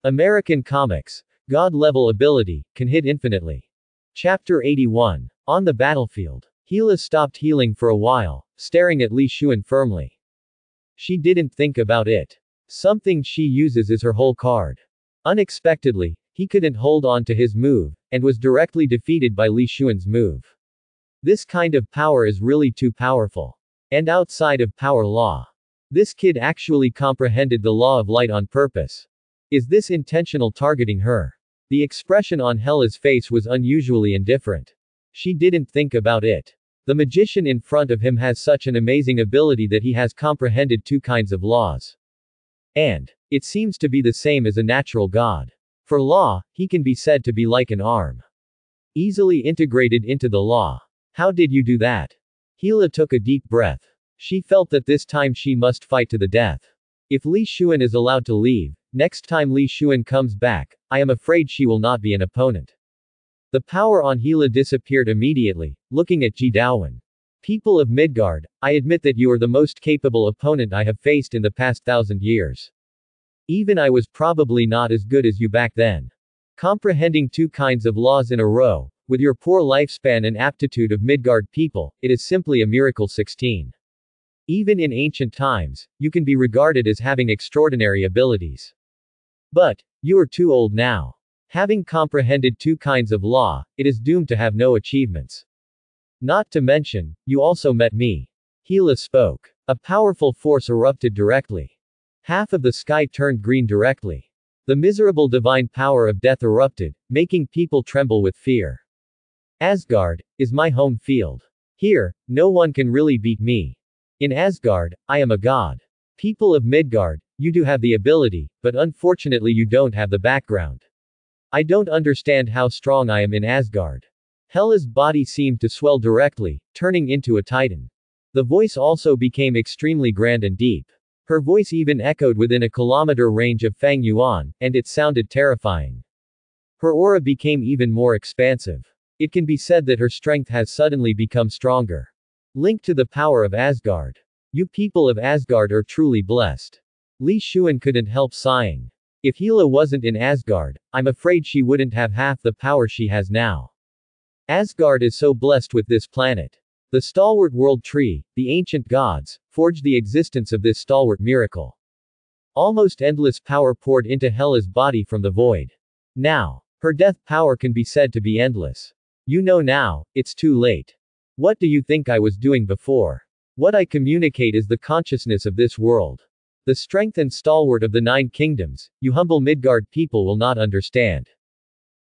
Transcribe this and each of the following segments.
American Comics. God-level ability, can hit infinitely. Chapter 81. On the battlefield. Hela stopped healing for a while, staring at Li Xuan firmly. She didn't think about it. Something she uses is her whole card. Unexpectedly, he couldn't hold on to his move, and was directly defeated by Li Xuan's move. This kind of power is really too powerful. And outside of power law. This kid actually comprehended the law of light on purpose. Is this intentional targeting her? The expression on Hela's face was unusually indifferent. She didn't think about it. The magician in front of him has such an amazing ability that he has comprehended two kinds of laws. And it seems to be the same as a natural god. For law, he can be said to be like an arm. Easily integrated into the law. How did you do that? Hela took a deep breath. She felt that this time she must fight to the death. If Li Xuan is allowed to leave, next time Li Xuan comes back, I am afraid she will not be an opponent. The power on Hela disappeared immediately, looking at Ji Daowen. People of Midgard, I admit that you are the most capable opponent I have faced in the past 1,000 years. Even I was probably not as good as you back then. Comprehending two kinds of laws in a row, with your poor lifespan and aptitude of Midgard people, it is simply a miracle. 16. Even in ancient times, you can be regarded as having extraordinary abilities. But, you are too old now. Having comprehended two kinds of law, it is doomed to have no achievements. Not to mention, you also met me. Hela spoke. A powerful force erupted directly. Half of the sky turned green directly. The miserable divine power of death erupted, making people tremble with fear. Asgard is my home field. Here, no one can really beat me. In Asgard, I am a god. People of Midgard, you do have the ability, but unfortunately you don't have the background. I don't understand how strong I am in Asgard. Hela's body seemed to swell directly, turning into a titan. The voice also became extremely grand and deep. Her voice even echoed within a kilometer range of Fang Yuan, and it sounded terrifying. Her aura became even more expansive. It can be said that her strength has suddenly become stronger. Linked to the power of Asgard. You people of Asgard are truly blessed. Li Xuan couldn't help sighing. If Hela wasn't in Asgard, I'm afraid she wouldn't have half the power she has now. Asgard is so blessed with this planet. The stalwart world tree, the ancient gods, forged the existence of this stalwart miracle. Almost endless power poured into Hela's body from the void. Now, her death power can be said to be endless. You know now, it's too late. What do you think I was doing before? What I communicate is the consciousness of this world. The strength and stalwart of the 9 kingdoms, you humble Midgard people will not understand.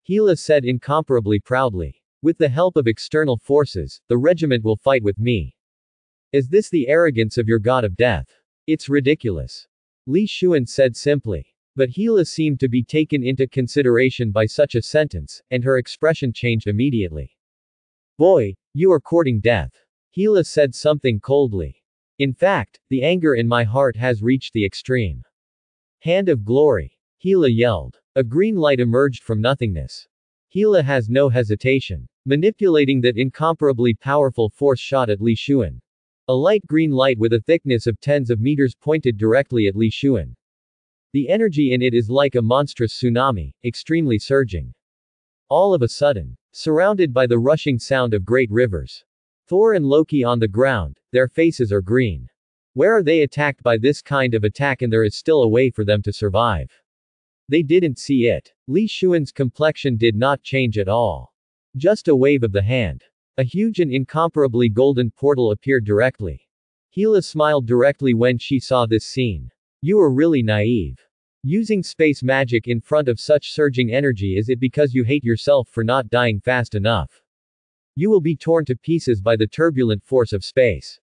Hela said incomparably proudly. With the help of external forces, the regiment will fight with me. Is this the arrogance of your god of death? It's ridiculous. Li Xuan said simply. But Hela seemed to be taken into consideration by such a sentence, and her expression changed immediately. Boy, you are courting death. Hela said something coldly. In fact, the anger in my heart has reached the extreme. Hand of glory. Hela yelled. A green light emerged from nothingness. Hela has no hesitation. Manipulating that incomparably powerful force shot at Li Xuan. A light green light with a thickness of tens of meters pointed directly at Li Xuan. The energy in it is like a monstrous tsunami, extremely surging. All of a sudden, surrounded by the rushing sound of great rivers. Thor and Loki on the ground, their faces are green. Where are they attacked by this kind of attack, and there is still a way for them to survive? They didn't see it. Li Xuan's complexion did not change at all. Just a wave of the hand. A huge and incomparably golden portal appeared directly. Hela smiled directly when she saw this scene. You are really naive. Using space magic in front of such surging energy, is it because you hate yourself for not dying fast enough? You will be torn to pieces by the turbulent force of space.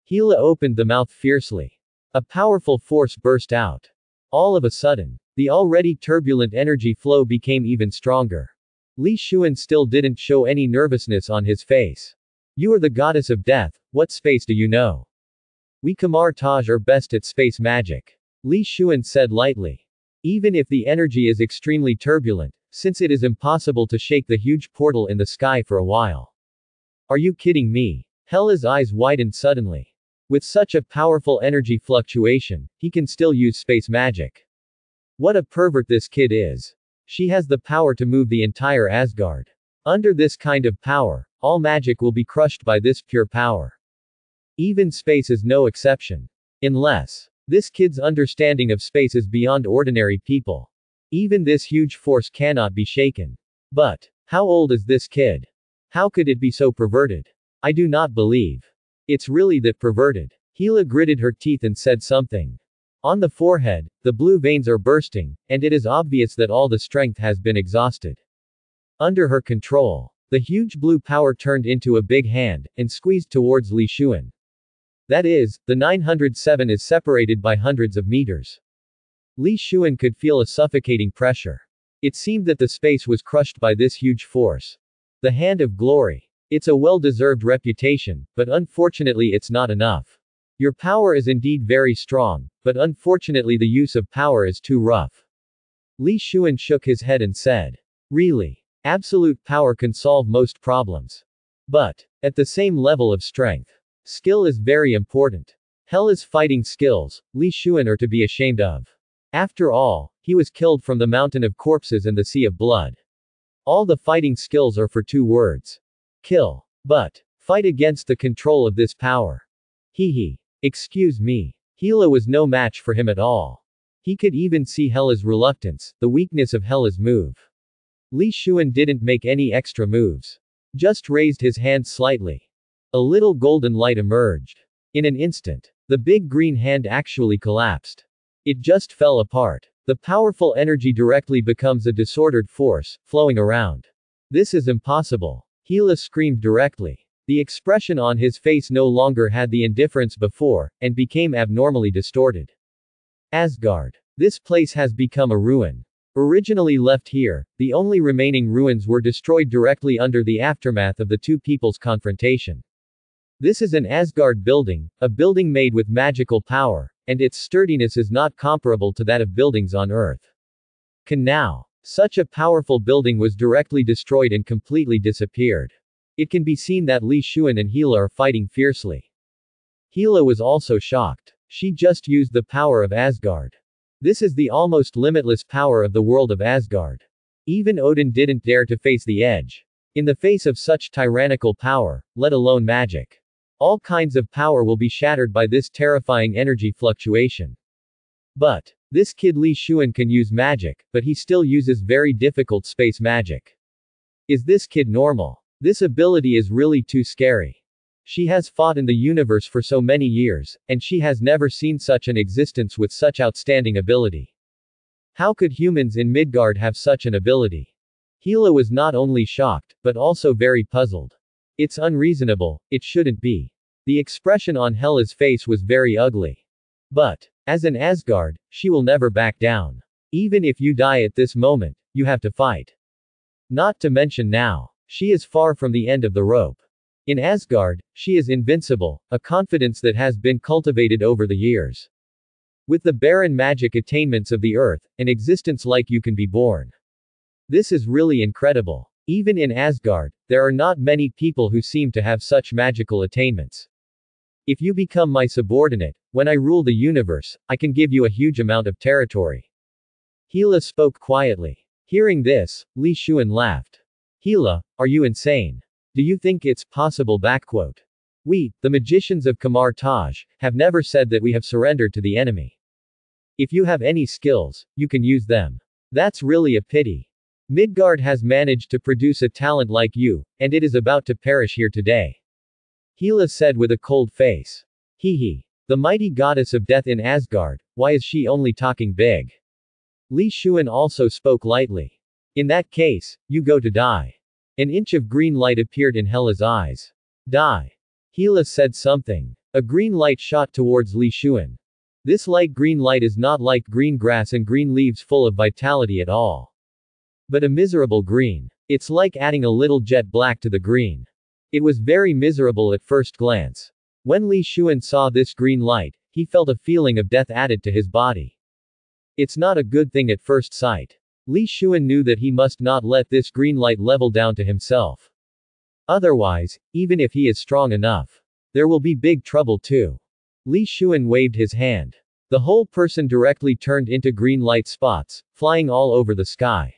Hela opened the mouth fiercely. A powerful force burst out. All of a sudden, the already turbulent energy flow became even stronger. Li Xuan still didn't show any nervousness on his face. You are the goddess of death, what space do you know? We Kamar Taj are best at space magic. Li Xuan said lightly. Even if the energy is extremely turbulent, since it is impossible to shake the huge portal in the sky for a while. Are you kidding me? Hela's eyes widened suddenly. With such a powerful energy fluctuation, he can still use space magic. What a pervert this kid is. She has the power to move the entire Asgard. Under this kind of power, all magic will be crushed by this pure power. Even space is no exception. Unless this kid's understanding of space is beyond ordinary people. Even this huge force cannot be shaken. But how old is this kid? How could it be so perverted? I do not believe. It's really that perverted. Hela gritted her teeth and said something. On the forehead, the blue veins are bursting, and it is obvious that all the strength has been exhausted. Under her control, the huge blue power turned into a big hand, and squeezed towards Li Xuan. That is, the 907 is separated by hundreds of meters. Li Xuan could feel a suffocating pressure. It seemed that the space was crushed by this huge force. The hand of glory. It's a well-deserved reputation, but unfortunately it's not enough. Your power is indeed very strong, but unfortunately the use of power is too rough. Li Xuan shook his head and said. Really? Absolute power can solve most problems. But, at the same level of strength, skill is very important. Hela's fighting skills, Li Xuan are to be ashamed of. After all, he was killed from the mountain of corpses and the sea of blood. All the fighting skills are for 2 words. Kill. But, fight against the control of this power. Hee. Excuse me. Hela was no match for him at all. He could even see Hela's reluctance, the weakness of Hela's move. Li Xuan didn't make any extra moves. Just raised his hand slightly. A little golden light emerged. In an instant, the big green hand actually collapsed. It just fell apart. The powerful energy directly becomes a disordered force, flowing around. This is impossible. Hela screamed directly. The expression on his face no longer had the indifference before, and became abnormally distorted. Asgard. This place has become a ruin. Originally left here, the only remaining ruins were destroyed directly under the aftermath of the 2 people's confrontation. This is an Asgard building, a building made with magical power, and its sturdiness is not comparable to that of buildings on Earth. Now, such a powerful building was directly destroyed and completely disappeared. It can be seen that Li Xuan and Hela are fighting fiercely. Hela was also shocked. She just used the power of Asgard. This is the almost limitless power of the world of Asgard. Even Odin didn't dare to face the edge. In the face of such tyrannical power, let alone magic. All kinds of power will be shattered by this terrifying energy fluctuation. But, this kid Li Xuan can use magic, but he still uses very difficult space magic. Is this kid normal? This ability is really too scary. She has fought in the universe for so many years, and she has never seen such an existence with such outstanding ability. How could humans in Midgard have such an ability? Hela was not only shocked, but also very puzzled. It's unreasonable, it shouldn't be. The expression on Hela's face was very ugly. But, as an Asgard, she will never back down. Even if you die at this moment, you have to fight. Not to mention now, she is far from the end of the rope. In Asgard, she is invincible, a confidence that has been cultivated over the years. With the barren magic attainments of the earth, an existence like you can be born. This is really incredible. Even in Asgard, there are not many people who seem to have such magical attainments. If you become my subordinate, when I rule the universe, I can give you a huge amount of territory. Hela spoke quietly. Hearing this, Li Xuan laughed. Hela, are you insane? Do you think it's possible? We, the magicians of Kamar Taj, have never said that we have surrendered to the enemy. If you have any skills, you can use them. That's really a pity. Midgard has managed to produce a talent like you, and it is about to perish here today. Hela said with a cold face. Hee. The mighty goddess of death in Asgard, why is she only talking big? Li Xuan also spoke lightly. In that case, you go to die. An inch of green light appeared in Hela's eyes. Die. Hela said something. A green light shot towards Li Xuan. This light green light is not like green grass and green leaves full of vitality at all. But a miserable green. It's like adding a little jet black to the green. It was very miserable at first glance. When Li Xuan saw this green light, he felt a feeling of death added to his body. It's not a good thing at first sight. Li Xuan knew that he must not let this green light level down to himself. Otherwise, even if he is strong enough, there will be big trouble too. Li Xuan waved his hand. The whole person directly turned into green light spots, flying all over the sky.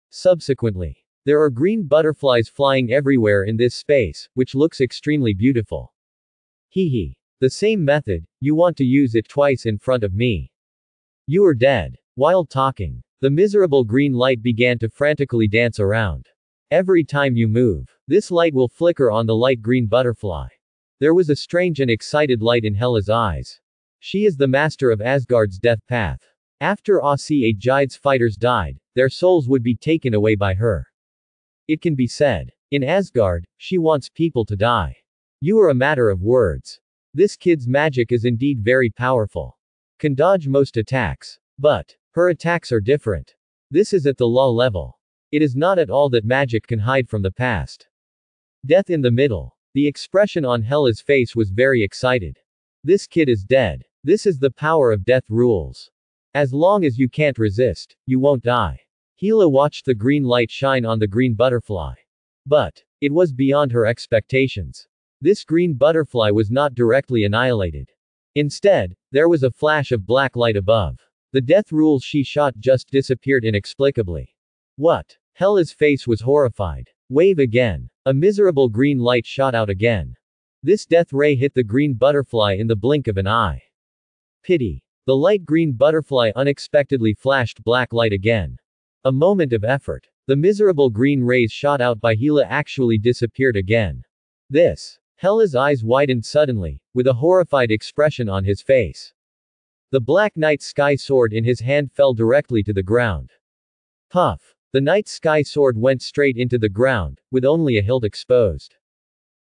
Subsequently, there are green butterflies flying everywhere in this space, which looks extremely beautiful. Hehe. The same method, you want to use it twice in front of me. You are dead. While talking, the miserable green light began to frantically dance around. Every time you move, this light will flicker on the light green butterfly. There was a strange and excited light in Hela's eyes. She is the master of Asgard's death path. After Aseagide's fighters died, their souls would be taken away by her. It can be said, in Asgard, she wants people to die. You are a matter of words. This kid's magic is indeed very powerful. Can dodge most attacks. But, her attacks are different. This is at the law level. It is not at all that magic can hide from the past. Death in the middle. The expression on Hela's face was very excited. This kid is dead. This is the power of death rules. As long as you can't resist, you won't die. Hela watched the green light shine on the green butterfly. But, it was beyond her expectations. This green butterfly was not directly annihilated. Instead, there was a flash of black light above. The death rules she shot just disappeared inexplicably. What? Hela's face was horrified. Wave again. A miserable green light shot out again. This death ray hit the green butterfly in the blink of an eye. Pity. The light green butterfly unexpectedly flashed black light again. A moment of effort. The miserable green rays shot out by Hela actually disappeared again. This. Hela's eyes widened suddenly, with a horrified expression on his face. The Black Night Sky Sword in his hand fell directly to the ground. Puff. The Night Sky Sword went straight into the ground, with only a hilt exposed.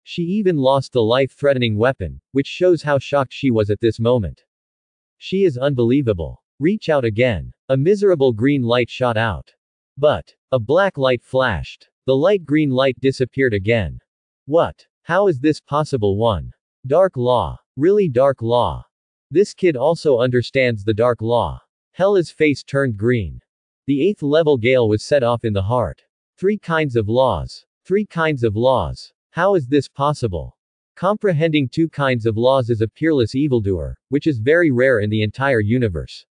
She even lost the life-threatening weapon, which shows how shocked she was at this moment. She is unbelievable. Reach out again. A miserable green light shot out. But, a black light flashed. The light green light disappeared again. What? How is this possible? One. Dark law. Really dark law. This kid also understands the dark law. Hela's face turned green. The 8th level gale was set off in the heart. 3 kinds of laws. 3 kinds of laws. How is this possible? Comprehending 2 kinds of laws is a peerless evildoer, which is very rare in the entire universe.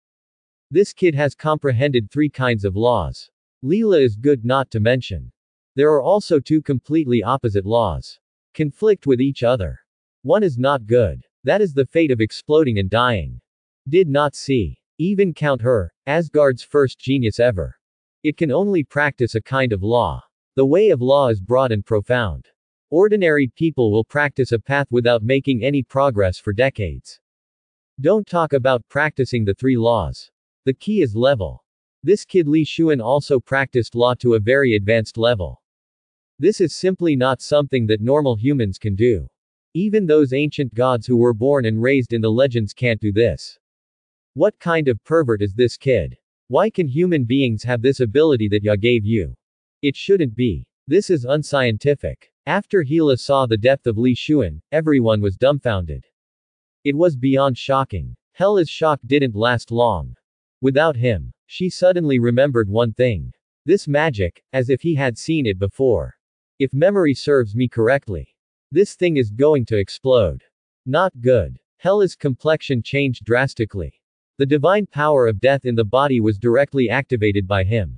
This kid has comprehended 3 kinds of laws. Leela is good not to mention. There are also 2 completely opposite laws. Conflict with each other. One is not good. That is the fate of exploding and dying. Did not see. Even count her, Asgard's first genius ever. It can only practice a kind of law. The way of law is broad and profound. Ordinary people will practice a path without making any progress for decades. Don't talk about practicing the 3 laws. The key is level. This kid Li Xuan also practiced law to a very advanced level. This is simply not something that normal humans can do. Even those ancient gods who were born and raised in the legends can't do this. What kind of pervert is this kid? Why can human beings have this ability that Ya gave you? It shouldn't be. This is unscientific. After Hela saw the depth of Li Xuan, everyone was dumbfounded. It was beyond shocking. Hela's shock didn't last long. Without him, she suddenly remembered one thing. This magic, as if he had seen it before. If memory serves me correctly, this thing is going to explode. Not good. Hela's complexion changed drastically. The divine power of death in the body was directly activated by him.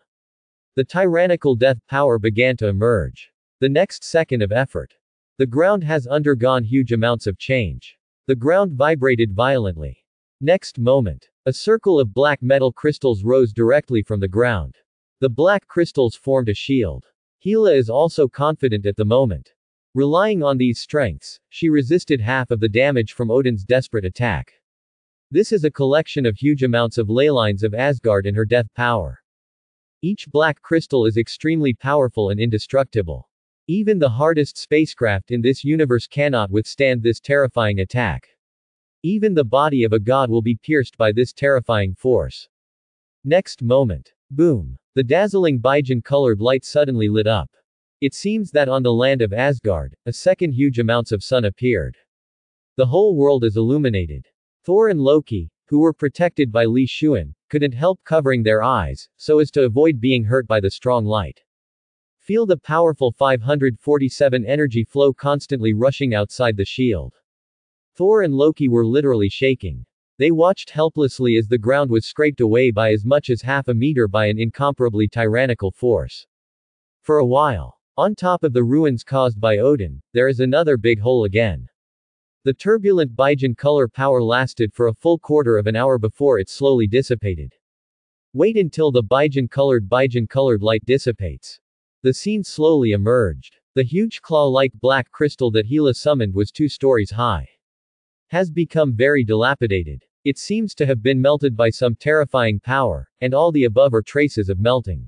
The tyrannical death power began to emerge. The next second of effort. The ground has undergone huge amounts of change. The ground vibrated violently. Next moment, a circle of black metal crystals rose directly from the ground. The black crystals formed a shield. Hela is also confident at the moment. Relying on these strengths, she resisted half of the damage from Odin's desperate attack. This is a collection of huge amounts of ley lines of Asgard and her death power. Each black crystal is extremely powerful and indestructible. Even the hardest spacecraft in this universe cannot withstand this terrifying attack. Even the body of a god will be pierced by this terrifying force. Next moment. Boom. The dazzling Baijan-colored light suddenly lit up. It seems that on the land of Asgard, a second huge amounts of sun appeared. The whole world is illuminated. Thor and Loki, who were protected by Li Xuan, couldn't help covering their eyes, so as to avoid being hurt by the strong light. Feel the powerful 547 energy flow constantly rushing outside the shield. Thor and Loki were literally shaking. They watched helplessly as the ground was scraped away by as much as half a meter by an incomparably tyrannical force. For a while, on top of the ruins caused by Odin, there is another big hole again. The turbulent Baijin color power lasted for a full quarter of an hour before it slowly dissipated. Wait until the Baijin colored light dissipates. The scene slowly emerged. The huge claw-like black crystal that Hela summoned was 2 stories high. Has become very dilapidated. It seems to have been melted by some terrifying power, and all the above are traces of melting.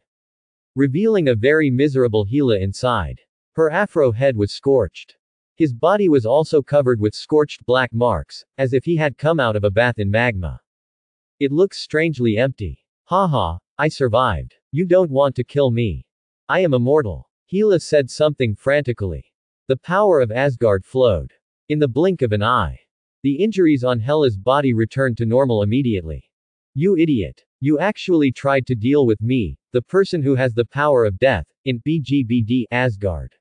Revealing a very miserable Hela inside. Her afro head was scorched. His body was also covered with scorched black marks, as if he had come out of a bath in magma. It looks strangely empty. Haha, I survived. You don't want to kill me. I am immortal. Hela said something frantically. The power of Asgard flowed. In the blink of an eye. The injuries on Hela's body returned to normal immediately. You idiot. You actually tried to deal with me, the person who has the power of death, in BGBD Asgard.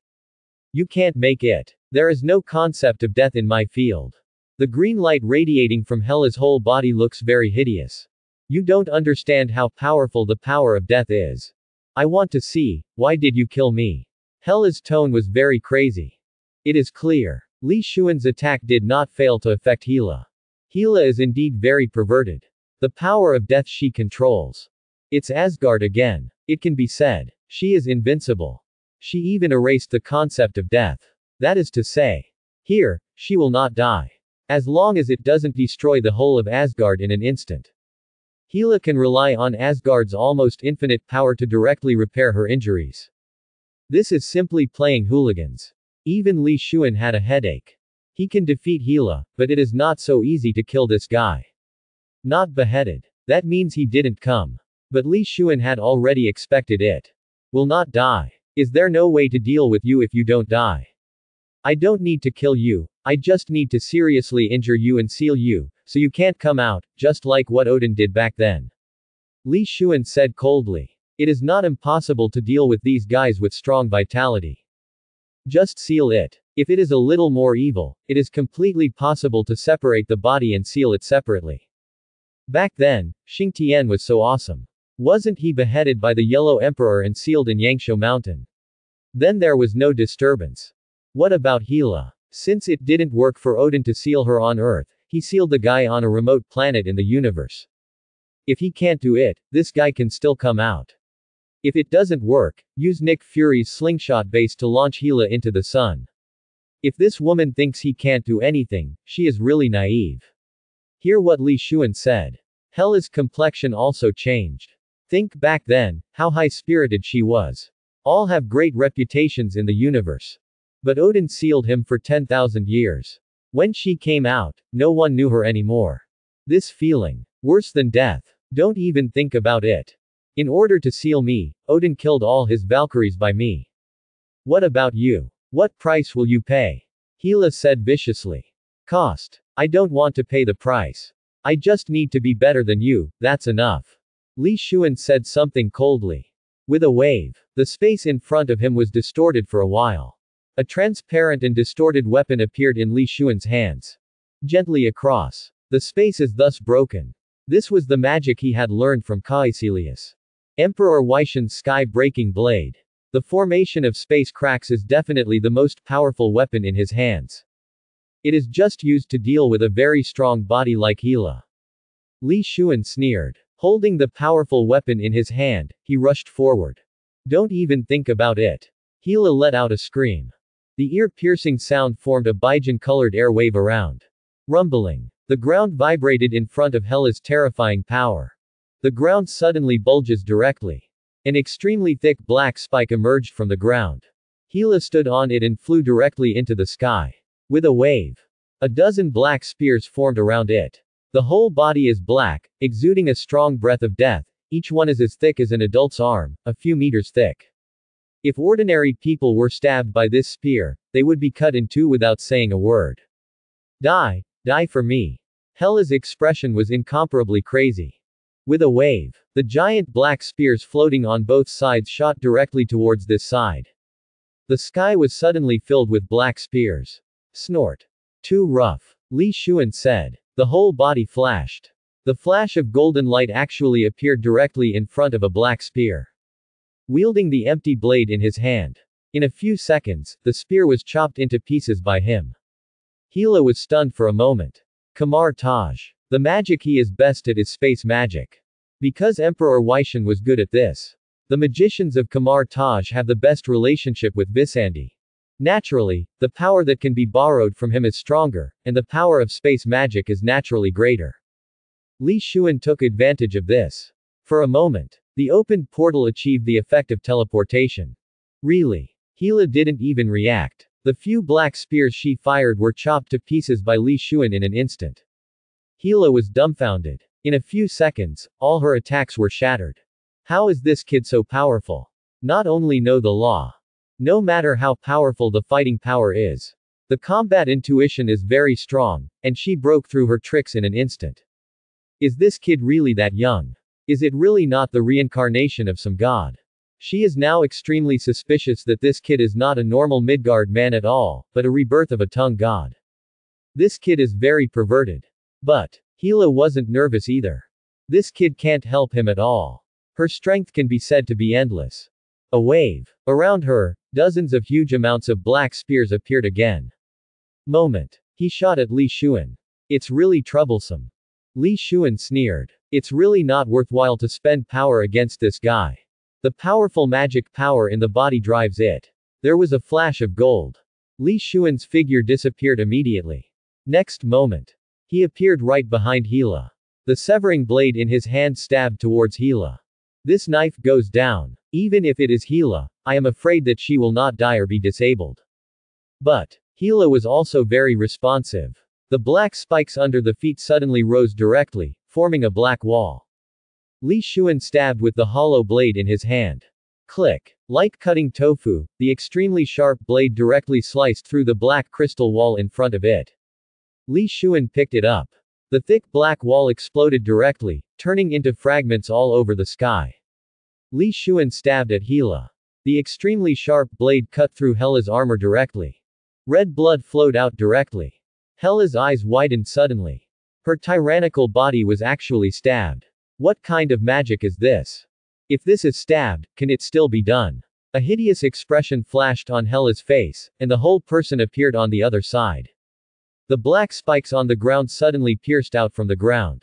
You can't make it. There is no concept of death in my field. The green light radiating from Hela's whole body looks very hideous. You don't understand how powerful the power of death is. I want to see, why did you kill me? Hela's tone was very crazy. It is clear. Li Xuan's attack did not fail to affect Hela. Hela is indeed very perverted. The power of death she controls. It's Asgard again. It can be said. She is invincible. She even erased the concept of death. That is to say, here, she will not die. As long as it doesn't destroy the whole of Asgard in an instant. Hela can rely on Asgard's almost infinite power to directly repair her injuries. This is simply playing hooligans. Even Li Xuan had a headache. He can defeat Hela, but it is not so easy to kill this guy. Not beheaded. That means he didn't come. But Li Xuan had already expected it. Will not die. Is there no way to deal with you if you don't die? I don't need to kill you, I just need to seriously injure you and seal you, so you can't come out, just like what Odin did back then. Li Xuan said coldly. It is not impossible to deal with these guys with strong vitality. Just seal it. If it is a little more evil, it is completely possible to separate the body and seal it separately. Back then, Xing Tian was so awesome. Wasn't he beheaded by the Yellow Emperor and sealed in Yangshuo Mountain? Then there was no disturbance. What about Hela? Since it didn't work for Odin to seal her on Earth, he sealed the guy on a remote planet in the universe. If he can't do it, this guy can still come out. If it doesn't work, use Nick Fury's slingshot base to launch Hela into the sun. If this woman thinks he can't do anything, she is really naive. Hear what Li Xuan said. Hela's complexion also changed. Think back then, how high-spirited she was. All have great reputations in the universe. But Odin sealed him for 10,000 years. When she came out, no one knew her anymore. This feeling. Worse than death. Don't even think about it. In order to seal me, Odin killed all his Valkyries by me. What about you? What price will you pay? Hela said viciously. Cost. I don't want to pay the price. I just need to be better than you, that's enough. Li Xuan said something coldly. With a wave, the space in front of him was distorted for a while. A transparent and distorted weapon appeared in Li Xuan's hands. Gently across. The space is thus broken. This was the magic he had learned from Caecilius. Emperor Weishan's sky-breaking blade. The formation of space cracks is definitely the most powerful weapon in his hands. It is just used to deal with a very strong body like Hela. Li Xuan sneered. Holding the powerful weapon in his hand, he rushed forward. Don't even think about it. Hela let out a scream. The ear-piercing sound formed a Baijin-colored air wave around. Rumbling. The ground vibrated in front of Hela's terrifying power. The ground suddenly bulges directly. An extremely thick black spike emerged from the ground. Hela stood on it and flew directly into the sky. With a wave. A dozen black spears formed around it. The whole body is black, exuding a strong breath of death, each one is as thick as an adult's arm, a few meters thick. If ordinary people were stabbed by this spear, they would be cut in two without saying a word. Die, die for me. Hela's expression was incomparably crazy. With a wave, the giant black spears floating on both sides shot directly towards this side. The sky was suddenly filled with black spears. Snort. Too rough. Li Xuan said. The whole body flashed. The flash of golden light actually appeared directly in front of a black spear. Wielding the empty blade in his hand. In a few seconds, the spear was chopped into pieces by him. Hela was stunned for a moment. Kamar Taj. The magic he is best at is space magic. Because Emperor Weixin was good at this. The magicians of Kamar Taj have the best relationship with Visandi. Naturally, the power that can be borrowed from him is stronger, and the power of space magic is naturally greater. Li Xuan took advantage of this. For a moment, the opened portal achieved the effect of teleportation. Really? Hela didn't even react. The few black spears she fired were chopped to pieces by Li Xuan in an instant. Hela was dumbfounded. In a few seconds, all her attacks were shattered. How is this kid so powerful? Not only know the law. No matter how powerful the fighting power is. The combat intuition is very strong, and she broke through her tricks in an instant. Is this kid really that young? Is it really not the reincarnation of some god? She is now extremely suspicious that this kid is not a normal Midgard man at all, but a rebirth of a tongue god. This kid is very perverted. But Hela wasn't nervous either. This kid can't help him at all. Her strength can be said to be endless. A wave. Around her, dozens of huge amounts of black spears appeared again. Moment. He shot at Li Xuan. It's really troublesome. Li Xuan sneered. It's really not worthwhile to spend power against this guy. The powerful magic power in the body drives it. There was a flash of gold. Li Xuan's figure disappeared immediately. Next moment. He appeared right behind Hela. The severing blade in his hand stabbed towards Hela. This knife goes down. Even if it is Hela, I am afraid that she will not die or be disabled. But Hela was also very responsive. The black spikes under the feet suddenly rose directly, forming a black wall. Li Xuan stabbed with the hollow blade in his hand. Click. Like cutting tofu, the extremely sharp blade directly sliced through the black crystal wall in front of it. Li Xuan picked it up. The thick black wall exploded directly, turning into fragments all over the sky. Li Xuan stabbed at Hela. The extremely sharp blade cut through Hela's armor directly. Red blood flowed out directly. Hela's eyes widened suddenly. Her tyrannical body was actually stabbed. What kind of magic is this? If this is stabbed, can it still be done? A hideous expression flashed on Hela's face, and the whole person appeared on the other side. The black spikes on the ground suddenly pierced out from the ground.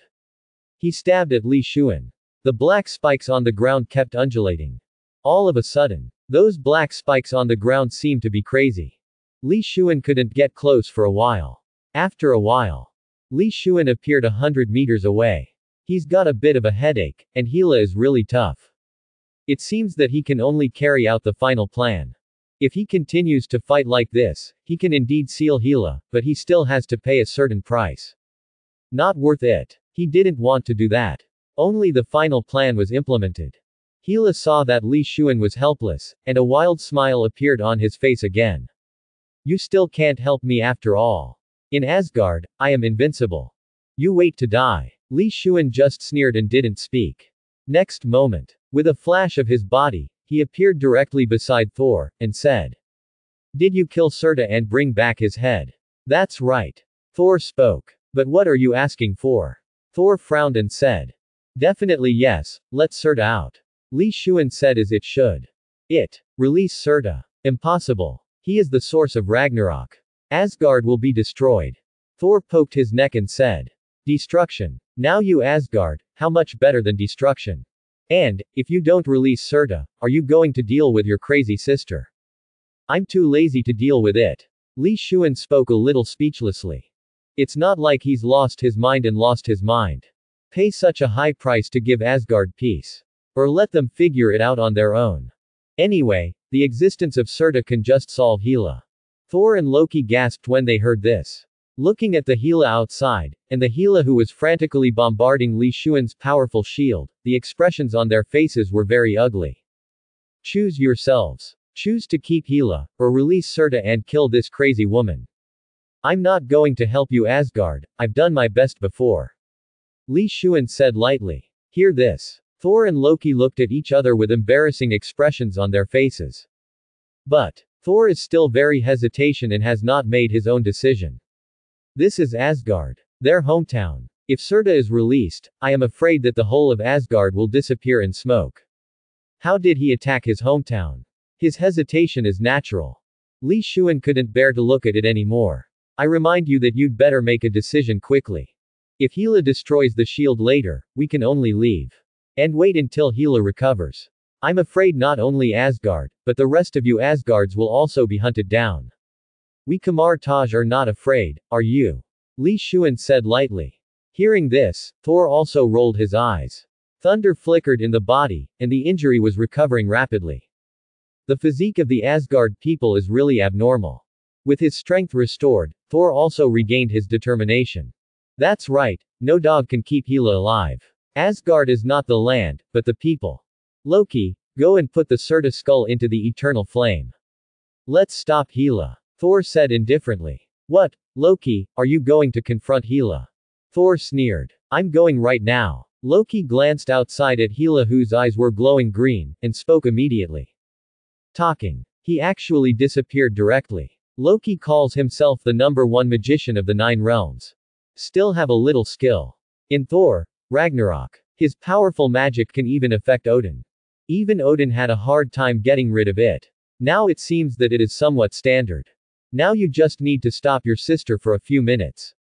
He stabbed at Li Xuan. The black spikes on the ground kept undulating. All of a sudden, those black spikes on the ground seemed to be crazy. Li Xuan couldn't get close for a while. After a while, Li Xuan appeared 100 meters away. He's got a bit of a headache, and Hela is really tough. It seems that he can only carry out the final plan. If he continues to fight like this, he can indeed seal Hela, but he still has to pay a certain price. Not worth it. He didn't want to do that. Only the final plan was implemented. Hela saw that Li Xuan was helpless, and a wild smile appeared on his face again. You still can't help me after all. In Asgard, I am invincible. You wait to die. Li Xuan just sneered and didn't speak. Next moment, with a flash of his body, he appeared directly beside Thor, and said, Did you kill Surta and bring back his head? That's right. Thor spoke. But what are you asking for? Thor frowned and said, Definitely yes, let Surta out. Li Xuan said as it should. Release Surta. Impossible. He is the source of Ragnarok. Asgard will be destroyed. Thor poked his neck and said, Destruction. Now you Asgard, how much better than destruction? And, if you don't release Surta, are you going to deal with your crazy sister? I'm too lazy to deal with it. Li Xuan spoke a little speechlessly. It's not like he's lost his mind and lost his mind. Pay such a high price to give Asgard peace. Or let them figure it out on their own. Anyway, the existence of Surta can just solve Hela. Thor and Loki gasped when they heard this. Looking at the Hela outside, and the Hela who was frantically bombarding Li Xuan's powerful shield, the expressions on their faces were very ugly. Choose yourselves. Choose to keep Hela, or release Surta and kill this crazy woman. I'm not going to help you Asgard, I've done my best before. Li Xuan said lightly. Hear this. Thor and Loki looked at each other with embarrassing expressions on their faces. But Thor is still very hesitant and has not made his own decision. This is Asgard. Their hometown. If Surta is released, I am afraid that the whole of Asgard will disappear in smoke. How did he attack his hometown? His hesitation is natural. Li Xuan couldn't bear to look at it anymore. I remind you that you'd better make a decision quickly. If Hela destroys the shield later, we can only leave. And wait until Hela recovers. I'm afraid not only Asgard, but the rest of you Asgards will also be hunted down. We Kamar Taj are not afraid, are you? Li Xuan said lightly. Hearing this, Thor also rolled his eyes. Thunder flickered in the body, and the injury was recovering rapidly. The physique of the Asgard people is really abnormal. With his strength restored, Thor also regained his determination. That's right, no dog can keep Hela alive. Asgard is not the land, but the people. Loki, go and put the Surta skull into the eternal flame. Let's stop Hela, Thor said indifferently. What, Loki, are you going to confront Hela? Thor sneered. I'm going right now. Loki glanced outside at Hela, whose eyes were glowing green, and spoke immediately. Talking. He actually disappeared directly. Loki calls himself the #1 magician of the 9 realms. Still have a little skill. In Thor, Ragnarok, his powerful magic can even affect Odin. Even Odin had a hard time getting rid of it. Now it seems that it is somewhat standard. Now you just need to stop your sister for a few minutes.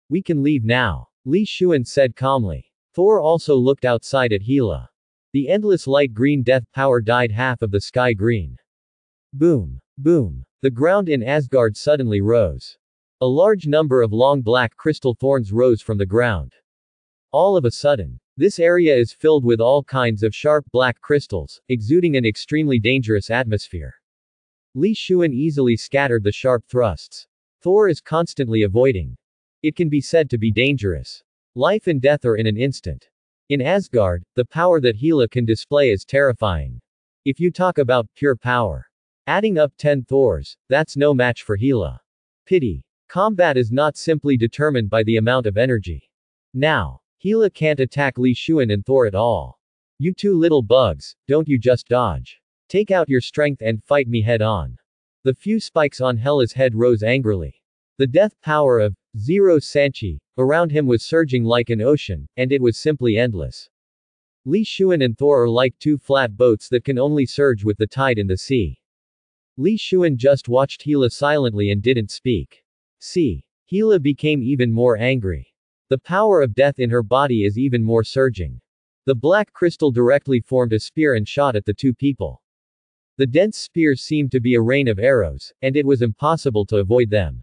We can leave now, Li Xuan said calmly. Thor also looked outside at Hela. The endless light green death power dyed half of the sky green. Boom. Boom. The ground in Asgard suddenly rose. A large number of long black crystal thorns rose from the ground. All of a sudden, this area is filled with all kinds of sharp black crystals, exuding an extremely dangerous atmosphere. Li Xuan easily scattered the sharp thrusts. Thor is constantly avoiding. It can be said to be dangerous. Life and death are in an instant. In Asgard, the power that Hela can display is terrifying. If you talk about pure power, adding up 10 Thors, that's no match for Hela. Pity. Combat is not simply determined by the amount of energy. Now, Hela can't attack Li Xuan and Thor at all. You two little bugs, don't you just dodge. Take out your strength and fight me head on. The few spikes on Hela's head rose angrily. The death power of Zero Sanchi around him was surging like an ocean, and it was simply endless. Li Xuan and Thor are like two flat boats that can only surge with the tide in the sea. Li Xuan just watched Hela silently and didn't speak. See. Hela became even more angry. The power of death in her body is even more surging. The black crystal directly formed a spear and shot at the two people. The dense spears seemed to be a rain of arrows, and it was impossible to avoid them.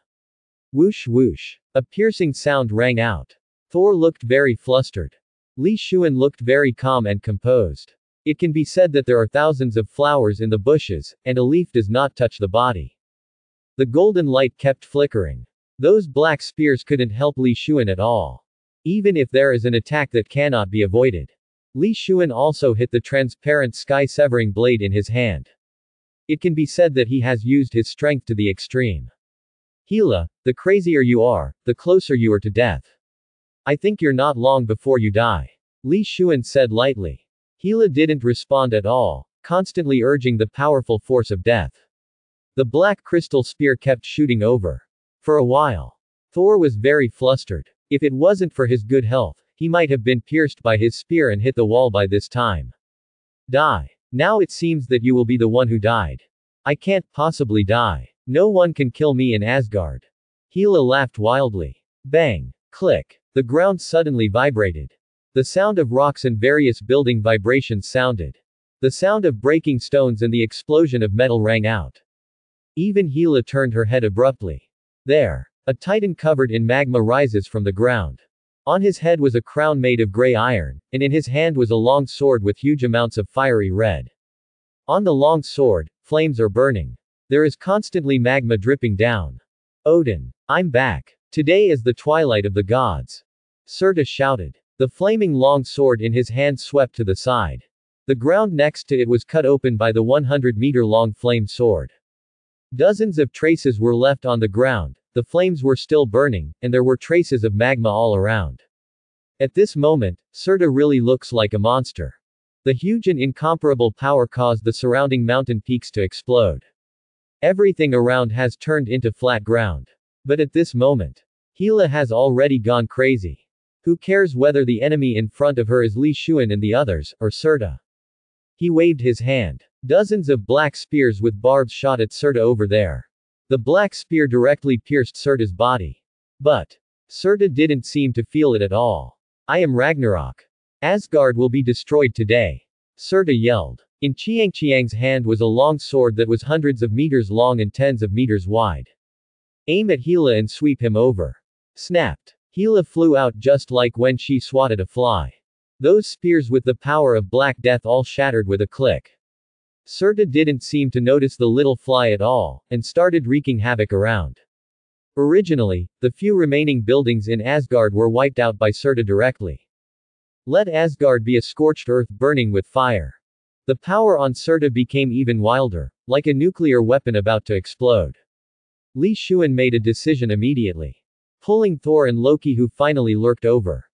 Whoosh whoosh. A piercing sound rang out. Thor looked very flustered. Li Xuan looked very calm and composed. It can be said that there are thousands of flowers in the bushes, and a leaf does not touch the body. The golden light kept flickering. Those black spears couldn't help Li Xuan at all. Even if there is an attack that cannot be avoided. Li Xuan also hit the transparent sky-severing blade in his hand. It can be said that he has used his strength to the extreme. Hela, the crazier you are, the closer you are to death. I think you're not long before you die. Li Xuan said lightly. Hela didn't respond at all, constantly urging the powerful force of death. The black crystal spear kept shooting over. For a while. Thor was very flustered. If it wasn't for his good health, he might have been pierced by his spear and hit the wall by this time. Die. Now it seems that you will be the one who died. I can't possibly die. No one can kill me in Asgard. Hela laughed wildly. Bang. Click. The ground suddenly vibrated. The sound of rocks and various building vibrations sounded. The sound of breaking stones and the explosion of metal rang out. Even Hela turned her head abruptly. There. A titan covered in magma rises from the ground. On his head was a crown made of gray iron, and in his hand was a long sword with huge amounts of fiery red. On the long sword, flames are burning. There is constantly magma dripping down. Odin. I'm back. Today is the twilight of the gods. Surta shouted. The flaming long sword in his hand swept to the side. The ground next to it was cut open by the 100-meter-long flame sword. Dozens of traces were left on the ground, the flames were still burning, and there were traces of magma all around. At this moment, Surta really looks like a monster. The huge and incomparable power caused the surrounding mountain peaks to explode. Everything around has turned into flat ground. But at this moment, Hila has already gone crazy. Who cares whether the enemy in front of her is Li Xuan and the others, or Serta? He waved his hand. Dozens of black spears with barbs shot at Serta over there. The black spear directly pierced Serta's body. But Serta didn't seem to feel it at all. I am Ragnarok. Asgard will be destroyed today. Serta yelled. In Qiangqiang's hand was a long sword that was hundreds of meters long and tens of meters wide. Aim at Hela and sweep him over. Snapped. Hela flew out just like when she swatted a fly. Those spears with the power of Black Death all shattered with a click. Serta didn't seem to notice the little fly at all, and started wreaking havoc around. Originally, the few remaining buildings in Asgard were wiped out by Serta directly. Let Asgard be a scorched earth burning with fire. The power on Serta became even wilder, like a nuclear weapon about to explode. Li Xuan made a decision immediately. Pulling Thor and Loki, who finally lurked over.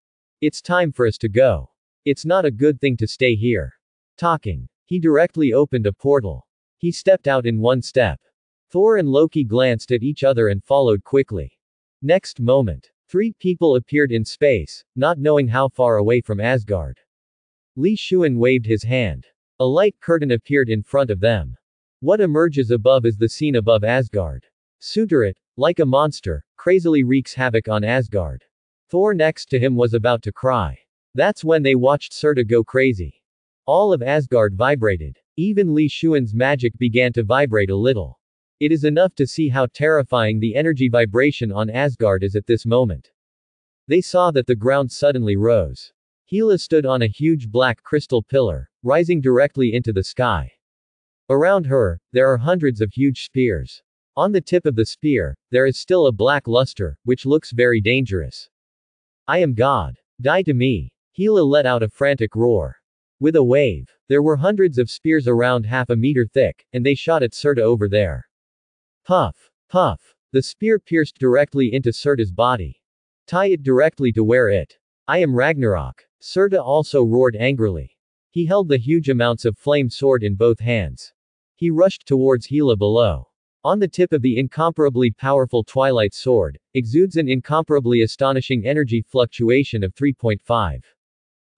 It's time for us to go. It's not a good thing to stay here. Talking. He directly opened a portal. He stepped out in one step. Thor and Loki glanced at each other and followed quickly. Next moment, 3 people appeared in space, not knowing how far away from Asgard. Li Xuan waved his hand. A light curtain appeared in front of them. What emerges above is the scene above Asgard. Suturit, like a monster, crazily wreaks havoc on Asgard. Thor next to him was about to cry. That's when they watched Serta go crazy. All of Asgard vibrated. Even Li Xuan's magic began to vibrate a little. It is enough to see how terrifying the energy vibration on Asgard is at this moment. They saw that the ground suddenly rose. Hela stood on a huge black crystal pillar, rising directly into the sky. Around her, there are hundreds of huge spears. On the tip of the spear, there is still a black luster, which looks very dangerous. I am God. Die to me. Hela let out a frantic roar. With a wave, there were hundreds of spears around half a meter thick, and they shot at Serta over there. Puff. Puff. The spear pierced directly into Serta's body. Tie it directly to where it. I am Ragnarok. Serta also roared angrily. He held the huge amounts of flame sword in both hands. He rushed towards Hela below. On the tip of the incomparably powerful Twilight Sword, exudes an incomparably astonishing energy fluctuation of 3.5.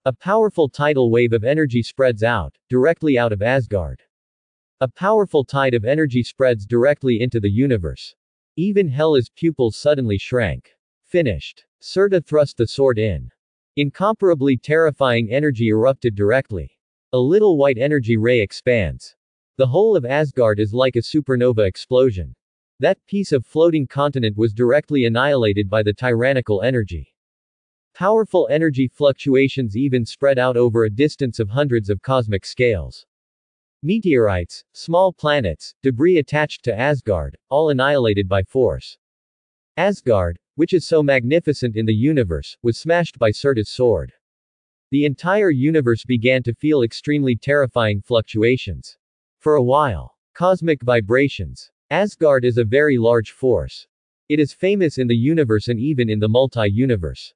A powerful tidal wave of energy spreads out, directly out of Asgard. A powerful tide of energy spreads directly into the universe. Even Hela's pupils suddenly shrank. Finished. Serta thrust the sword in. Incomparably terrifying energy erupted directly. A little white energy ray expands. The whole of Asgard is like a supernova explosion. That piece of floating continent was directly annihilated by the tyrannical energy. Powerful energy fluctuations even spread out over a distance of hundreds of cosmic scales. Meteorites, small planets, debris attached to Asgard, all annihilated by force. Asgard, which is so magnificent in the universe, was smashed by Serta's sword. The entire universe began to feel extremely terrifying fluctuations. For a while. Cosmic vibrations. Asgard is a very large force. It is famous in the universe and even in the multi-universe.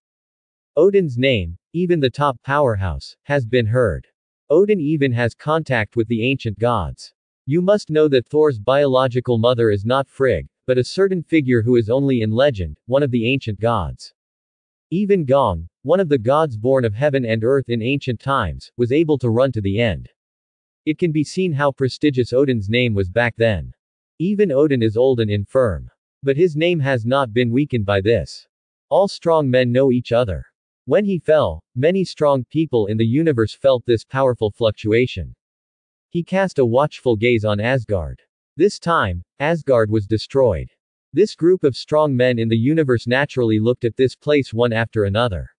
Odin's name, even the top powerhouse, has been heard. Odin even has contact with the ancient gods. You must know that Thor's biological mother is not Frigg, but a certain figure who is only in legend, one of the ancient gods. Even Gong, one of the gods born of heaven and earth in ancient times, was able to run to the end. It can be seen how prestigious Odin's name was back then. Even Odin is old and infirm. But his name has not been weakened by this. All strong men know each other. When he fell, many strong people in the universe felt this powerful fluctuation. He cast a watchful gaze on Asgard. This time, Asgard was destroyed. This group of strong men in the universe naturally looked at this place one after another.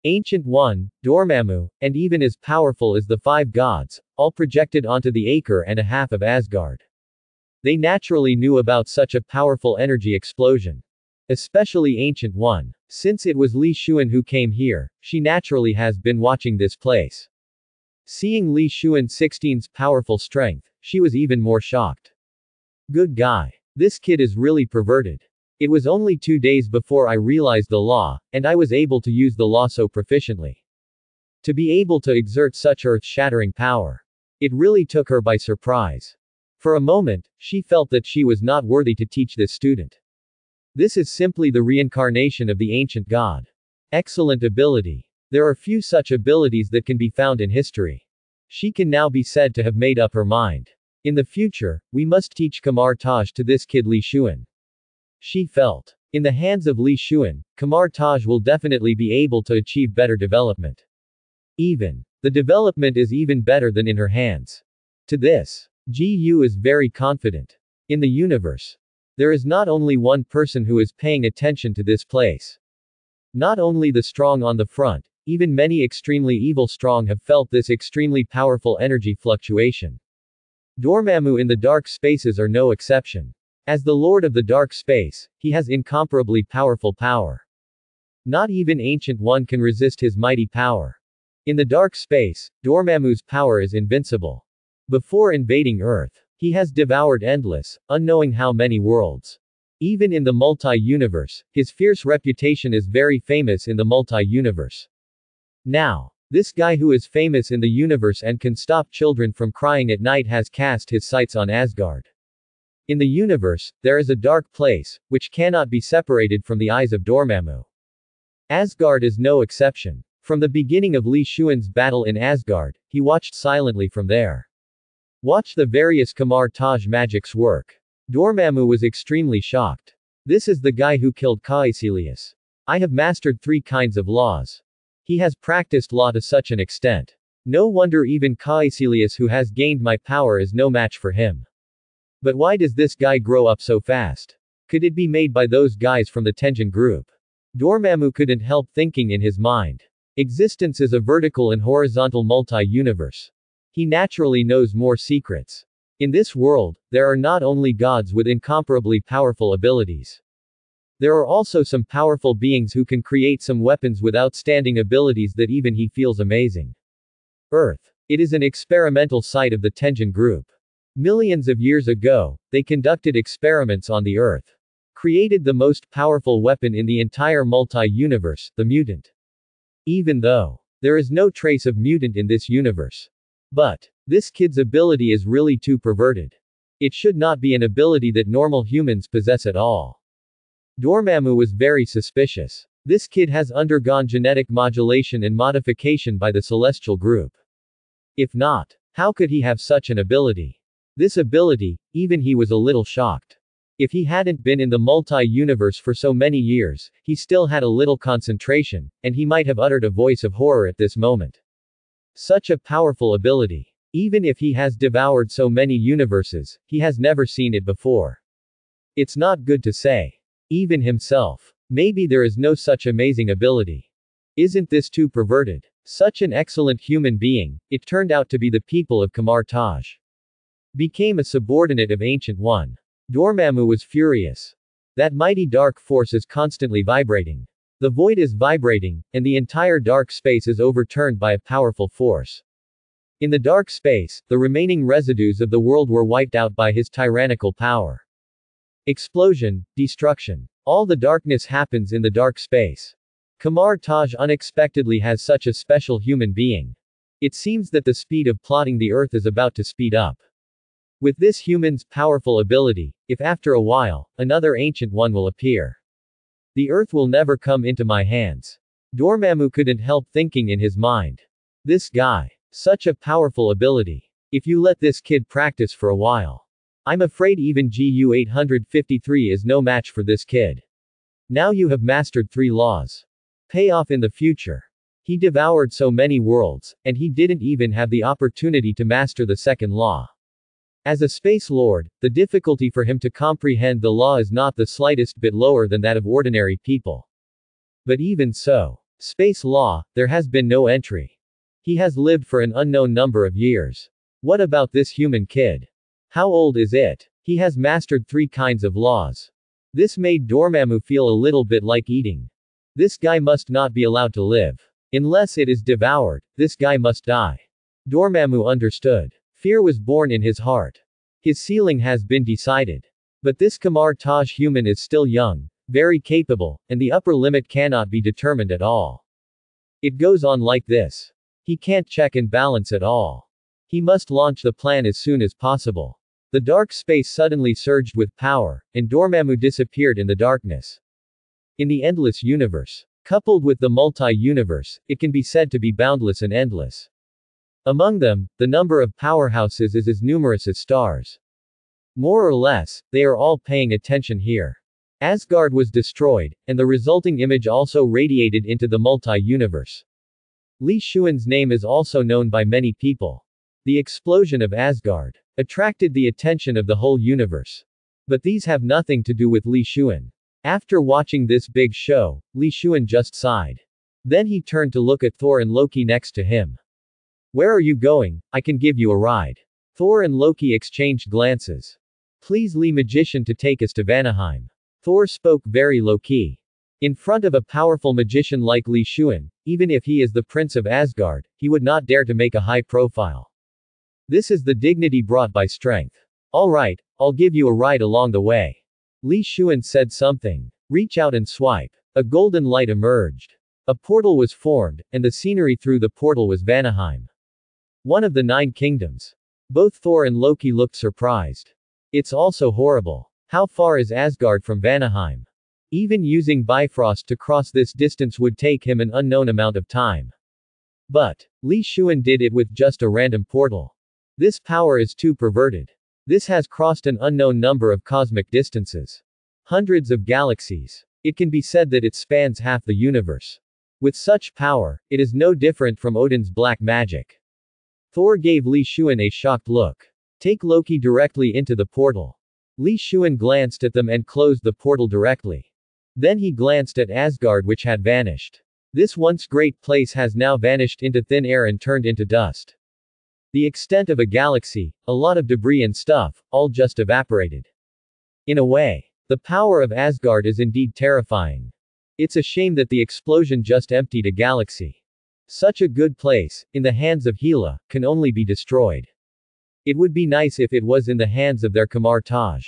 Ancient One, Dormammu, and even as powerful as the 5 gods, all projected onto the acre and a half of Asgard. They naturally knew about such a powerful energy explosion. Especially Ancient One. Since it was Li Xuan who came here, she naturally has been watching this place. Seeing Li Xuan 16's powerful strength, she was even more shocked. Good guy. This kid is really perverted. It was only 2 days before I realized the law, and I was able to use the law so proficiently. To be able to exert such earth-shattering power. It really took her by surprise. For a moment, she felt that she was not worthy to teach this student. This is simply the reincarnation of the ancient god. Excellent ability. There are few such abilities that can be found in history. She can now be said to have made up her mind. In the future, we must teach Kamar Taj to this kid Li Xuan. She felt. In the hands of Li Xuan, Kamar Taj will definitely be able to achieve better development. The development is even better than in her hands. To this, GU is very confident. In the universe, there is not only one person who is paying attention to this place. Not only the strong on the front, even many extremely evil strong have felt this extremely powerful energy fluctuation. Dormammu in the dark spaces are no exception. As the Lord of the Dark Space, he has incomparably powerful power. Not even Ancient One can resist his mighty power. In the dark space, Dormammu's power is invincible. Before invading Earth, he has devoured endless, unknowing how many worlds. Even in the multi-universe, his fierce reputation is very famous in the multi-universe. Now, this guy who is famous in the universe and can stop children from crying at night has cast his sights on Asgard. In the universe, there is a dark place, which cannot be separated from the eyes of Dormammu. Asgard is no exception. From the beginning of Li Xuan's battle in Asgard, he watched silently from there. Watch the various Kamar Taj magics work. Dormammu was extremely shocked. This is the guy who killed Caecilius. I have mastered 3 kinds of laws. He has practiced law to such an extent. No wonder even Caecilius who has gained my power is no match for him. But why does this guy grow up so fast? Could it be made by those guys from the Tenjin group? Dormammu couldn't help thinking in his mind. Existence is a vertical and horizontal multi-universe. He naturally knows more secrets. In this world, there are not only gods with incomparably powerful abilities. There are also some powerful beings who can create some weapons with outstanding abilities that even he feels amazing. Earth. It is an experimental site of the Tenjin group. Millions of years ago, they conducted experiments on the Earth. Created the most powerful weapon in the entire multi-universe, the mutant. Even though there is no trace of mutant in this universe. But this kid's ability is really too perverted. It should not be an ability that normal humans possess at all. Dormammu was very suspicious. This kid has undergone genetic modulation and modification by the Celestial Group. If not, how could he have such an ability? This ability, even he was a little shocked. If he hadn't been in the multi-universe for so many years, he still had a little concentration, and he might have uttered a voice of horror at this moment. Such a powerful ability. Even if he has devoured so many universes, he has never seen it before. It's not good to say. Even himself. Maybe there is no such amazing ability. Isn't this too perverted? Such an excellent human being, it turned out to be the people of Kamar Taj. Became a subordinate of Ancient One. Dormammu was furious. That mighty dark force is constantly vibrating. The void is vibrating, and the entire dark space is overturned by a powerful force. In the dark space, the remaining residues of the world were wiped out by his tyrannical power. Explosion, destruction. All the darkness happens in the dark space. Kamar Taj unexpectedly has such a special human being. It seems that the speed of plotting the Earth is about to speed up. With this human's powerful ability, if after a while, another Ancient One will appear. The Earth will never come into my hands. Dormammu couldn't help thinking in his mind. This guy. Such a powerful ability. If you let this kid practice for a while. I'm afraid even GU 853 is no match for this kid. Now you have mastered 3 laws. Pay off in the future. He devoured so many worlds, and he didn't even have the opportunity to master the 2nd law. As a Space Lord, the difficulty for him to comprehend the law is not the slightest bit lower than that of ordinary people. But even so, Space Law, there has been no entry. He has lived for an unknown number of years. What about this human kid? How old is it? He has mastered 3 kinds of laws. This made Dormammu feel a little bit like eating. This guy must not be allowed to live. Unless it is devoured, this guy must die. Dormammu understood. Fear was born in his heart. His ceiling has been decided. But this Kamar Taj human is still young, very capable, and the upper limit cannot be determined at all. It goes on like this. He can't check and balance at all. He must launch the plan as soon as possible. The dark space suddenly surged with power, and Dormammu disappeared in the darkness. In the endless universe, coupled with the multi-universe, it can be said to be boundless and endless. Among them, the number of powerhouses is as numerous as stars. More or less, they are all paying attention here. Asgard was destroyed, and the resulting image also radiated into the multi-universe. Li Xuan's name is also known by many people. The explosion of Asgard attracted the attention of the whole universe. But these have nothing to do with Li Xuan. After watching this big show, Li Xuan just sighed. Then he turned to look at Thor and Loki next to him. Where are you going? I can give you a ride. Thor and Loki exchanged glances. Please Li Magician to take us to Vanaheim. Thor spoke very low-key. In front of a powerful magician like Li Xuan, even if he is the prince of Asgard, he would not dare to make a high profile. This is the dignity brought by strength. Alright, I'll give you a ride along the way. Li Xuan said something. Reach out and swipe. A golden light emerged. A portal was formed, and the scenery through the portal was Vanaheim. One of the 9 kingdoms. Both Thor and Loki looked surprised. It's also horrible. How far is Asgard from Vanaheim? Even using Bifrost to cross this distance would take him an unknown amount of time. But Li Xuan did it with just a random portal. This power is too perverted. This has crossed an unknown number of cosmic distances. Hundreds of galaxies. It can be said that it spans half the universe. With such power, it is no different from Odin's black magic. Thor gave Li Xuan a shocked look. Take Loki directly into the portal. Li Xuan glanced at them and closed the portal directly. Then he glanced at Asgard, which had vanished. This once great place has now vanished into thin air and turned into dust. The extent of a galaxy, a lot of debris and stuff, all just evaporated. In a way, the power of Asgard is indeed terrifying. It's a shame that the explosion just emptied a galaxy. Such a good place, in the hands of Hela, can only be destroyed. It would be nice if it was in the hands of their Kamar Taj.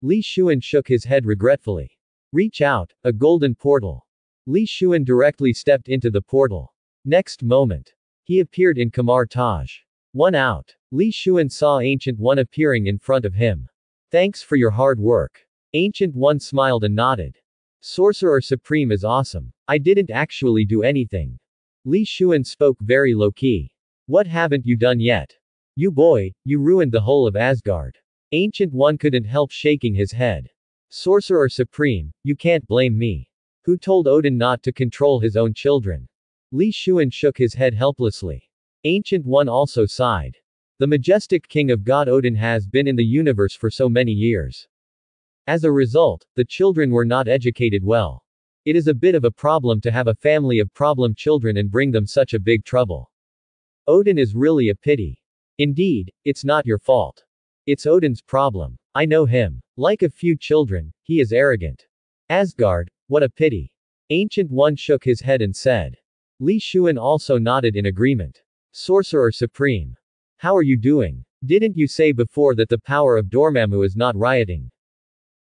Li Xuan shook his head regretfully. Reach out, a golden portal. Li Xuan directly stepped into the portal. Next moment, he appeared in Kamar Taj. One out. Li Xuan saw Ancient One appearing in front of him. Thanks for your hard work. Ancient One smiled and nodded. Sorcerer Supreme is awesome. I didn't actually do anything. Li Xuan spoke very low-key. What haven't you done yet? You boy, you ruined the whole of Asgard. Ancient One couldn't help shaking his head. Sorcerer Supreme, you can't blame me. Who told Odin not to control his own children? Li Xuan shook his head helplessly. Ancient One also sighed. The majestic king of God Odin has been in the universe for so many years. As a result, the children were not educated well. It is a bit of a problem to have a family of problem children and bring them such a big trouble. Odin is really a pity. Indeed, it's not your fault. It's Odin's problem. I know him. Like a few children, he is arrogant. Asgard, what a pity. Ancient One shook his head and said. Li Xuan also nodded in agreement. Sorcerer Supreme. How are you doing? Didn't you say before that the power of Dormammu is not rioting?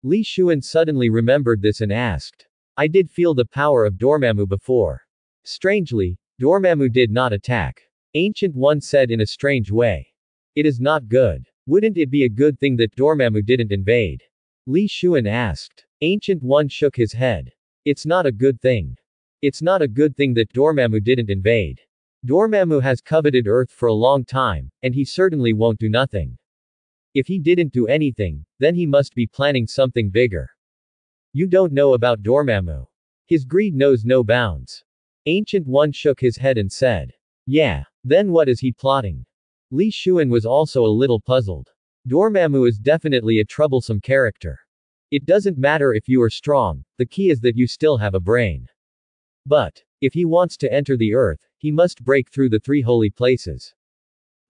Li Xuan suddenly remembered this and asked. I did feel the power of Dormammu before. Strangely, Dormammu did not attack. Ancient One said in a strange way. It is not good. Wouldn't it be a good thing that Dormammu didn't invade? Li Xuan asked. Ancient One shook his head. It's not a good thing. It's not a good thing that Dormammu didn't invade. Dormammu has coveted Earth for a long time, and he certainly won't do nothing. If he didn't do anything, then he must be planning something bigger. You don't know about Dormammu. His greed knows no bounds. Ancient One shook his head and said. Yeah, then what is he plotting? Li Xuan was also a little puzzled. Dormammu is definitely a troublesome character. It doesn't matter if you are strong, the key is that you still have a brain. But, if he wants to enter the Earth, he must break through the 3 holy places.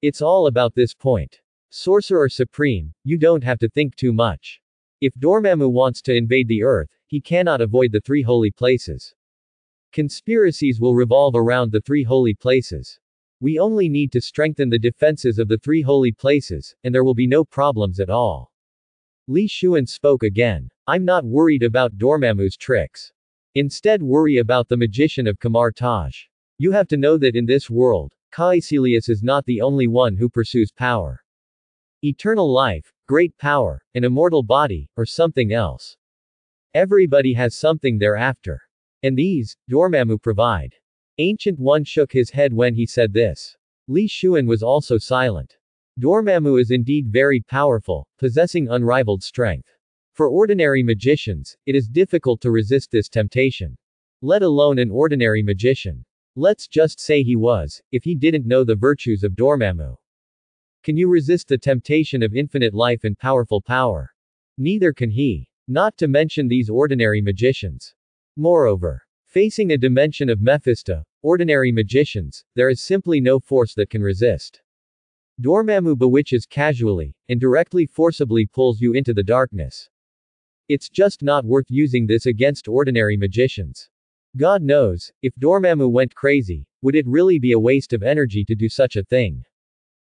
It's all about this point. Sorcerer Supreme, you don't have to think too much. If Dormammu wants to invade the Earth, he cannot avoid the 3 holy places. Conspiracies will revolve around the 3 holy places. We only need to strengthen the defenses of the 3 holy places, and there will be no problems at all. Li Xuan spoke again. I'm not worried about Dormammu's tricks. Instead worry about the magician of Kamar Taj. You have to know that in this world, Caecilius is not the only one who pursues power. Eternal life, great power, an immortal body, or something else. Everybody has something thereafter. And these, Dormammu provide. Ancient One shook his head when he said this. Li Xuan was also silent. Dormammu is indeed very powerful, possessing unrivaled strength. For ordinary magicians, it is difficult to resist this temptation. Let alone an ordinary magician. Let's just say he was, if he didn't know the virtues of Dormammu. Can you resist the temptation of infinite life and powerful power? Neither can he. Not to mention these ordinary magicians. Moreover, facing a dimension of Mephisto, ordinary magicians, there is simply no force that can resist. Dormammu bewitches casually, and directly forcibly pulls you into the darkness. It's just not worth using this against ordinary magicians. God knows, if Dormammu went crazy, would it really be a waste of energy to do such a thing?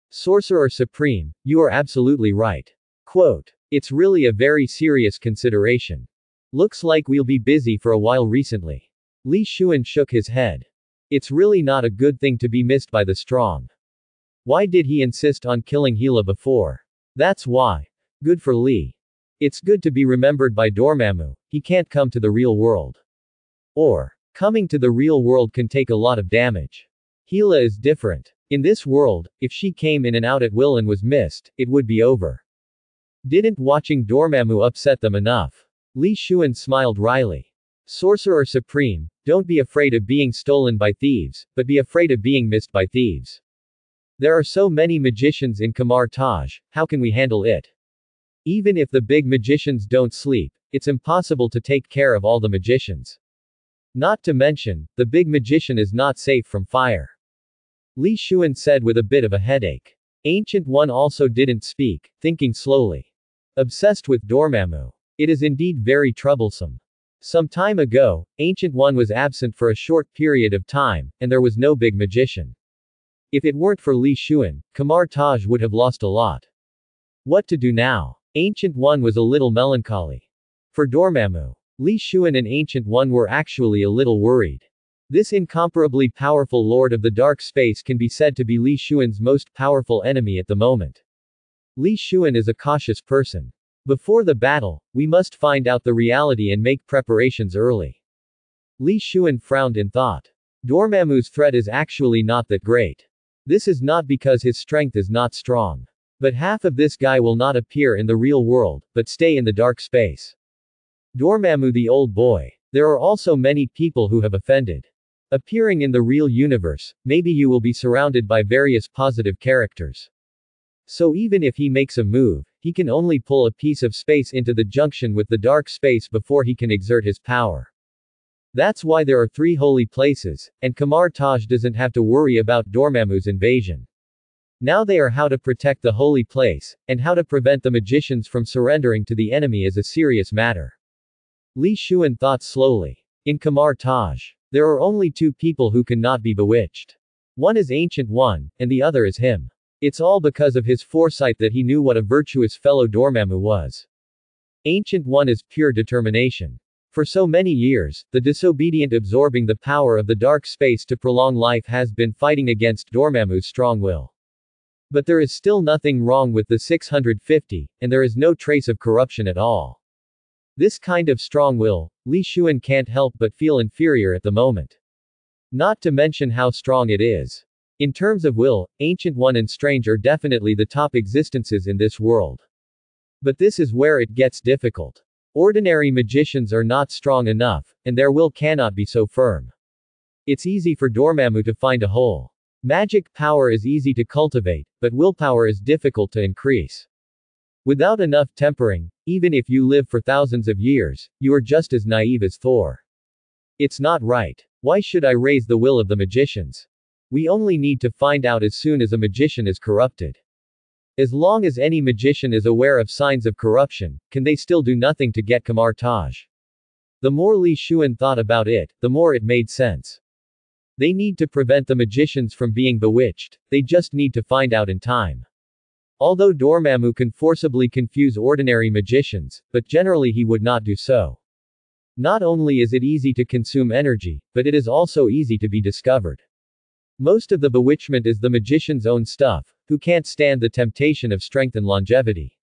Sorcerer Supreme, you are absolutely right. Quote. It's really a very serious consideration. Looks like we'll be busy for a while recently. Li Xuan shook his head. It's really not a good thing to be missed by the strong. Why did he insist on killing Hela before? That's why. Good for Li. It's good to be remembered by Dormammu, he can't come to the real world. Or, coming to the real world can take a lot of damage. Hela is different. In this world, if she came in and out at will and was missed, it would be over. Didn't watching Dormammu upset them enough? Li Xuan smiled wryly. Sorcerer Supreme, don't be afraid of being stolen by thieves, but be afraid of being missed by thieves. There are so many magicians in Kamar Taj, how can we handle it? Even if the big magicians don't sleep, it's impossible to take care of all the magicians. Not to mention, the big magician is not safe from fire. Li Xuan said with a bit of a headache. Ancient One also didn't speak, thinking slowly. Obsessed with Dormammu. It is indeed very troublesome. Some time ago, Ancient One was absent for a short period of time, and there was no big magician. If it weren't for Li Xuan, Kamar Taj would have lost a lot. What to do now? Ancient One was a little melancholy. For Dormammu, Li Xuan and Ancient One were actually a little worried. This incomparably powerful Lord of the Dark Space can be said to be Li Xuan's most powerful enemy at the moment. Li Xuan is a cautious person. Before the battle, we must find out the reality and make preparations early. Li Xuan frowned in thought. Dormammu's threat is actually not that great. This is not because his strength is not strong. But half of this guy will not appear in the real world, but stay in the dark space. Dormammu the old boy. There are also many people who have offended. Appearing in the real universe, maybe you will be surrounded by various positive characters. So even if he makes a move, he can only pull a piece of space into the junction with the dark space before he can exert his power. That's why there are 3 holy places, and Kamar Taj doesn't have to worry about Dormammu's invasion. Now they are how to protect the holy place, and how to prevent the magicians from surrendering to the enemy is a serious matter. Li Xuan thought slowly. In Kamar Taj, there are only 2 people who cannot be bewitched. One is Ancient One, and the other is him. It's all because of his foresight that he knew what a virtuous fellow Dormammu was. Ancient One is pure determination. For so many years, the disobedient absorbing the power of the dark space to prolong life has been fighting against Dormammu's strong will. But there is still nothing wrong with the 650, and there is no trace of corruption at all. This kind of strong will, Li Xuan can't help but feel inferior at the moment. Not to mention how strong it is. In terms of will, Ancient One and Strange are definitely the top existences in this world. But this is where it gets difficult. Ordinary magicians are not strong enough, and their will cannot be so firm. It's easy for Dormammu to find a hole. Magic power is easy to cultivate, but willpower is difficult to increase. Without enough tempering, even if you live for thousands of years, you are just as naive as Thor. It's not right. Why should I raise the will of the magicians? We only need to find out as soon as a magician is corrupted. As long as any magician is aware of signs of corruption, can they still do nothing to get Kamar Taj? The more Li Xuan thought about it, the more it made sense. They need to prevent the magicians from being bewitched, they just need to find out in time. Although Dormammu can forcibly confuse ordinary magicians, but generally he would not do so. Not only is it easy to consume energy, but it is also easy to be discovered. Most of the bewitchment is the magician's own stuff, who can't stand the temptation of strength and longevity.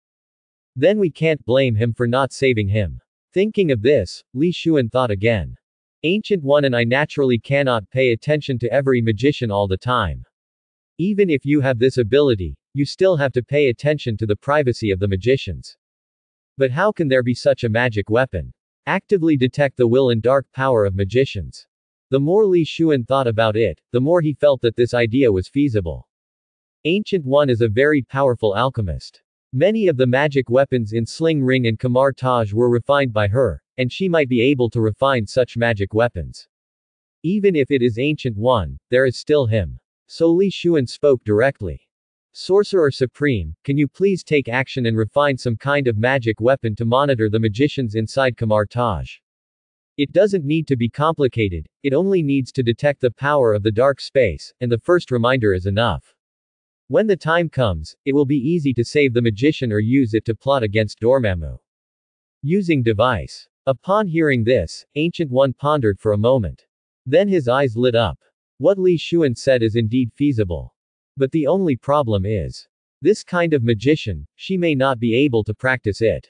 Then we can't blame him for not saving him. Thinking of this, Li Xuan thought again. Ancient One and I naturally cannot pay attention to every magician all the time. Even if you have this ability, you still have to pay attention to the privacy of the magicians. But how can there be such a magic weapon? Actively detect the will and dark power of magicians. The more Li Xuan thought about it, the more he felt that this idea was feasible. Ancient One is a very powerful alchemist. Many of the magic weapons in Sling Ring and Kamar Taj were refined by her, and she might be able to refine such magic weapons. Even if it is Ancient One, there is still him. So Li Xuan spoke directly. Sorcerer Supreme, can you please take action and refine some kind of magic weapon to monitor the magicians inside Kamar Taj? It doesn't need to be complicated, it only needs to detect the power of the dark space, and the first reminder is enough. When the time comes, it will be easy to save the magician or use it to plot against Dormammu. Using device. Upon hearing this, Ancient One pondered for a moment. Then his eyes lit up. What Li Xuan said is indeed feasible. But the only problem is, this kind of magician, she may not be able to practice it.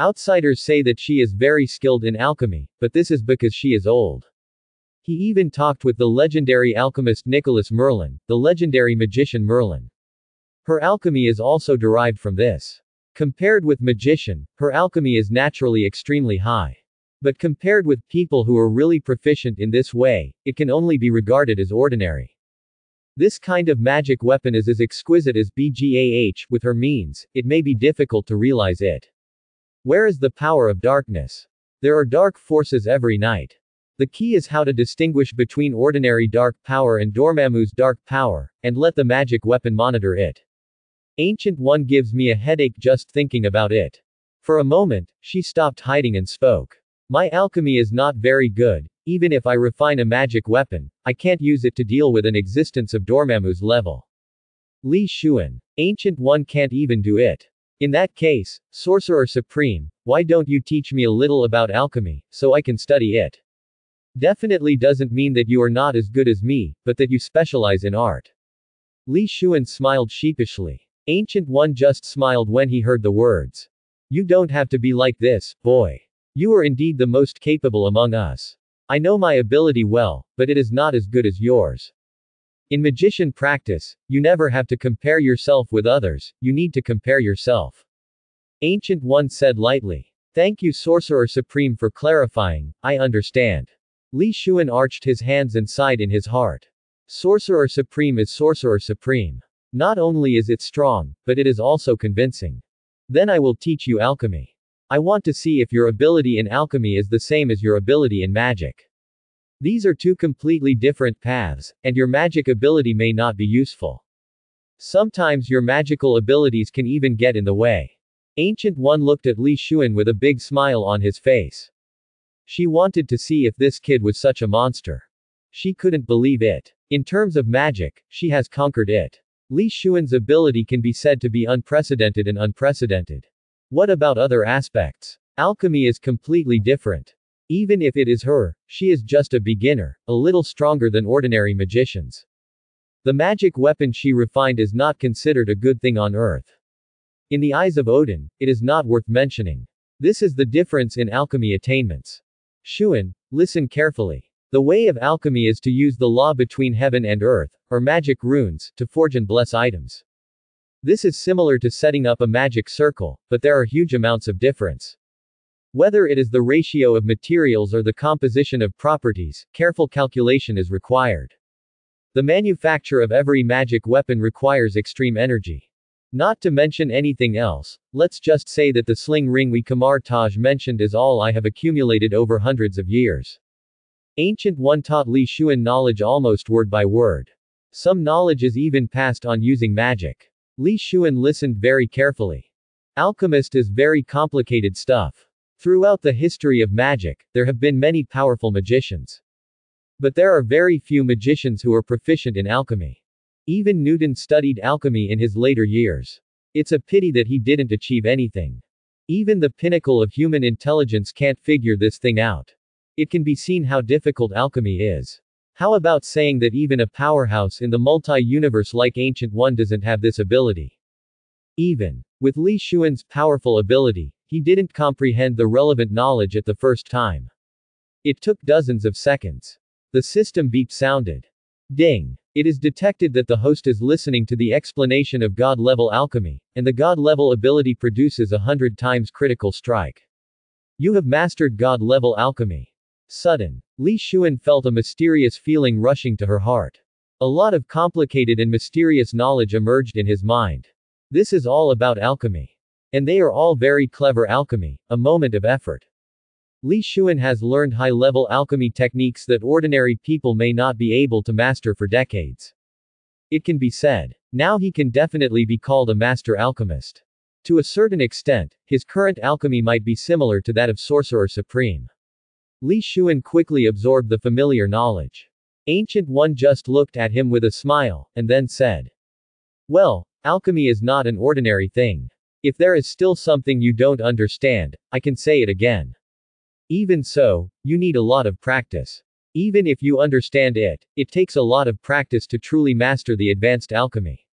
Outsiders say that she is very skilled in alchemy, but this is because she is old. He even talked with the legendary alchemist Nicholas Merlin, the legendary magician Merlin. Her alchemy is also derived from this. Compared with magician, her alchemy is naturally extremely high. But compared with people who are really proficient in this way, it can only be regarded as ordinary. This kind of magic weapon is as exquisite as BGAH, with her means, it may be difficult to realize it. Where is the power of darkness? There are dark forces every night. The key is how to distinguish between ordinary dark power and Dormammu's dark power, and let the magic weapon monitor it. Ancient One gives me a headache just thinking about it. For a moment, she stopped hiding and spoke. My alchemy is not very good, even if I refine a magic weapon, I can't use it to deal with an existence of Dormammu's level. Li Xuan. Ancient One can't even do it. In that case, Sorcerer Supreme, why don't you teach me a little about alchemy, so I can study it? Definitely doesn't mean that you are not as good as me, but that you specialize in art. Li Xuan smiled sheepishly. Ancient One just smiled when he heard the words. You don't have to be like this, boy. You are indeed the most capable among us. I know my ability well, but it is not as good as yours. In magician practice, you never have to compare yourself with others, you need to compare yourself. Ancient One said lightly. Thank you Sorcerer Supreme for clarifying, I understand. Li Xuan arched his hands and sighed in his heart. Sorcerer Supreme is Sorcerer Supreme. Not only is it strong, but it is also convincing. Then I will teach you alchemy. I want to see if your ability in alchemy is the same as your ability in magic. These are two completely different paths, and your magic ability may not be useful. Sometimes your magical abilities can even get in the way. Ancient One looked at Li Xuan with a big smile on his face. She wanted to see if this kid was such a monster. She couldn't believe it. In terms of magic, she has conquered it. Li Xuan's ability can be said to be unprecedented and unprecedented. What about other aspects? Alchemy is completely different. Even if it is her, she is just a beginner, a little stronger than ordinary magicians. The magic weapon she refined is not considered a good thing on Earth. In the eyes of Odin, it is not worth mentioning. This is the difference in alchemy attainments. Xuan, listen carefully. The way of alchemy is to use the law between heaven and earth, or magic runes, to forge and bless items. This is similar to setting up a magic circle, but there are huge amounts of difference. Whether it is the ratio of materials or the composition of properties, careful calculation is required. The manufacture of every magic weapon requires extreme energy. Not to mention anything else, let's just say that the sling ring we Kamar Taj mentioned is all I have accumulated over hundreds of years. Ancient One taught Li Xuan knowledge almost word by word. Some knowledge is even passed on using magic. Li Xuan listened very carefully. Alchemist is very complicated stuff. Throughout the history of magic, there have been many powerful magicians. But there are very few magicians who are proficient in alchemy. Even Newton studied alchemy in his later years. It's a pity that he didn't achieve anything. Even the pinnacle of human intelligence can't figure this thing out. It can be seen how difficult alchemy is. How about saying that even a powerhouse in the multi-universe like Ancient One doesn't have this ability? Even with Li Xuan's powerful ability, he didn't comprehend the relevant knowledge at the first time. It took dozens of seconds. The system beep sounded. Ding. It is detected that the host is listening to the explanation of God-level alchemy, and the God-level ability produces 100 times critical strike. You have mastered God-level alchemy. Sudden. Li Xuan felt a mysterious feeling rushing to her heart. A lot of complicated and mysterious knowledge emerged in his mind. This is all about alchemy. And they are all very clever alchemy, a moment of effort. Li Xuan has learned high-level alchemy techniques that ordinary people may not be able to master for decades. It can be said. Now he can definitely be called a master alchemist. To a certain extent, his current alchemy might be similar to that of Sorcerer Supreme. Li Xuan quickly absorbed the familiar knowledge. Ancient One just looked at him with a smile, and then said, "Well, alchemy is not an ordinary thing. If there is still something you don't understand, I can say it again. Even so, you need a lot of practice. Even if you understand it, it takes a lot of practice to truly master the advanced alchemy.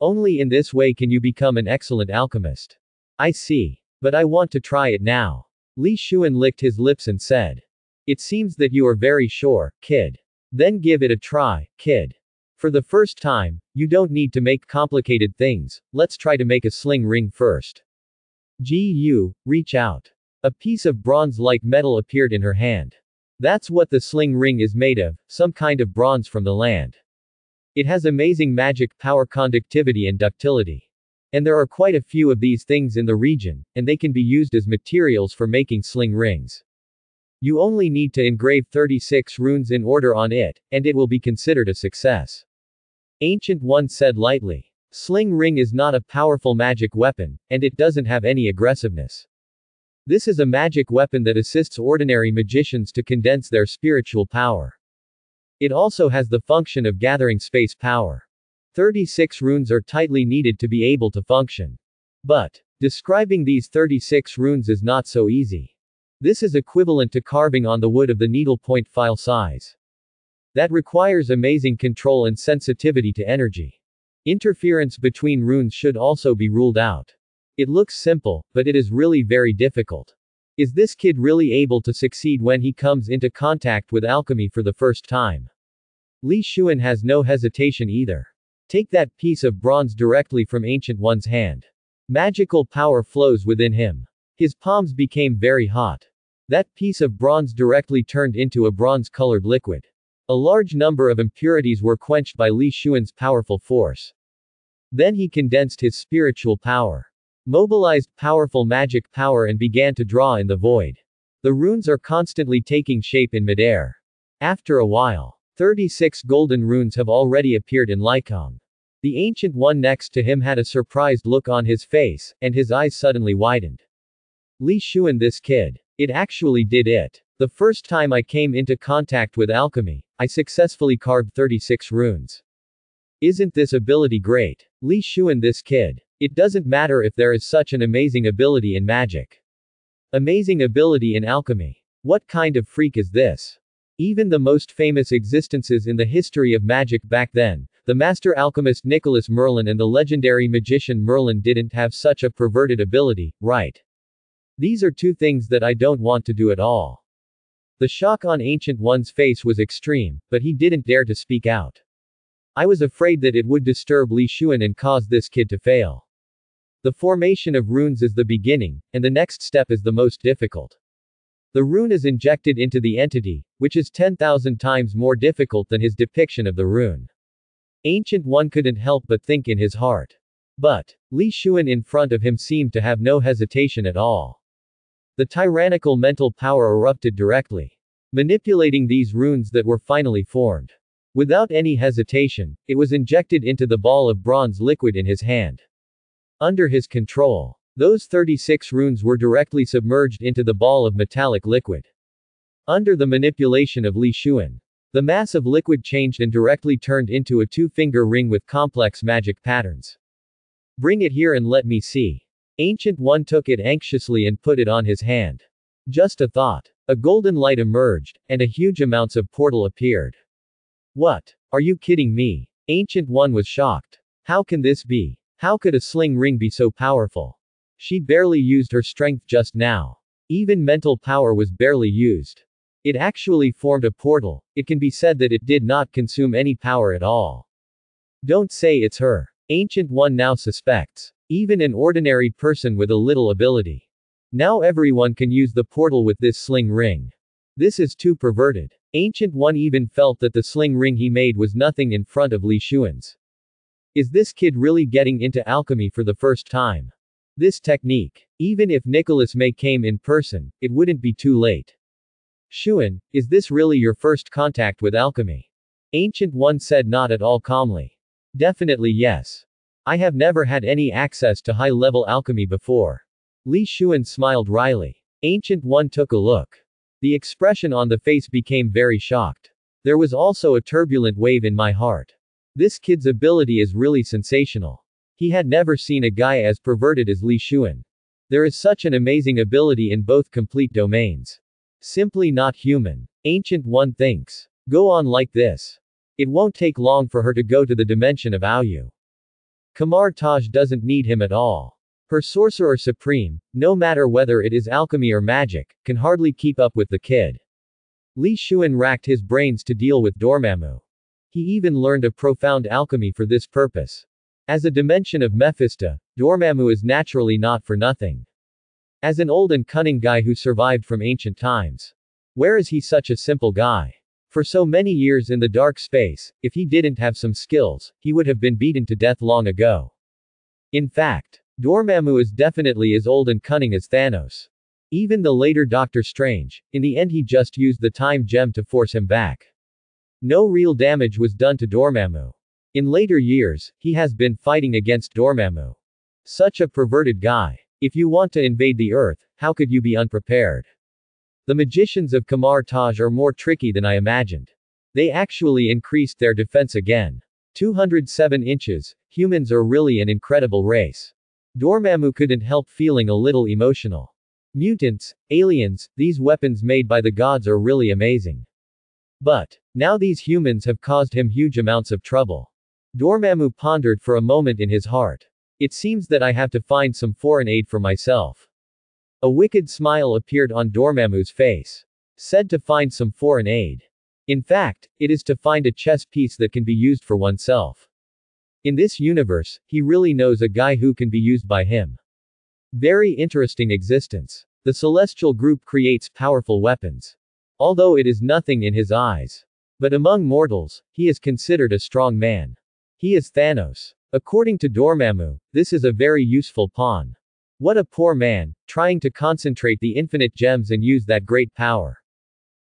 Only in this way can you become an excellent alchemist." "I see. But I want to try it now." Li Xuan licked his lips and said. "It seems that you are very sure, kid. Then give it a try, kid. For the first time, you don't need to make complicated things, let's try to make a sling ring first. Reach out." A piece of bronze-like metal appeared in her hand. That's what the sling ring is made of, some kind of bronze from the land. It has amazing magic power, conductivity and ductility. And there are quite a few of these things in the region, and they can be used as materials for making sling rings. You only need to engrave 36 runes in order on it, and it will be considered a success. Ancient One said lightly. Sling ring is not a powerful magic weapon, and it doesn't have any aggressiveness. This is a magic weapon that assists ordinary magicians to condense their spiritual power. It also has the function of gathering space power. 36 runes are tightly needed to be able to function. But describing these 36 runes is not so easy. This is equivalent to carving on the wood of the needlepoint file size. That requires amazing control and sensitivity to energy. Interference between runes should also be ruled out. It looks simple, but it is really very difficult. Is this kid really able to succeed when he comes into contact with alchemy for the first time? Li Xuan has no hesitation either. Take that piece of bronze directly from Ancient One's hand. Magical power flows within him. His palms became very hot. That piece of bronze directly turned into a bronze-colored liquid. A large number of impurities were quenched by Li Xuan's powerful force. Then he condensed his spiritual power. Mobilized powerful magic power and began to draw in the void. The runes are constantly taking shape in midair. After a while, 36 golden runes have already appeared in Likong. The Ancient One next to him had a surprised look on his face, and his eyes suddenly widened. Li Xuan, this kid. It actually did it. The first time I came into contact with alchemy, I successfully carved 36 runes. Isn't this ability great? Li Xuan, this kid. It doesn't matter if there is such an amazing ability in magic. Amazing ability in alchemy. What kind of freak is this? Even the most famous existences in the history of magic back then, the master alchemist Nicholas Merlin and the legendary magician Merlin, didn't have such a perverted ability, right? These are two things that I don't want to do at all. The shock on Ancient One's face was extreme, but he didn't dare to speak out. I was afraid that it would disturb Li Xuan and cause this kid to fail. The formation of runes is the beginning, and the next step is the most difficult. The rune is injected into the entity, which is 10,000 times more difficult than his depiction of the rune. Ancient One couldn't help but think in his heart. But Li Xuan in front of him seemed to have no hesitation at all. The tyrannical mental power erupted directly, manipulating these runes that were finally formed. Without any hesitation, it was injected into the ball of bronze liquid in his hand. Under his control, those 36 runes were directly submerged into the ball of metallic liquid. Under the manipulation of Li Xuan, the mass of liquid changed and directly turned into a two-finger ring with complex magic patterns. Bring it here and let me see. Ancient One took it anxiously and put it on his hand. Just a thought. A golden light emerged, and a huge amounts of portal appeared. What? Are you kidding me? Ancient One was shocked. How can this be? How could a sling ring be so powerful? She barely used her strength just now. Even mental power was barely used. It actually formed a portal. It can be said that it did not consume any power at all. Don't say it's her. Ancient One now suspects. Even an ordinary person with a little ability. Now everyone can use the portal with this sling ring. This is too perverted. Ancient One even felt that the sling ring he made was nothing in front of Li Xuan's. Is this kid really getting into alchemy for the first time? This technique. Even if Nicholas May came in person, it wouldn't be too late. Xuan, is this really your first contact with alchemy? Ancient One said not at all calmly. Definitely yes. I have never had any access to high-level alchemy before. Li Xuan smiled wryly. Ancient One took a look. The expression on the face became very shocked. There was also a turbulent wave in my heart. This kid's ability is really sensational. He had never seen a guy as perverted as Li Xuan. There is such an amazing ability in both complete domains. Simply not human. Ancient One thinks. Go on like this. It won't take long for her to go to the dimension of Aoyu. Kamar Taj doesn't need him at all. Her sorcerer supreme, no matter whether it is alchemy or magic, can hardly keep up with the kid. Li Xuan racked his brains to deal with Dormammu. He even learned a profound alchemy for this purpose. As a dimension of Mephisto, Dormammu is naturally not for nothing. As an old and cunning guy who survived from ancient times. Where is he such a simple guy? For so many years in the dark space, if he didn't have some skills, he would have been beaten to death long ago. In fact, Dormammu is definitely as old and cunning as Thanos. Even the later Doctor Strange, in the end he just used the time gem to force him back. No real damage was done to Dormammu. In later years, he has been fighting against Dormammu. Such a perverted guy. If you want to invade the Earth, how could you be unprepared? The magicians of Kamar Taj are more tricky than I imagined. They actually increased their defense again. 207 inches, humans are really an incredible race. Dormammu couldn't help feeling a little emotional. Mutants, aliens, these weapons made by the gods are really amazing. But, now these humans have caused him huge amounts of trouble. Dormammu pondered for a moment in his heart. It seems that I have to find some foreign aid for myself. A wicked smile appeared on Dormammu's face. Said to find some foreign aid. In fact, it is to find a chess piece that can be used for oneself. In this universe, he really knows a guy who can be used by him. Very interesting existence. The celestial group creates powerful weapons. Although it is nothing in his eyes. But among mortals, he is considered a strong man. He is Thanos. According to Dormammu, this is a very useful pawn. What a poor man, trying to concentrate the infinite gems and use that great power.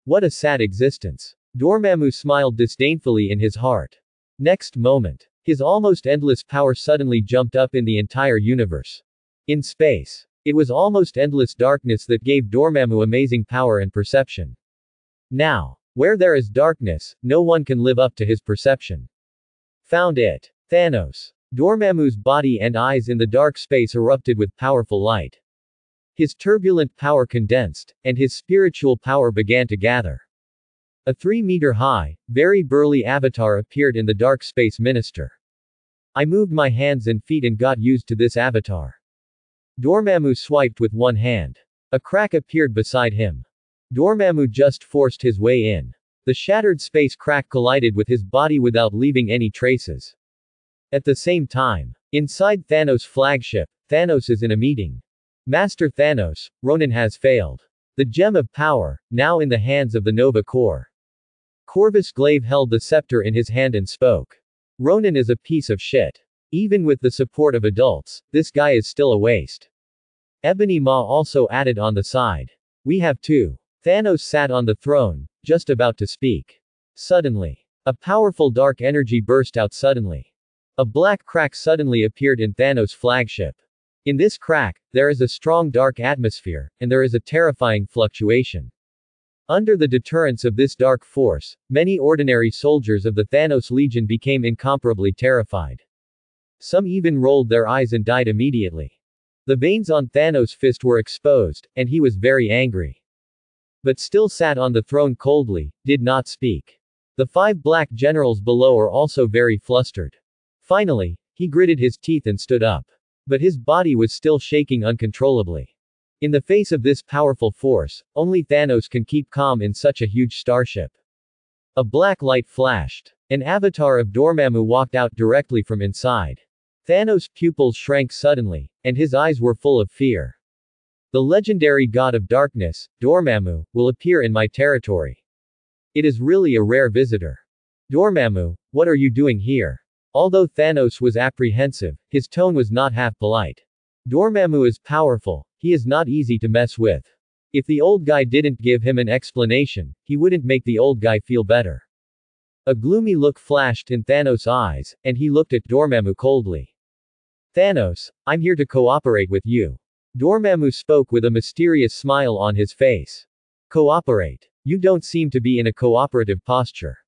What a sad existence. Dormammu smiled disdainfully in his heart. Next moment, his almost endless power suddenly jumped up in the entire universe. In space. It was almost endless darkness that gave Dormammu amazing power and perception. Now, where there is darkness, no one can live up to his perception. Found it. Thanos. Dormammu's body and eyes in the dark space erupted with powerful light. His turbulent power condensed, and his spiritual power began to gather. A 3-meter-high, very burly avatar appeared in the dark space minister. I moved my hands and feet and got used to this avatar. Dormammu swiped with one hand. A crack appeared beside him. Dormammu just forced his way in. The shattered space crack collided with his body without leaving any traces. At the same time, inside Thanos' flagship, Thanos is in a meeting. Master Thanos, Ronan has failed. The gem of power, now in the hands of the Nova Corps. Corvus Glaive held the scepter in his hand and spoke. Ronan is a piece of shit. Even with the support of adults, this guy is still a waste. Ebony Maw also added on the side. We have two. Thanos sat on the throne, just about to speak. Suddenly, a powerful dark energy burst out suddenly. A black crack suddenly appeared in Thanos' flagship. In this crack, there is a strong dark atmosphere, and there is a terrifying fluctuation. Under the deterrence of this dark force, many ordinary soldiers of the Thanos Legion became incomparably terrified. Some even rolled their eyes and died immediately. The veins on Thanos' fist were exposed, and he was very angry. But still sat on the throne coldly, did not speak. The 5 black generals below are also very flustered. Finally, he gritted his teeth and stood up. But his body was still shaking uncontrollably. In the face of this powerful force, only Thanos can keep calm in such a huge starship. A black light flashed. An avatar of Dormammu walked out directly from inside. Thanos' pupils shrank suddenly, and his eyes were full of fear. The legendary god of darkness, Dormammu, will appear in my territory. It is really a rare visitor. Dormammu, what are you doing here? Although Thanos was apprehensive, his tone was not half polite. Dormammu is powerful, he is not easy to mess with. If the old guy didn't give him an explanation, he wouldn't make the old guy feel better. A gloomy look flashed in Thanos' eyes, and he looked at Dormammu coldly. Thanos, I'm here to cooperate with you. Dormammu spoke with a mysterious smile on his face. Cooperate. You don't seem to be in a cooperative posture.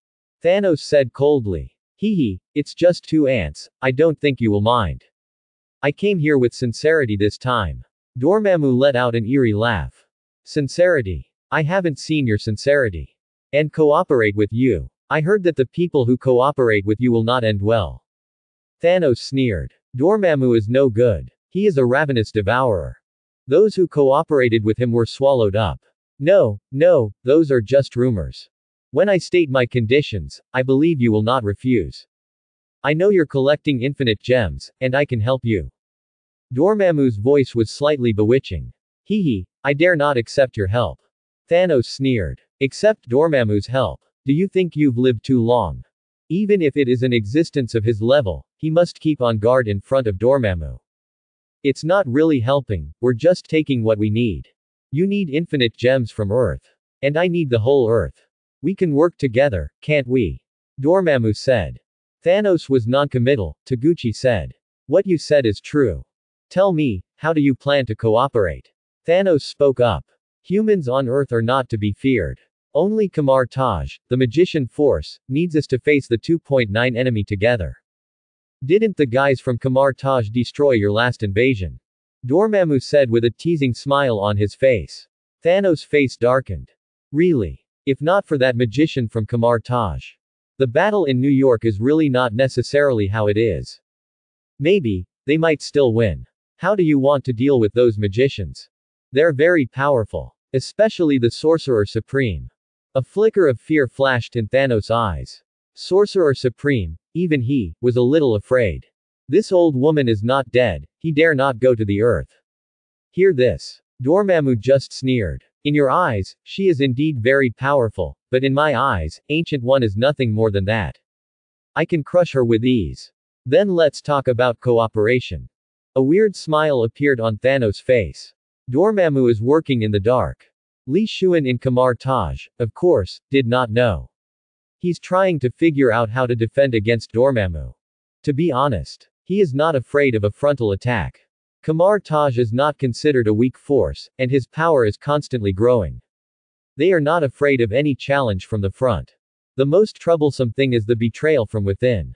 Thanos said coldly. Hee, it's just 2 ants, I don't think you will mind. I came here with sincerity this time. Dormammu let out an eerie laugh. Sincerity? I haven't seen your sincerity. And cooperate with you. I heard that the people who cooperate with you will not end well. Thanos sneered. Dormammu is no good. He is a ravenous devourer. Those who cooperated with him were swallowed up. No, those are just rumors. When I state my conditions, I believe you will not refuse. I know you're collecting infinite gems, and I can help you. Dormammu's voice was slightly bewitching. Hee, I dare not accept your help. Thanos sneered. Accept Dormammu's help. Do you think you've lived too long? Even if it is an existence of his level, he must keep on guard in front of Dormammu. It's not really helping, we're just taking what we need. You need infinite gems from Earth. And I need the whole Earth. We can work together, can't we? Dormammu said. Thanos was non-committal, Taguchi said. What you said is true. Tell me, how do you plan to cooperate? Thanos spoke up. Humans on Earth are not to be feared. Only Kamar Taj, the magician force, needs us to face the 2.9 enemy together. Didn't the guys from Kamar Taj destroy your last invasion? Dormammu said with a teasing smile on his face. Thanos' face darkened. Really? If not for that magician from Kamar Taj. The battle in New York is really not necessarily how it is. Maybe, they might still win. How do you want to deal with those magicians? They're very powerful. Especially the Sorcerer Supreme. A flicker of fear flashed in Thanos' eyes. Sorcerer Supreme, even he, was a little afraid. This old woman is not dead, he dare not go to the earth. Hear this. Dormammu just sneered. In your eyes, she is indeed very powerful, but in my eyes, Ancient One is nothing more than that. I can crush her with ease. Then let's talk about cooperation. A weird smile appeared on Thanos' face. Dormammu is working in the dark. Li Xuan in Kamar Taj, of course, did not know. He's trying to figure out how to defend against Dormammu. To be honest, he is not afraid of a frontal attack. Kamar Taj is not considered a weak force, and his power is constantly growing. They are not afraid of any challenge from the front. The most troublesome thing is the betrayal from within.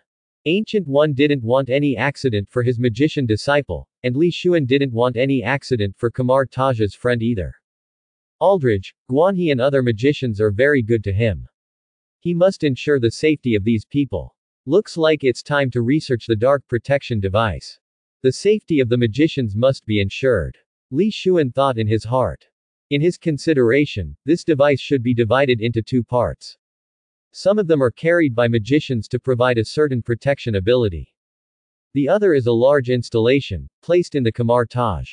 Ancient One didn't want any accident for his magician disciple, and Li Xuan didn't want any accident for Kamar Taj's friend either. Aldridge, Guanhe and other magicians are very good to him. He must ensure the safety of these people. Looks like it's time to research the dark protection device. The safety of the magicians must be ensured. Li Xuan thought in his heart. In his consideration, this device should be divided into 2 parts. Some of them are carried by magicians to provide a certain protection ability. The other is a large installation, placed in the Kamar Taj.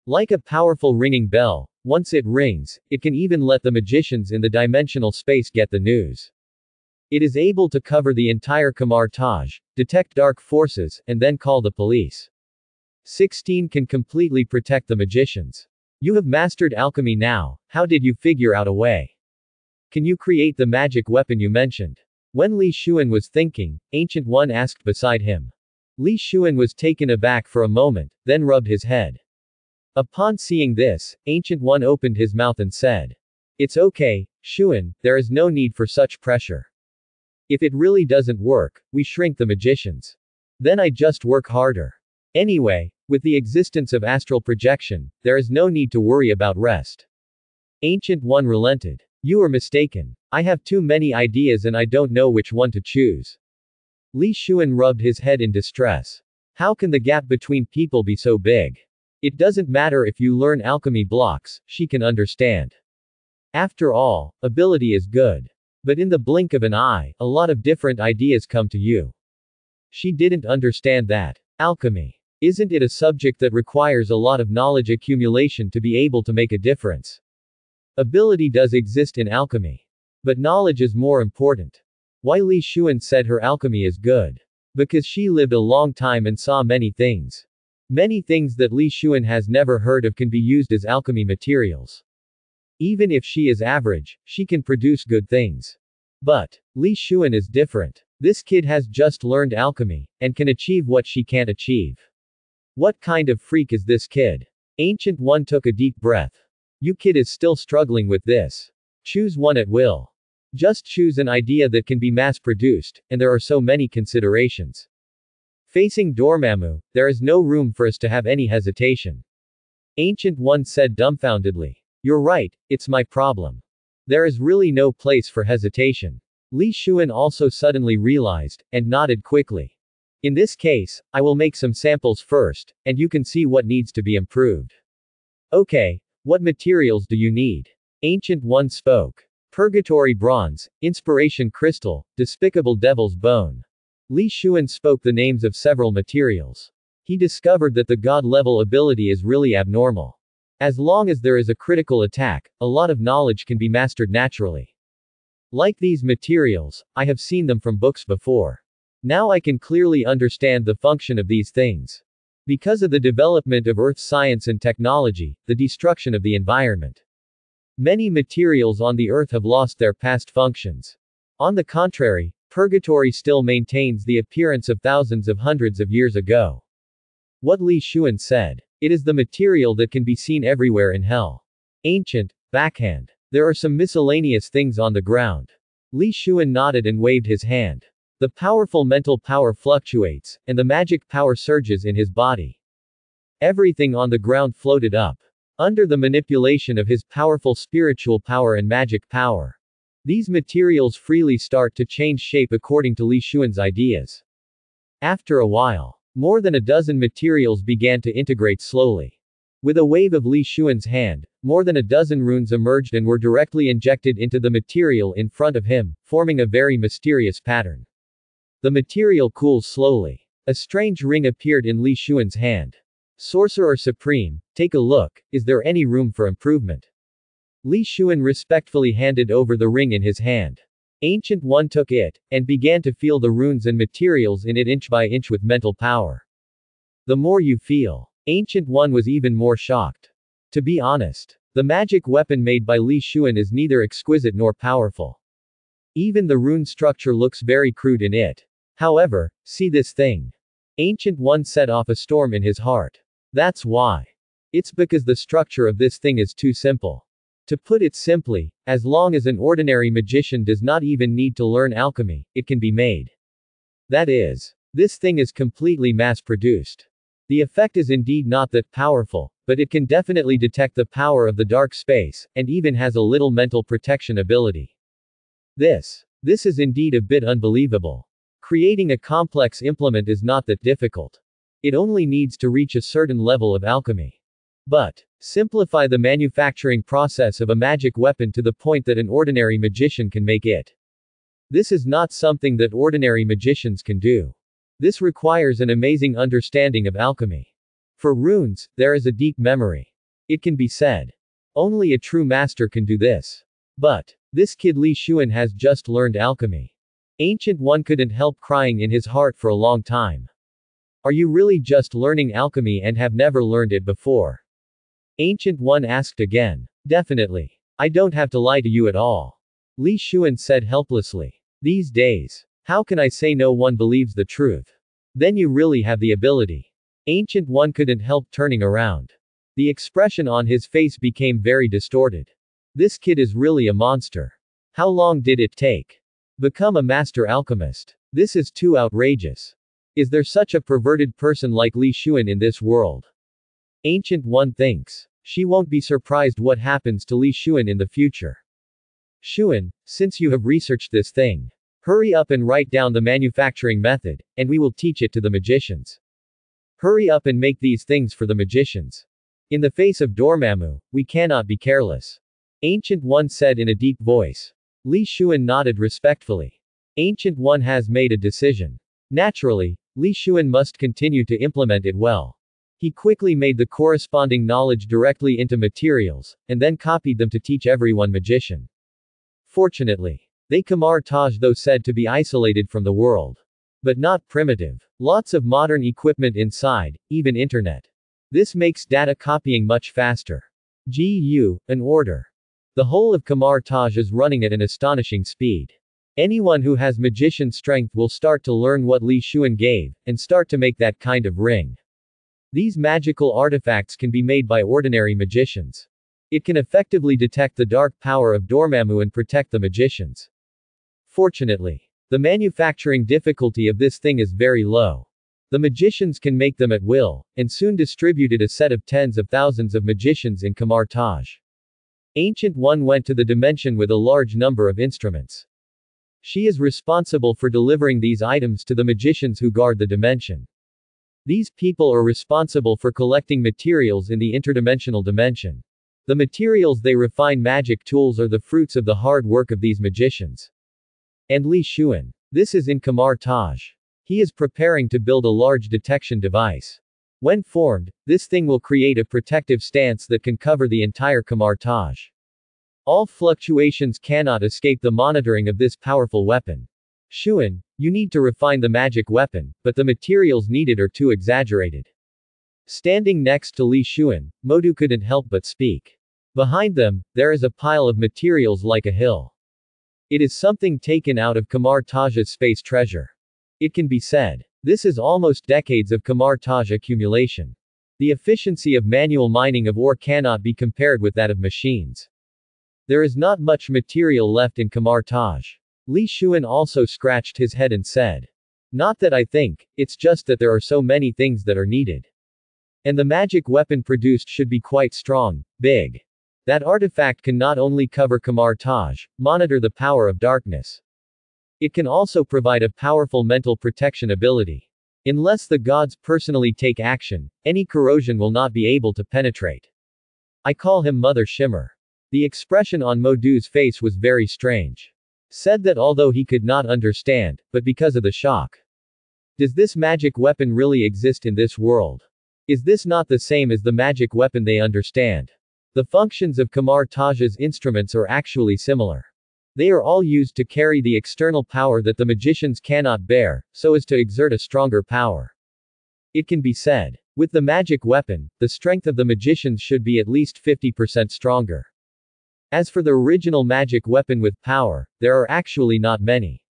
Like a powerful ringing bell, once it rings, it can even let the magicians in the dimensional space get the news. It is able to cover the entire Kamar Taj, detect dark forces, and then call the police. 16 can completely protect the magicians. You have mastered alchemy now, how did you figure out a way? Can you create the magic weapon you mentioned? When Li Xuan was thinking, Ancient One asked beside him. Li Xuan was taken aback for a moment, then rubbed his head. Upon seeing this, Ancient One opened his mouth and said. It's okay, Xuan, there is no need for such pressure. If it really doesn't work, we shrink the magicians. Then I just work harder. Anyway, with the existence of astral projection, there is no need to worry about rest. Ancient One relented. You are mistaken. I have too many ideas and I don't know which one to choose. Li Xuan rubbed his head in distress. How can the gap between people be so big? It doesn't matter if you learn alchemy blocks, she can understand. After all, ability is good. But in the blink of an eye, a lot of different ideas come to you. She didn't understand that. Alchemy. Isn't it a subject that requires a lot of knowledge accumulation to be able to make a difference? Ability does exist in alchemy. But knowledge is more important. Why Li Xuan said her alchemy is good? Because she lived a long time and saw many things. Many things that Li Xuan has never heard of can be used as alchemy materials. Even if she is average, she can produce good things. But Li Xuan is different. This kid has just learned alchemy, and can achieve what she can't achieve. What kind of freak is this kid? Ancient One took a deep breath. You kid is still struggling with this. Choose one at will. Just choose an idea that can be mass-produced, and there are so many considerations. Facing Dormammu, there is no room for us to have any hesitation. Ancient One said dumbfoundedly. You're right, it's my problem. There is really no place for hesitation. Li Xuan also suddenly realized, and nodded quickly. In this case, I will make some samples first, and you can see what needs to be improved. Okay, what materials do you need? Ancient One spoke. Purgatory Bronze, Inspiration Crystal, Despicable Devil's Bone. Li Xuan spoke the names of several materials. He discovered that the god-level ability is really abnormal. As long as there is a critical attack, a lot of knowledge can be mastered naturally. Like these materials, I have seen them from books before. Now I can clearly understand the function of these things. Because of the development of Earth science and technology, the destruction of the environment. Many materials on the Earth have lost their past functions. On the contrary, purgatory still maintains the appearance of thousands of hundreds of years ago. What Li Xuan said. It is the material that can be seen everywhere in hell. Ancient, backhand. There are some miscellaneous things on the ground. Li Xuan nodded and waved his hand. The powerful mental power fluctuates, and the magic power surges in his body. Everything on the ground floated up. Under the manipulation of his powerful spiritual power and magic power. These materials freely start to change shape according to Li Xuan's ideas. After a while, more than a dozen materials began to integrate slowly. With a wave of Li Xuan's hand, more than a dozen runes emerged and were directly injected into the material in front of him, forming a very mysterious pattern. The material cools slowly. A strange ring appeared in Li Xuan's hand. Sorcerer Supreme, take a look, is there any room for improvement? Li Xuan respectfully handed over the ring in his hand. Ancient One took it, and began to feel the runes and materials in it inch by inch with mental power. The more you feel. Ancient One was even more shocked. To be honest, the magic weapon made by Li Xuan is neither exquisite nor powerful. Even the rune structure looks very crude in it. However, see this thing. Ancient One set off a storm in his heart. That's why. It's because the structure of this thing is too simple. To put it simply, as long as an ordinary magician does not even need to learn alchemy, it can be made. That is, this thing is completely mass-produced. The effect is indeed not that powerful, but it can definitely detect the power of the dark space, and even has a little mental protection ability. This is indeed a bit unbelievable. Creating a complex implement is not that difficult. It only needs to reach a certain level of alchemy. But, simplify the manufacturing process of a magic weapon to the point that an ordinary magician can make it. This is not something that ordinary magicians can do. This requires an amazing understanding of alchemy. For runes, there is a deep memory. It can be said. Only a true master can do this. But, this kid Li Xuan has just learned alchemy. Ancient One couldn't help crying in his heart for a long time. Are you really just learning alchemy and have never learned it before? Ancient One asked again. Definitely. I don't have to lie to you at all. Li Xuan said helplessly. These days. How can I say no one believes the truth? Then you really have the ability. Ancient One couldn't help turning around. The expression on his face became very distorted. This kid is really a monster. How long did it take? Become a master alchemist. This is too outrageous. Is there such a perverted person like Li Xuan in this world? Ancient One thinks. She won't be surprised what happens to Li Xuan in the future. Xuan, since you have researched this thing, hurry up and write down the manufacturing method, and we will teach it to the magicians. Hurry up and make these things for the magicians. In the face of Dormammu, we cannot be careless. Ancient One said in a deep voice. Li Xuan nodded respectfully. Ancient One has made a decision. Naturally, Li Xuan must continue to implement it well. He quickly made the corresponding knowledge directly into materials, and then copied them to teach everyone magician. Fortunately, they Kamar Taj though said to be isolated from the world. But not primitive. Lots of modern equipment inside, even internet. This makes data copying much faster. GU, an order. The whole of Kamar Taj is running at an astonishing speed. Anyone who has magician strength will start to learn what Li Xuan gave, and start to make that kind of ring. These magical artifacts can be made by ordinary magicians. It can effectively detect the dark power of Dormammu and protect the magicians. Fortunately, the manufacturing difficulty of this thing is very low. The magicians can make them at will, and soon distributed a set of tens of thousands of magicians in Kamar Taj. Ancient One went to the dimension with a large number of instruments. She is responsible for delivering these items to the magicians who guard the dimension. These people are responsible for collecting materials in the interdimensional dimension. The materials they refine magic tools are the fruits of the hard work of these magicians. And Li Xuan. This is in Kamar Taj. He is preparing to build a large detection device. When formed, this thing will create a protective stance that can cover the entire Kamar Taj. All fluctuations cannot escape the monitoring of this powerful weapon. Xuan, you need to refine the magic weapon, but the materials needed are too exaggerated. Standing next to Li Xuan, Modu couldn't help but speak. Behind them, there is a pile of materials like a hill. It is something taken out of Kamar Taj's space treasure. It can be said. This is almost decades of Kamar Taj accumulation. The efficiency of manual mining of ore cannot be compared with that of machines. There is not much material left in Kamar Taj. Li Xuan also scratched his head and said. Not that I think, it's just that there are so many things that are needed. And the magic weapon produced should be quite strong, big. That artifact can not only cover Kamar Taj, monitor the power of darkness. It can also provide a powerful mental protection ability. Unless the gods personally take action, any corrosion will not be able to penetrate. I call him Mother Shimmer. The expression on Modu's face was very strange. Said that although he could not understand, but because of the shock. Does this magic weapon really exist in this world? Is this not the same as the magic weapon they understand? The functions of Kamar Taj's instruments are actually similar. They are all used to carry the external power that the magicians cannot bear, so as to exert a stronger power. It can be said. With the magic weapon, the strength of the magicians should be at least 50% stronger. As for the original magic weapon with power, there are actually not many.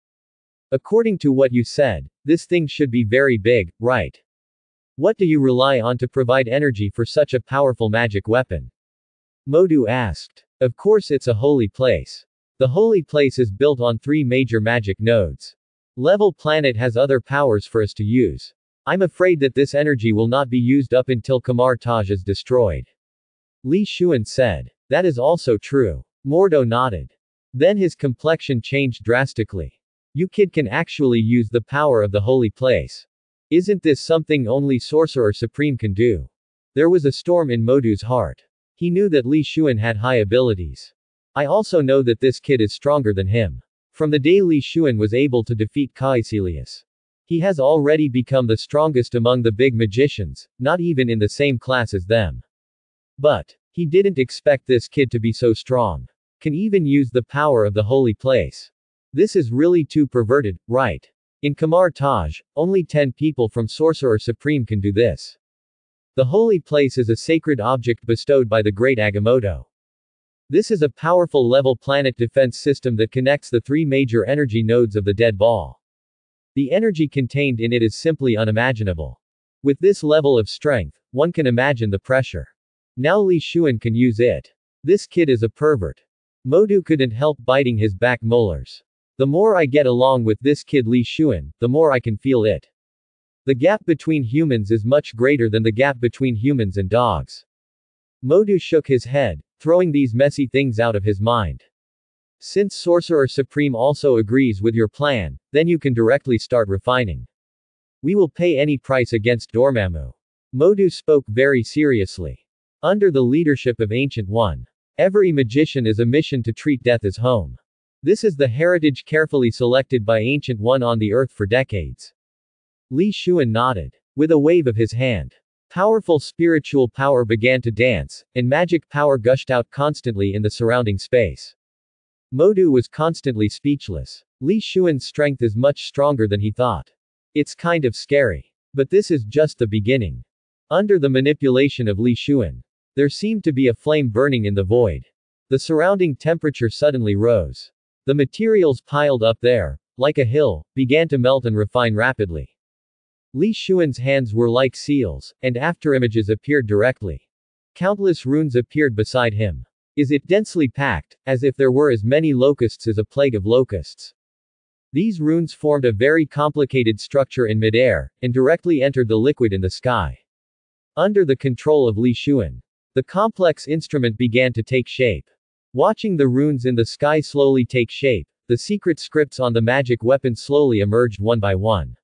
According to what you said, this thing should be very big, right? What do you rely on to provide energy for such a powerful magic weapon? Modu asked. Of course it's a holy place. The holy place is built on 3 major magic nodes. Level planet has other powers for us to use. I'm afraid that this energy will not be used up until Kamar Taj is destroyed. Li Xuan said. That is also true. Mordo nodded. Then his complexion changed drastically. You kid can actually use the power of the holy place. Isn't this something only Sorcerer Supreme can do? There was a storm in Modu's heart. He knew that Li Xuan had high abilities. I also know that this kid is stronger than him. From the day Li Xuan was able to defeat Caecilius. He has already become the strongest among the big magicians, not even in the same class as them. But he didn't expect this kid to be so strong. Can even use the power of the holy place. This is really too perverted, right? In Kamar Taj, only 10 people from Sorcerer Supreme can do this. The holy place is a sacred object bestowed by the great Agamotto. This is a powerful level planet defense system that connects the 3 major energy nodes of the dead ball. The energy contained in it is simply unimaginable. With this level of strength, one can imagine the pressure. Now Li Xuan can use it. This kid is a pervert. Modu couldn't help biting his back molars. The more I get along with this kid Li Xuan, the more I can feel it. The gap between humans is much greater than the gap between humans and dogs. Modu shook his head, throwing these messy things out of his mind. Since Sorcerer Supreme also agrees with your plan, then you can directly start refining. We will pay any price against Dormammu. Modu spoke very seriously. Under the leadership of Ancient One, every magician is a mission to treat death as home. This is the heritage carefully selected by Ancient One on the earth for decades. Li Xuan nodded. With a wave of his hand. Powerful spiritual power began to dance, and magic power gushed out constantly in the surrounding space. Modu was constantly speechless. Li Xuan's strength is much stronger than he thought. It's kind of scary. But this is just the beginning. Under the manipulation of Li Xuan, there seemed to be a flame burning in the void. The surrounding temperature suddenly rose. The materials piled up there, like a hill, began to melt and refine rapidly. Li Xuan's hands were like seals, and afterimages appeared directly. Countless runes appeared beside him. Is it densely packed, as if there were as many locusts as a plague of locusts? These runes formed a very complicated structure in midair, and directly entered the liquid in the sky. Under the control of Li Xuan, the complex instrument began to take shape. Watching the runes in the sky slowly take shape, the secret scripts on the magic weapon slowly emerged one by one.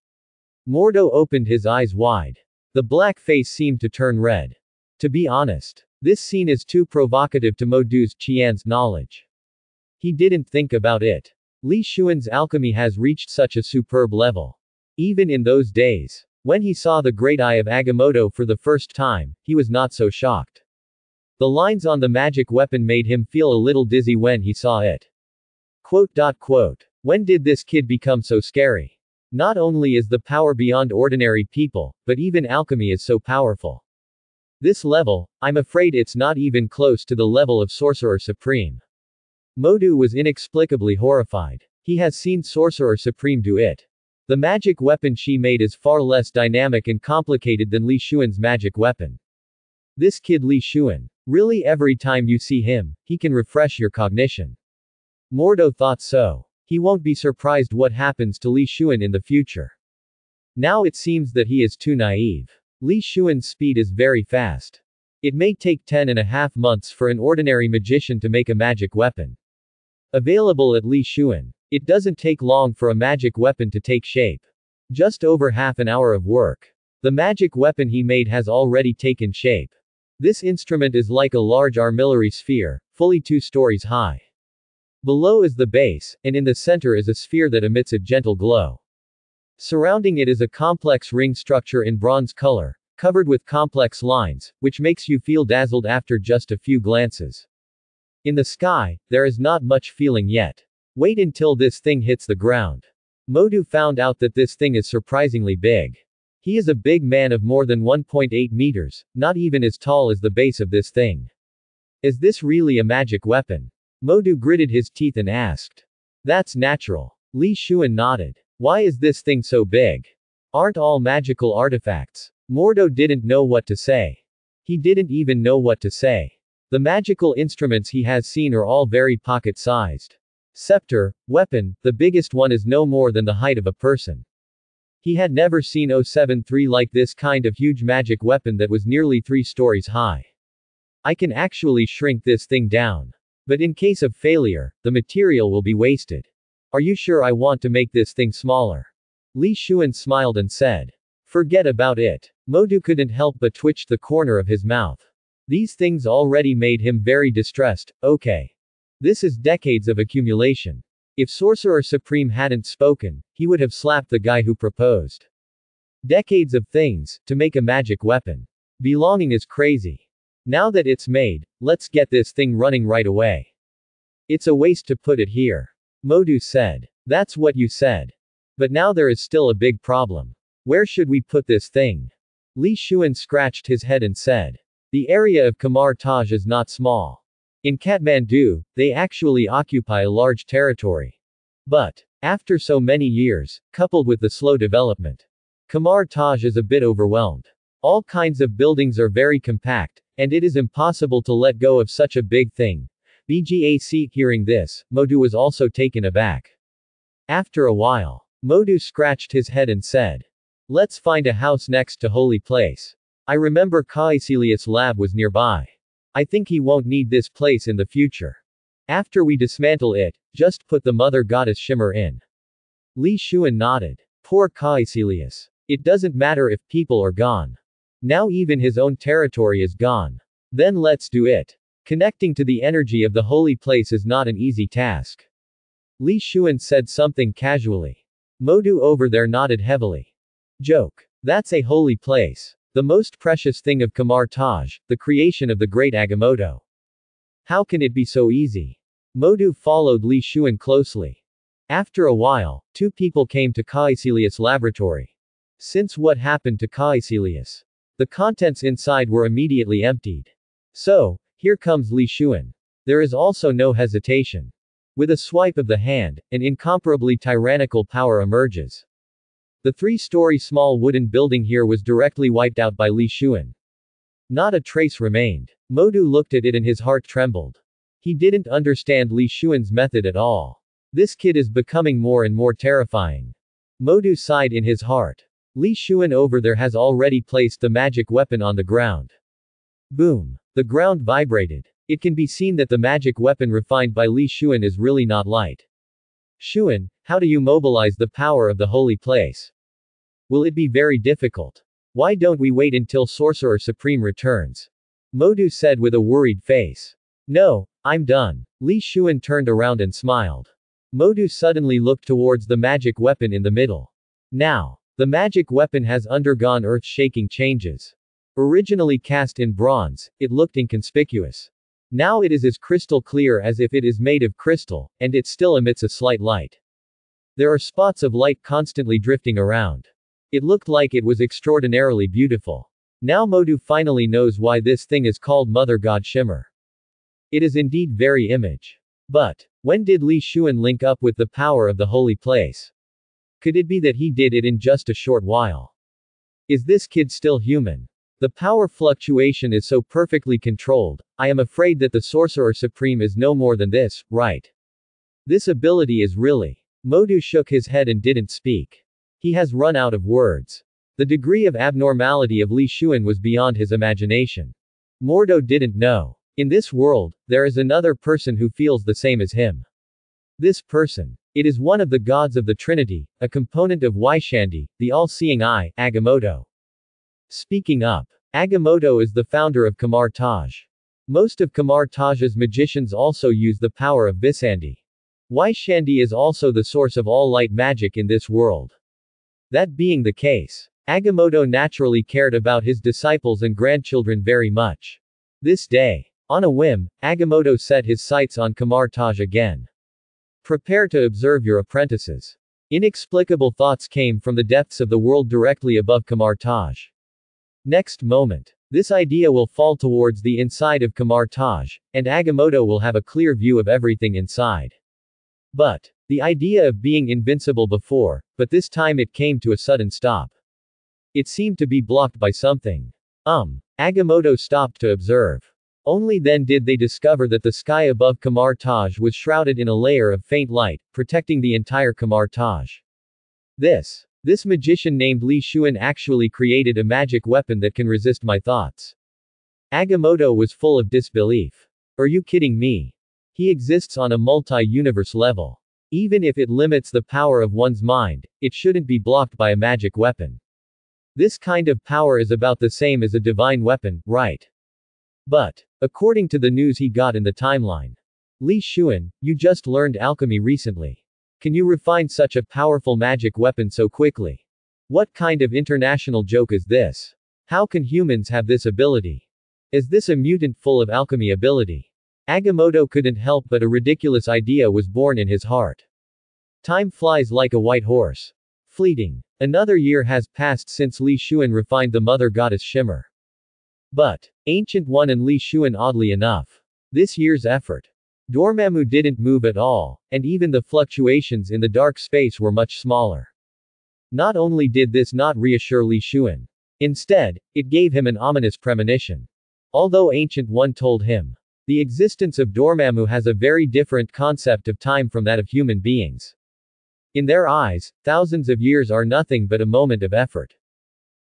Mordo opened his eyes wide. The black face seemed to turn red. To be honest, this scene is too provocative to Modu's Qian's knowledge. He didn't think about it. Li Xuan's alchemy has reached such a superb level. Even in those days, when he saw the Great Eye of Agamotto for the first time, he was not so shocked. The lines on the magic weapon made him feel a little dizzy when he saw it. When did this kid become so scary? Not only is the power beyond ordinary people, but even alchemy is so powerful. This level, I'm afraid it's not even close to the level of Sorcerer Supreme. Modu was inexplicably horrified. He has seen Sorcerer Supreme do it. The magic weapon she made is far less dynamic and complicated than Li Xuan's magic weapon. This kid Li Xuan, really every time you see him, he can refresh your cognition. Mordo thought so. He won't be surprised what happens to Li Xuan in the future. Now it seems that he is too naive. Li Xuan's speed is very fast. It may take 10.5 months for an ordinary magician to make a magic weapon. Available at Li Xuan, it doesn't take long for a magic weapon to take shape. Just over half an hour of work. The magic weapon he made has already taken shape. This instrument is like a large armillary sphere, fully 2 stories high. Below is the base, and in the center is a sphere that emits a gentle glow. Surrounding it is a complex ring structure in bronze color, covered with complex lines, which makes you feel dazzled after just a few glances. In the sky, there is not much feeling yet. Wait until this thing hits the ground. Modu found out that this thing is surprisingly big. He is a big man of more than 1.8 meters, not even as tall as the base of this thing. Is this really a magic weapon? Modu gritted his teeth and asked. That's natural. Li Xuan nodded. Why is this thing so big? Aren't all magical artifacts? Mordo didn't know what to say. He didn't even know what to say. The magical instruments he has seen are all very pocket-sized. Scepter, weapon, the biggest one is no more than the height of a person. He had never seen 073 like this kind of huge magic weapon that was nearly 3 stories high. I can actually shrink this thing down. But in case of failure, the material will be wasted. Are you sure I want to make this thing smaller? Li Xuan smiled and said. Forget about it. Modu couldn't help but twitch the corner of his mouth. These things already made him very distressed. Okay. This is decades of accumulation. If Sorcerer Supreme hadn't spoken, he would have slapped the guy who proposed. Decades of things, to make a magic weapon. Belonging is crazy. Now that it's made, let's get this thing running right away. It's a waste to put it here. Modu said. That's what you said. But now there is still a big problem. Where should we put this thing? Li Xuan scratched his head and said. The area of Kamar Taj is not small. In Kathmandu, they actually occupy a large territory. But, after so many years, coupled with the slow development, Kamar Taj is a bit overwhelmed. All kinds of buildings are very compact, and it is impossible to let go of such a big thing. BGAC. Hearing this, Modu was also taken aback. After a while, Modu scratched his head and said. Let's find a house next to Holy Place. I remember Caecilius' lab was nearby. I think he won't need this place in the future. After we dismantle it, just put the mother goddess shimmer in. Li Xuan nodded. Poor Caecilius. It doesn't matter if people are gone. Now even his own territory is gone. Then let's do it. Connecting to the energy of the holy place is not an easy task. Li Xuan said something casually. Modu over there nodded heavily. Joke. That's a holy place. The most precious thing of Kamar Taj, the creation of the great Agamotto. How can it be so easy? Modu followed Li Xuan closely. After a while, two people came to Caecilius' laboratory. Since what happened to Caecilius? The contents inside were immediately emptied. So, here comes Li Xuan. There is also no hesitation. With a swipe of the hand, an incomparably tyrannical power emerges. The 3-story small wooden building here was directly wiped out by Li Xuan. Not a trace remained. Modu looked at it and his heart trembled. He didn't understand Li Xuan's method at all. This kid is becoming more and more terrifying. Modu sighed in his heart. Li Xuan over there has already placed the magic weapon on the ground. Boom. The ground vibrated. It can be seen that the magic weapon refined by Li Xuan is really not light. Xuan, how do you mobilize the power of the holy place? Will it be very difficult? Why don't we wait until Sorcerer Supreme returns? Modu said with a worried face. No, I'm done. Li Xuan turned around and smiled. Modu suddenly looked towards the magic weapon in the middle. Now, the magic weapon has undergone earth-shaking changes. Originally cast in bronze, it looked inconspicuous. Now it is as crystal clear as if it is made of crystal, and it still emits a slight light. There are spots of light constantly drifting around. It looked like it was extraordinarily beautiful. Now Modu finally knows why this thing is called Mother God Shimmer. It is indeed very image. But, when did Li Xuan link up with the power of the holy place? Could it be that he did it in just a short while? Is this kid still human? The power fluctuation is so perfectly controlled, I am afraid that the Sorcerer Supreme is no more than this, right? This ability is really. Modu shook his head and didn't speak. He has run out of words. The degree of abnormality of Li Xuan was beyond his imagination. Mordo didn't know. In this world, there is another person who feels the same as him. This person. It is one of the gods of the Trinity, a component of Waishandi, the all-seeing eye, Agamotto. Speaking up. Agamotto is the founder of Kamar Taj. Most of Kamar Taj's magicians also use the power of Visandi. Waishandi is also the source of all light magic in this world. That being the case, Agamotto naturally cared about his disciples and grandchildren very much. This day, on a whim, Agamotto set his sights on Kamar Taj again. Prepare to observe your apprentices. Inexplicable thoughts came from the depths of the world directly above Kamar Taj. Next moment, this idea will fall towards the inside of Kamar Taj, and Agamotto will have a clear view of everything inside. But, the idea of being invincible before, but this time it came to a sudden stop. It seemed to be blocked by something. Agamotto stopped to observe. Only then did they discover that the sky above Kamar Taj was shrouded in a layer of faint light, protecting the entire Kamar Taj. This magician named Li Xuan actually created a magic weapon that can resist my thoughts. Agamotto was full of disbelief. Are you kidding me? He exists on a multi-universe level. Even if it limits the power of one's mind, it shouldn't be blocked by a magic weapon. This kind of power is about the same as a divine weapon, right? But, according to the news he got in the timeline. Li Xuan, you just learned alchemy recently. Can you refine such a powerful magic weapon so quickly? What kind of international joke is this? How can humans have this ability? Is this a mutant full of alchemy ability? Agamotto couldn't help but a ridiculous idea was born in his heart. Time flies like a white horse. Fleeting. Another year has passed since Li Xuan refined the Mother Goddess Shimmer. But, Ancient One and Li Xuan oddly enough. This year's effort. Dormammu didn't move at all, and even the fluctuations in the dark space were much smaller. Not only did this not reassure Li Xuan. Instead, it gave him an ominous premonition. Although Ancient One told him, the existence of Dormammu has a very different concept of time from that of human beings. In their eyes, thousands of years are nothing but a moment of effort.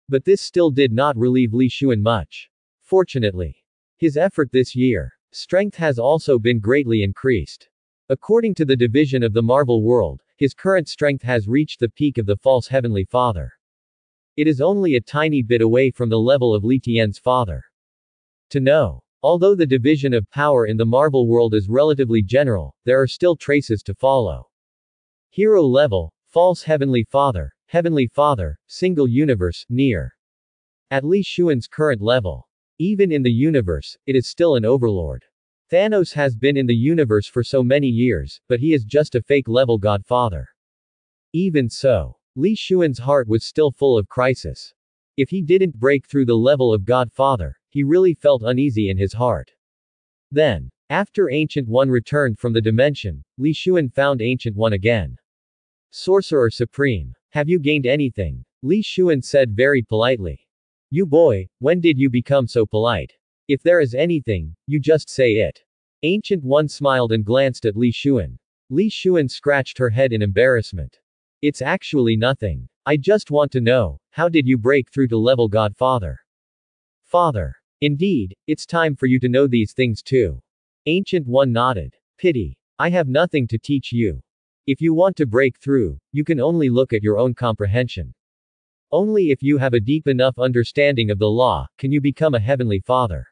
But this still did not relieve Li Xuan much. Fortunately, his effort this year Strength has also been greatly increased. According to the division of the Marvel world, his current strength has reached the peak of the false Heavenly Father. It is only a tiny bit away from the level of Li Tian's father. To know. Although the division of power in the Marvel world is relatively general, there are still traces to follow. Hero level, false Heavenly Father, single universe, near. At Li Xuan's current level. Even in the universe, it is still an overlord. Thanos has been in the universe for so many years, but he is just a fake level godfather. Even so, Li Xuan's heart was still full of crisis. If he didn't break through the level of godfather, he really felt uneasy in his heart. Then, after Ancient One returned from the dimension, Li Xuan found Ancient One again. Sorcerer Supreme. Have you gained anything? Li Xuan said very politely. You boy, when did you become so polite? If there is anything, you just say it. Ancient One smiled and glanced at Li Xuan. Li Xuan scratched her head in embarrassment. It's actually nothing. I just want to know, how did you break through to level Godfather? Father. Indeed, it's time for you to know these things too. Ancient One nodded. Pity. I have nothing to teach you. If you want to break through, you can only look at your own comprehension. Only if you have a deep enough understanding of the law, can you become a Heavenly Father.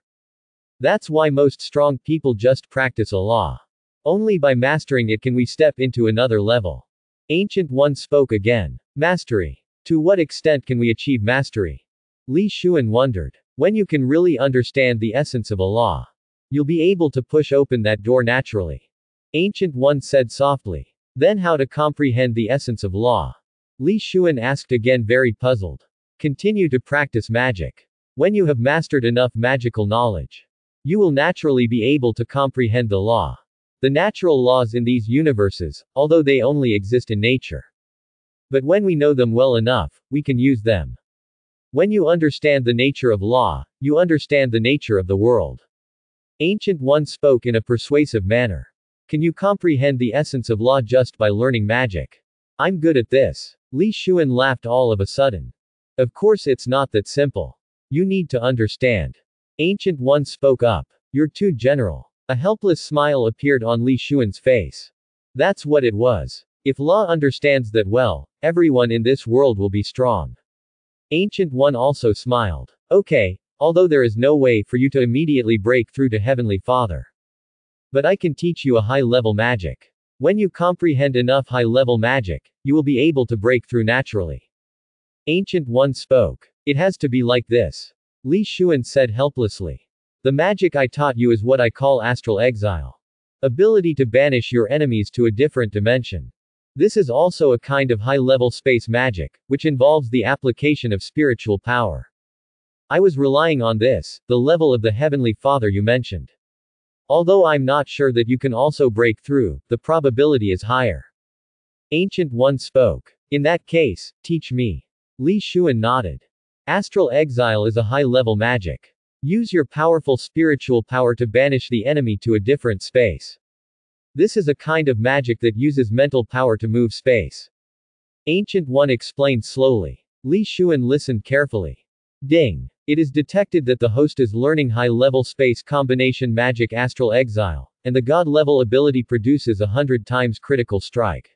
That's why most strong people just practice a law. Only by mastering it can we step into another level. Ancient One spoke again. Mastery. To what extent can we achieve mastery? Li Xuan wondered. When you can really understand the essence of a law, you'll be able to push open that door naturally. Ancient One said softly. Then how to comprehend the essence of law? Li Xuan asked again, very puzzled. Continue to practice magic. When you have mastered enough magical knowledge, you will naturally be able to comprehend the law. The natural laws in these universes, although they only exist in nature. But when we know them well enough, we can use them. When you understand the nature of law, you understand the nature of the world. Ancient One spoke in a persuasive manner. Can you comprehend the essence of law just by learning magic? I'm good at this. Li Xuan laughed all of a sudden. Of course it's not that simple. You need to understand. Ancient One spoke up. You're too general. A helpless smile appeared on Li Xuan's face. That's what it was. If law understands that well, everyone in this world will be strong. Ancient One also smiled. Okay, although there is no way for you to immediately break through to Heavenly Father. But I can teach you a high-level magic. When you comprehend enough high-level magic, you will be able to break through naturally. Ancient One spoke. It has to be like this. Li Xuan said helplessly. The magic I taught you is what I call astral exile. Ability to banish your enemies to a different dimension. This is also a kind of high-level space magic, which involves the application of spiritual power. I was relying on this, the level of the Heavenly Father you mentioned. Although I'm not sure that you can also break through, the probability is higher. Ancient One spoke. In that case, teach me. Li Xuan nodded. Astral exile is a high-level magic. Use your powerful spiritual power to banish the enemy to a different space. This is a kind of magic that uses mental power to move space. Ancient One explained slowly. Li Xuan listened carefully. Ding. It is detected that the host is learning high-level space combination magic astral exile, and the god-level ability produces 100 times critical strike.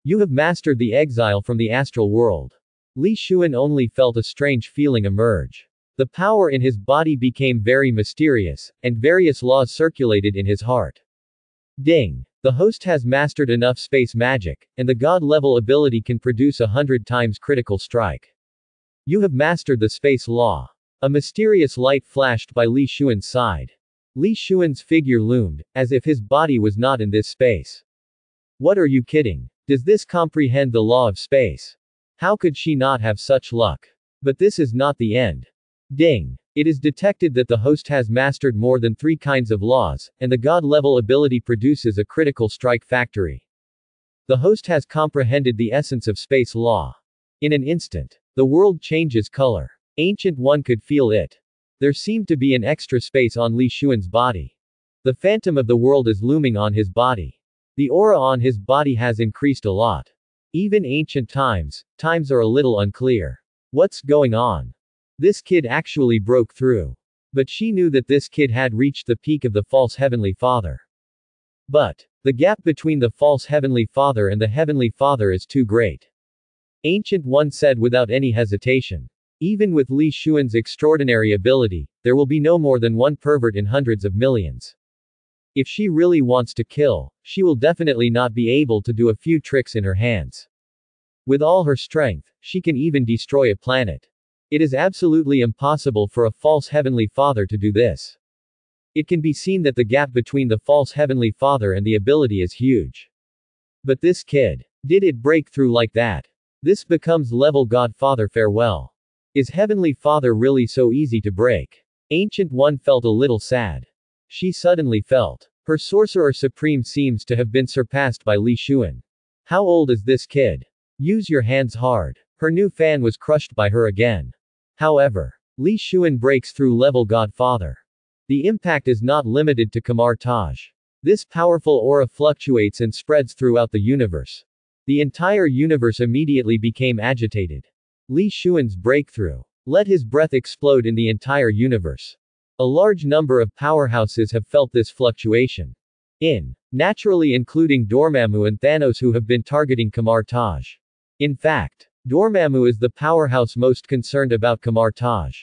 You have mastered the exile from the astral world. Li Xuan only felt a strange feeling emerge. The power in his body became very mysterious, and various laws circulated in his heart. Ding. The host has mastered enough space magic, and the god-level ability can produce 100 times critical strike. You have mastered the space law. A mysterious light flashed by Li Xuan's side. Li Xuan's figure loomed, as if his body was not in this space. What are you kidding? Does this comprehend the law of space? How could she not have such luck? But this is not the end. Ding. It is detected that the host has mastered more than 3 kinds of laws, and the god-level ability produces a critical strike factory. The host has comprehended the essence of space law. In an instant, the world changes color. Ancient One could feel it. There seemed to be an extra space on Li Xuan's body. The phantom of the world is looming on his body. The aura on his body has increased a lot. Even ancient times are a little unclear. What's going on? This kid actually broke through. But she knew that this kid had reached the peak of the false Heavenly Father. But the gap between the false Heavenly Father and the Heavenly Father is too great. Ancient One said without any hesitation. Even with Li Xuan's extraordinary ability, there will be no more than one pervert in hundreds of millions. If she really wants to kill, she will definitely not be able to do a few tricks in her hands. With all her strength, she can even destroy a planet. It is absolutely impossible for a false Heavenly Father to do this. It can be seen that the gap between the false Heavenly Father and the ability is huge. But this kid, did it break through like that? This becomes level Godfather farewell. Is Heavenly Father really so easy to break? Ancient One felt a little sad. She suddenly felt. Her Sorcerer Supreme seems to have been surpassed by Li Xuan. How old is this kid? Use your hands hard. Her new fan was crushed by her again. However, Li Xuan breaks through level Godfather. The impact is not limited to Kamar Taj. This powerful aura fluctuates and spreads throughout the universe. The entire universe immediately became agitated. Li Xuan's breakthrough let his breath explode in the entire universe. A large number of powerhouses have felt this fluctuation. Naturally including Dormammu and Thanos who have been targeting Kamar Taj. In fact, Dormammu is the powerhouse most concerned about Kamar Taj.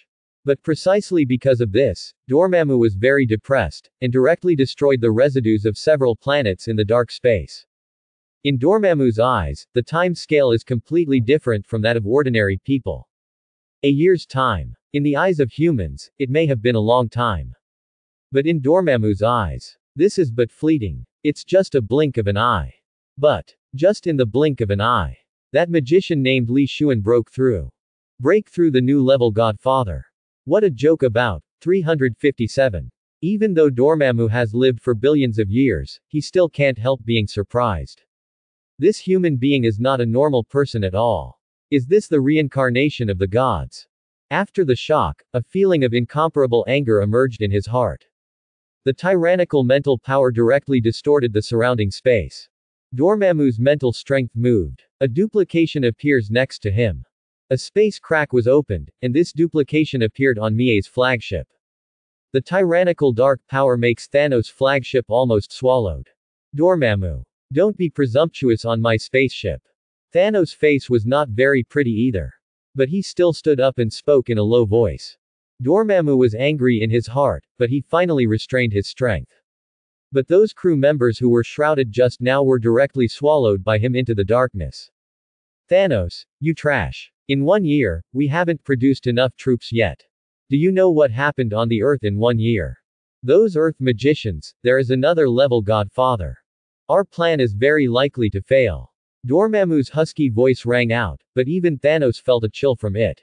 But precisely because of this, Dormammu was very depressed, and directly destroyed the residues of several planets in the dark space. In Dormammu's eyes, the time scale is completely different from that of ordinary people. A year's time. In the eyes of humans, it may have been a long time. But in Dormammu's eyes, this is but fleeting. It's just a blink of an eye. But, just in the blink of an eye, that magician named Li Xuan broke through. Break through the new level Godfather. What a joke about. 357. Even though Dormammu has lived for billions of years, he still can't help being surprised. This human being is not a normal person at all. Is this the reincarnation of the gods? After the shock, a feeling of incomparable anger emerged in his heart. The tyrannical mental power directly distorted the surrounding space. Dormammu's mental strength moved. A duplication appears next to him. A space crack was opened, and this duplication appeared on Mie's flagship. The tyrannical dark power makes Thanos' flagship almost swallowed. Dormammu. Don't be presumptuous on my spaceship. Thanos' face was not very pretty either. But he still stood up and spoke in a low voice. Dormammu was angry in his heart, but he finally restrained his strength. But those crew members who were shrouded just now were directly swallowed by him into the darkness. Thanos, you trash. In 1 year, we haven't produced enough troops yet. Do you know what happened on the Earth in 1 year? Those Earth magicians, there is another level Godfather. Our plan is very likely to fail. Dormammu's husky voice rang out, but even Thanos felt a chill from it.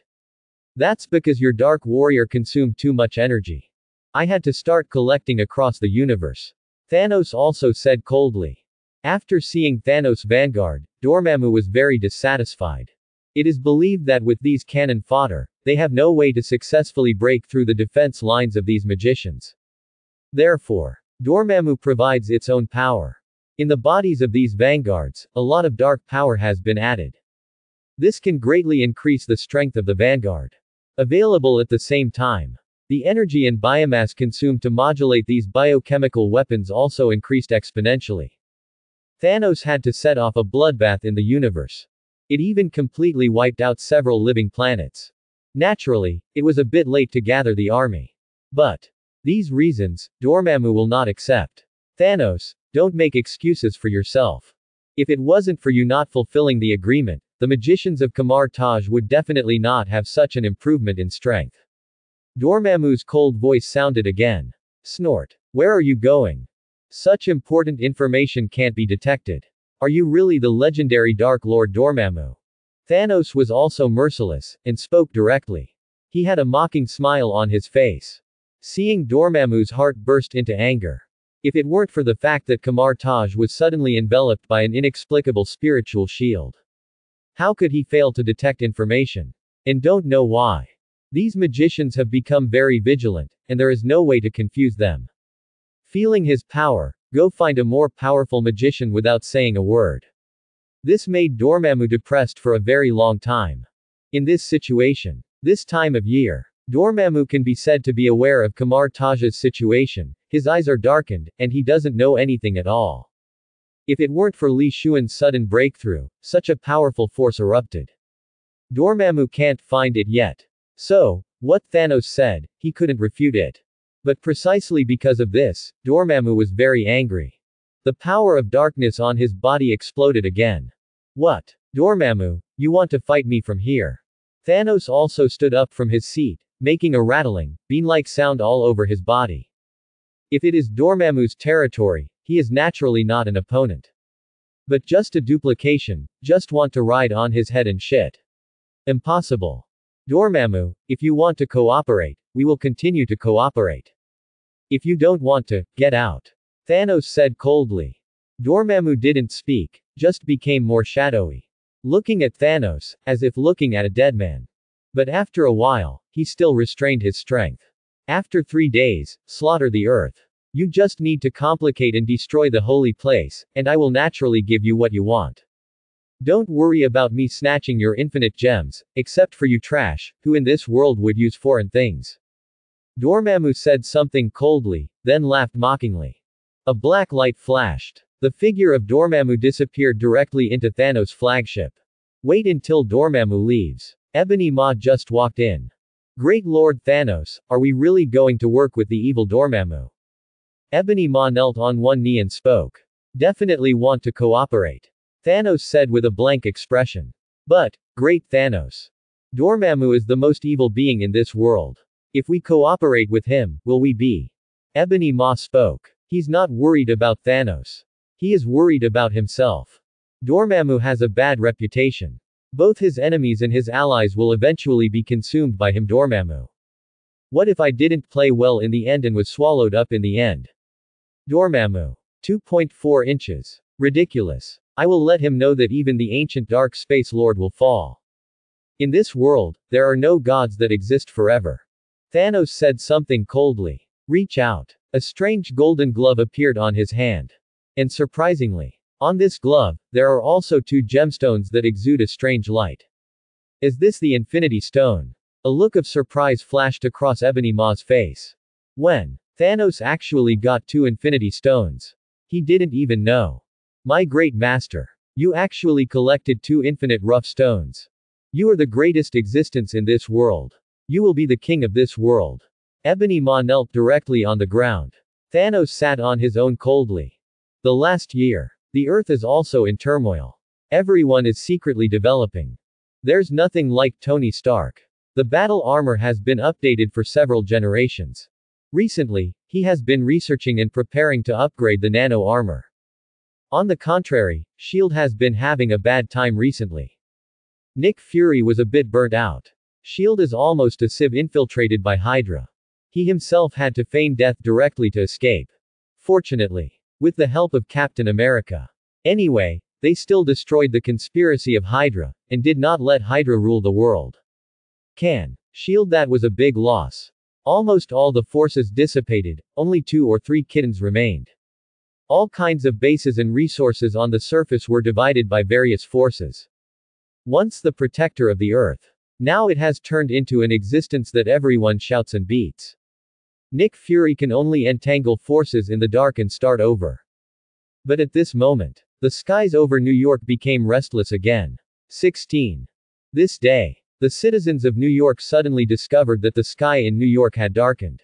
That's because your Dark Warrior consumed too much energy. I had to start collecting across the universe. Thanos also said coldly. After seeing Thanos' vanguard, Dormammu was very dissatisfied. It is believed that with these cannon fodder, they have no way to successfully break through the defense lines of these magicians. Therefore, Dormammu provides its own power. In the bodies of these vanguards, a lot of dark power has been added. This can greatly increase the strength of the vanguard. Available at the same time. The energy and biomass consumed to modulate these biochemical weapons also increased exponentially. Thanos had to set off a bloodbath in the universe. It even completely wiped out several living planets. Naturally, it was a bit late to gather the army. But these reasons, Dormammu will not accept. Thanos, don't make excuses for yourself. If it wasn't for you not fulfilling the agreement, the magicians of Kamar Taj would definitely not have such an improvement in strength. Dormammu's cold voice sounded again. Snort. Where are you going? Such important information can't be detected. Are you really the legendary Dark Lord Dormammu? Thanos was also merciless, and spoke directly. He had a mocking smile on his face. Seeing Dormammu's heart burst into anger. If it weren't for the fact that Kamar Taj was suddenly enveloped by an inexplicable spiritual shield. How could he fail to detect information? And don't know why. These magicians have become very vigilant, and there is no way to confuse them. Feeling his power, go find a more powerful magician without saying a word. This made Dormammu depressed for a very long time. In this situation, this time of year, Dormammu can be said to be aware of Kamar Taj's situation, his eyes are darkened, and he doesn't know anything at all. If it weren't for Li Xuan's sudden breakthrough, such a powerful force erupted. Dormammu can't find it yet. So, what Thanos said, he couldn't refute it. But precisely because of this, Dormammu was very angry. The power of darkness on his body exploded again. What? Dormammu, you want to fight me from here? Thanos also stood up from his seat, making a rattling, bean-like sound all over his body. If it is Dormammu's territory, he is naturally not an opponent. But just a duplication, just want to ride on his head and shit. Impossible. Dormammu, if you want to cooperate, we will continue to cooperate. If you don't want to, get out. Thanos said coldly. Dormammu didn't speak, just became more shadowy. Looking at Thanos, as if looking at a dead man. But after a while, he still restrained his strength. After 3 days, slaughter the earth. You just need to complicate and destroy the holy place, and I will naturally give you what you want. Don't worry about me snatching your infinite gems, except for you trash, who in this world would use foreign things. Dormammu said something coldly, then laughed mockingly. A black light flashed. The figure of Dormammu disappeared directly into Thanos' flagship. Wait until Dormammu leaves. Ebony Maw just walked in. Great Lord Thanos, are we really going to work with the evil Dormammu? Ebony Maw knelt on one knee and spoke. Definitely want to cooperate. Thanos said with a blank expression. But, great Thanos. Dormammu is the most evil being in this world. If we cooperate with him, will we be? Ebony Maw spoke. He's not worried about Thanos. He is worried about himself. Dormammu has a bad reputation. Both his enemies and his allies will eventually be consumed by him. Dormammu. What if I didn't play well in the end and was swallowed up in the end? Dormammu. 2.4 inches. Ridiculous. I will let him know that even the ancient Dark Space Lord will fall. In this world, there are no gods that exist forever. Thanos said something coldly. Reach out. A strange golden glove appeared on his hand. And surprisingly, on this glove, there are also 2 gemstones that exude a strange light. Is this the Infinity Stone? A look of surprise flashed across Ebony Maw's face. When? Thanos actually got 2 Infinity Stones. He didn't even know. My great master. You actually collected 2 infinite rough stones. You are the greatest existence in this world. You will be the king of this world. Ebony Maw knelt directly on the ground. Thanos sat on his own coldly. The last year. The Earth is also in turmoil. Everyone is secretly developing. There's nothing like Tony Stark. The battle armor has been updated for several generations. Recently, he has been researching and preparing to upgrade the nano armor. On the contrary, SHIELD has been having a bad time recently. Nick Fury was a bit burnt out. SHIELD is almost a sieve infiltrated by Hydra. He himself had to feign death directly to escape. Fortunately. With the help of Captain America. Anyway, they still destroyed the conspiracy of Hydra, and did not let Hydra rule the world. SHIELD, that was a big loss. Almost all the forces dissipated, only 2 or 3 kittens remained. All kinds of bases and resources on the surface were divided by various forces. Once the protector of the Earth. Now it has turned into an existence that everyone shouts and beats. Nick Fury can only entangle forces in the dark and start over. But at this moment, the skies over New York became restless again. 16. This day, the citizens of New York suddenly discovered that the sky in New York had darkened.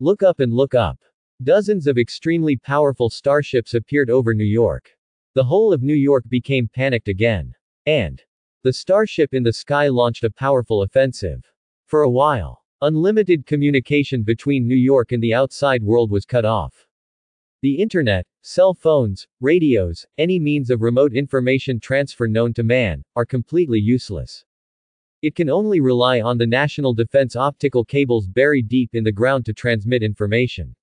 Look up and look up. Dozens of extremely powerful starships appeared over New York. The whole of New York became panicked again. And the starship in the sky launched a powerful offensive. For a while, unlimited communication between New York and the outside world was cut off. The internet, cell phones, radios, any means of remote information transfer known to man, are completely useless. It can only rely on the national defense optical cables buried deep in the ground to transmit information.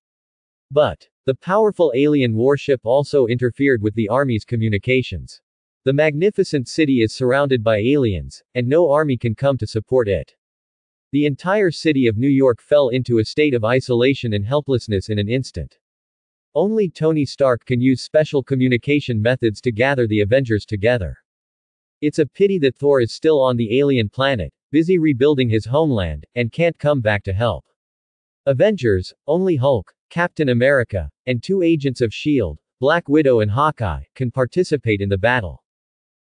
But the powerful alien warship also interfered with the army's communications. The magnificent city is surrounded by aliens, and no army can come to support it. The entire city of New York fell into a state of isolation and helplessness in an instant. Only Tony Stark can use special communication methods to gather the Avengers together. It's a pity that Thor is still on the alien planet, busy rebuilding his homeland, and can't come back to help. Avengers, only Hulk, Captain America, and 2 agents of S.H.I.E.L.D., Black Widow and Hawkeye, can participate in the battle.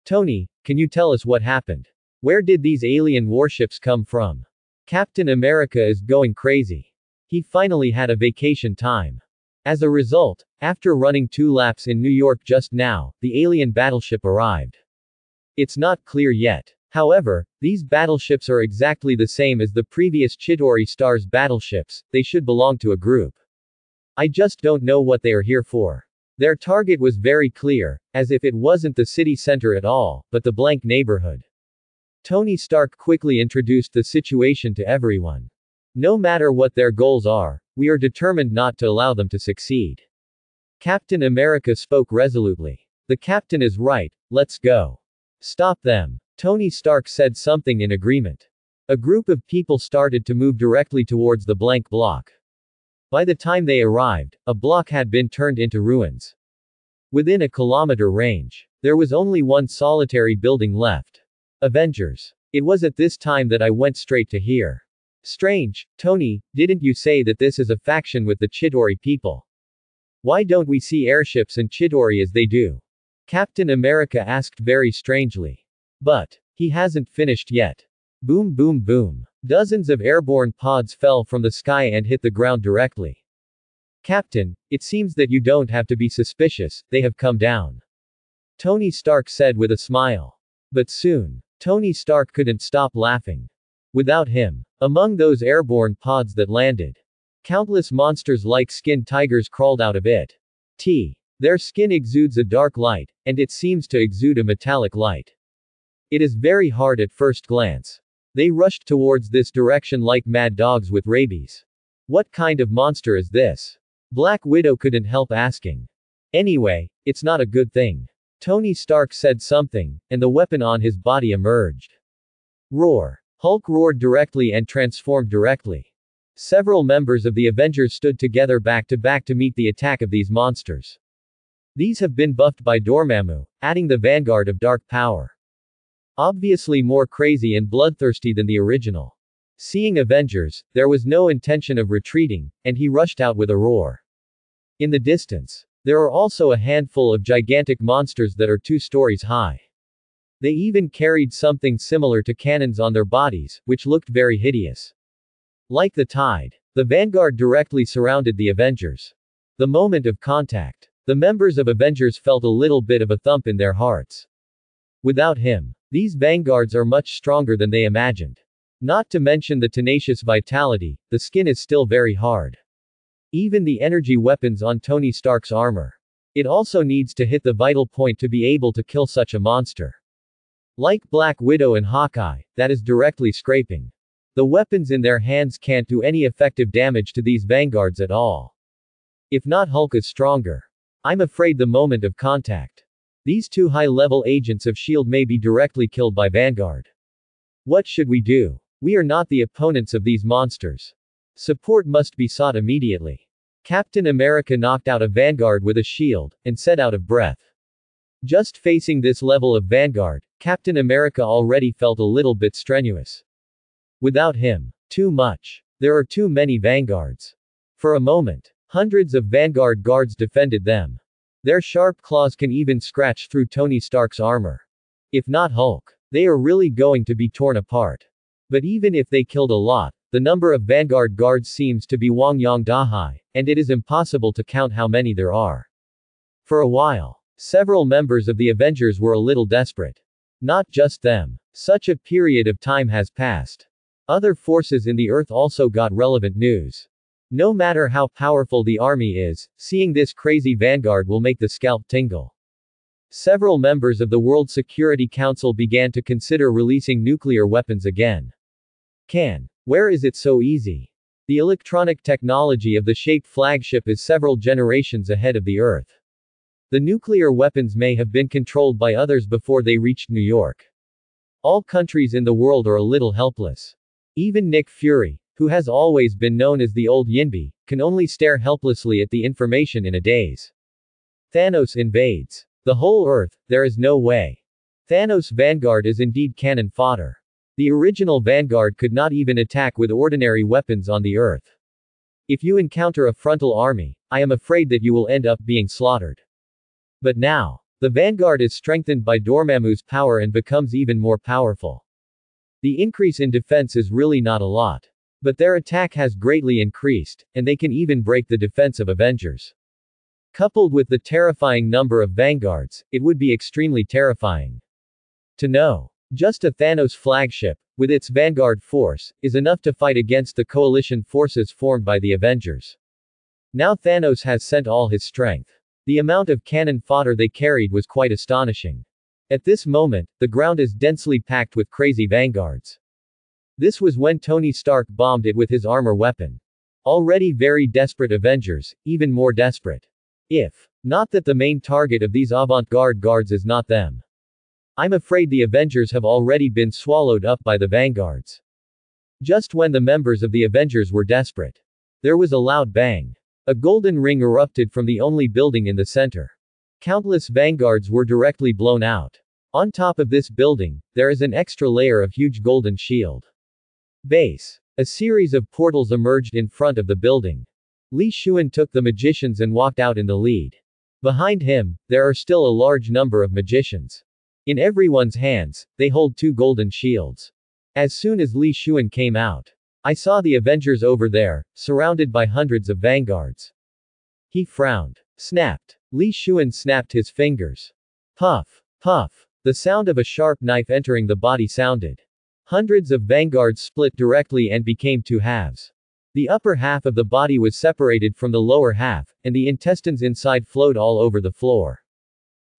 Tony, can you tell us what happened? Where did these alien warships come from? Captain America is going crazy. He finally had a vacation time. As a result, after running 2 laps in New York just now, the alien battleship arrived. It's not clear yet. However, these battleships are exactly the same as the previous Chitauri Stars battleships, they should belong to a group. I just don't know what they are here for. Their target was very clear, as if it wasn't the city center at all, but the blank neighborhood. Tony Stark quickly introduced the situation to everyone. No matter what their goals are, we are determined not to allow them to succeed. Captain America spoke resolutely. The captain is right, let's go. Stop them. Tony Stark said something in agreement. A group of people started to move directly towards the blank block. By the time they arrived, a block had been turned into ruins. Within a kilometer range, there was only one solitary building left. Avengers. It was at this time that I went straight to here. Strange, Tony, didn't you say that this is a faction with the Chitauri people? Why don't we see airships and Chitauri as they do? Captain America asked very strangely. But he hasn't finished yet. Boom boom boom. Dozens of airborne pods fell from the sky and hit the ground directly. Captain, it seems that you don't have to be suspicious, they have come down. Tony Stark said with a smile. But soon, Tony Stark couldn't stop laughing. Without him, among those airborne pods that landed, countless monsters like skinned tigers crawled out of it. Their skin exudes a dark light, and it seems to exude a metallic light. It is very hard at first glance. They rushed towards this direction like mad dogs with rabies. What kind of monster is this? Black Widow couldn't help asking. Anyway, it's not a good thing. Tony Stark said something, and the weapon on his body emerged. Roar. Hulk roared directly and transformed directly. Several members of the Avengers stood together back to meet the attack of these monsters. These have been buffed by Dormammu, adding the vanguard of dark power. Obviously more crazy and bloodthirsty than the original. Seeing Avengers, there was no intention of retreating, and he rushed out with a roar. In the distance, there are also a handful of gigantic monsters that are 2 stories high. They even carried something similar to cannons on their bodies, which looked very hideous. Like the tide, the vanguard directly surrounded the Avengers. The moment of contact, the members of Avengers felt a little bit of a thump in their hearts. Without him, these vanguards are much stronger than they imagined. Not to mention the tenacious vitality, the skin is still very hard. Even the energy weapons on Tony Stark's armor. It also needs to hit the vital point to be able to kill such a monster. Like Black Widow and Hawkeye, that is directly scraping. The weapons in their hands can't do any effective damage to these vanguards at all. If not, Hulk is stronger. I'm afraid the moment of contact. These 2 high-level agents of S.H.I.E.L.D. may be directly killed by Vanguard. What should we do? We are not the opponents of these monsters. Support must be sought immediately. Captain America knocked out a Vanguard with a shield, and said out of breath. Just facing this level of Vanguard, Captain America already felt a little bit strenuous. Without him, too much. There are too many Vanguards. For a moment, hundreds of Vanguard guards defended them. Their sharp claws can even scratch through Tony Stark's armor. If not Hulk, they are really going to be torn apart. But even if they killed a lot, the number of Vanguard guards seems to be Wangyang Dahai, and it is impossible to count how many there are. For a while, several members of the Avengers were a little desperate. Not just them. Such a period of time has passed. Other forces in the Earth also got relevant news. No matter how powerful the army is, seeing this crazy vanguard will make the scalp tingle. Several members of the World Security Council began to consider releasing nuclear weapons again. Where is it so easy? The electronic technology of the SHAPE flagship is several generations ahead of the Earth. The nuclear weapons may have been controlled by others before they reached New York. All countries in the world are a little helpless. Even Nick Fury, who has always been known as the Old Yinbi, can only stare helplessly at the information in a daze. Thanos invades the whole Earth, there is no way. Thanos' vanguard is indeed cannon fodder. The original Vanguard could not even attack with ordinary weapons on the Earth. If you encounter a frontal army, I am afraid that you will end up being slaughtered. But now, the Vanguard is strengthened by Dormammu's power and becomes even more powerful. The increase in defense is really not a lot. But their attack has greatly increased, and they can even break the defense of Avengers. Coupled with the terrifying number of Vanguards, it would be extremely terrifying. To know, just a Thanos flagship, with its Vanguard force, is enough to fight against the coalition forces formed by the Avengers. Now Thanos has sent all his strength. The amount of cannon fodder they carried was quite astonishing. At this moment, the ground is densely packed with crazy Vanguards. This was when Tony Stark bombed it with his armor weapon. Already very desperate Avengers, even more desperate. If not that the main target of these avant-garde guards is not them. I'm afraid the Avengers have already been swallowed up by the Vanguards. Just when the members of the Avengers were desperate, there was a loud bang. A golden ring erupted from the only building in the center. Countless Vanguards were directly blown out. On top of this building, there is an extra layer of huge golden shield. Base. A series of portals emerged in front of the building. Li Xuan took the magicians and walked out in the lead. Behind him, there are still a large number of magicians. In everyone's hands, they hold two golden shields. As soon as Li Xuan came out, I saw the Avengers over there, surrounded by hundreds of Vanguards. He frowned. Snapped. Li Xuan snapped his fingers. Puff. Puff. The sound of a sharp knife entering the body sounded. Hundreds of Vanguards split directly and became two halves. The upper half of the body was separated from the lower half, and the intestines inside flowed all over the floor.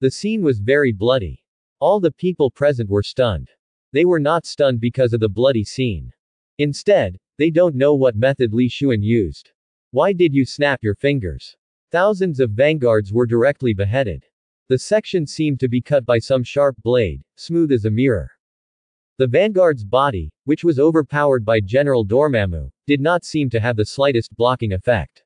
The scene was very bloody. All the people present were stunned. They were not stunned because of the bloody scene. Instead, they don't know what method Li Xuan used. Why did you snap your fingers? Thousands of Vanguards were directly beheaded. The section seemed to be cut by some sharp blade, smooth as a mirror. The Vanguard's body, which was overpowered by General Dormammu, did not seem to have the slightest blocking effect.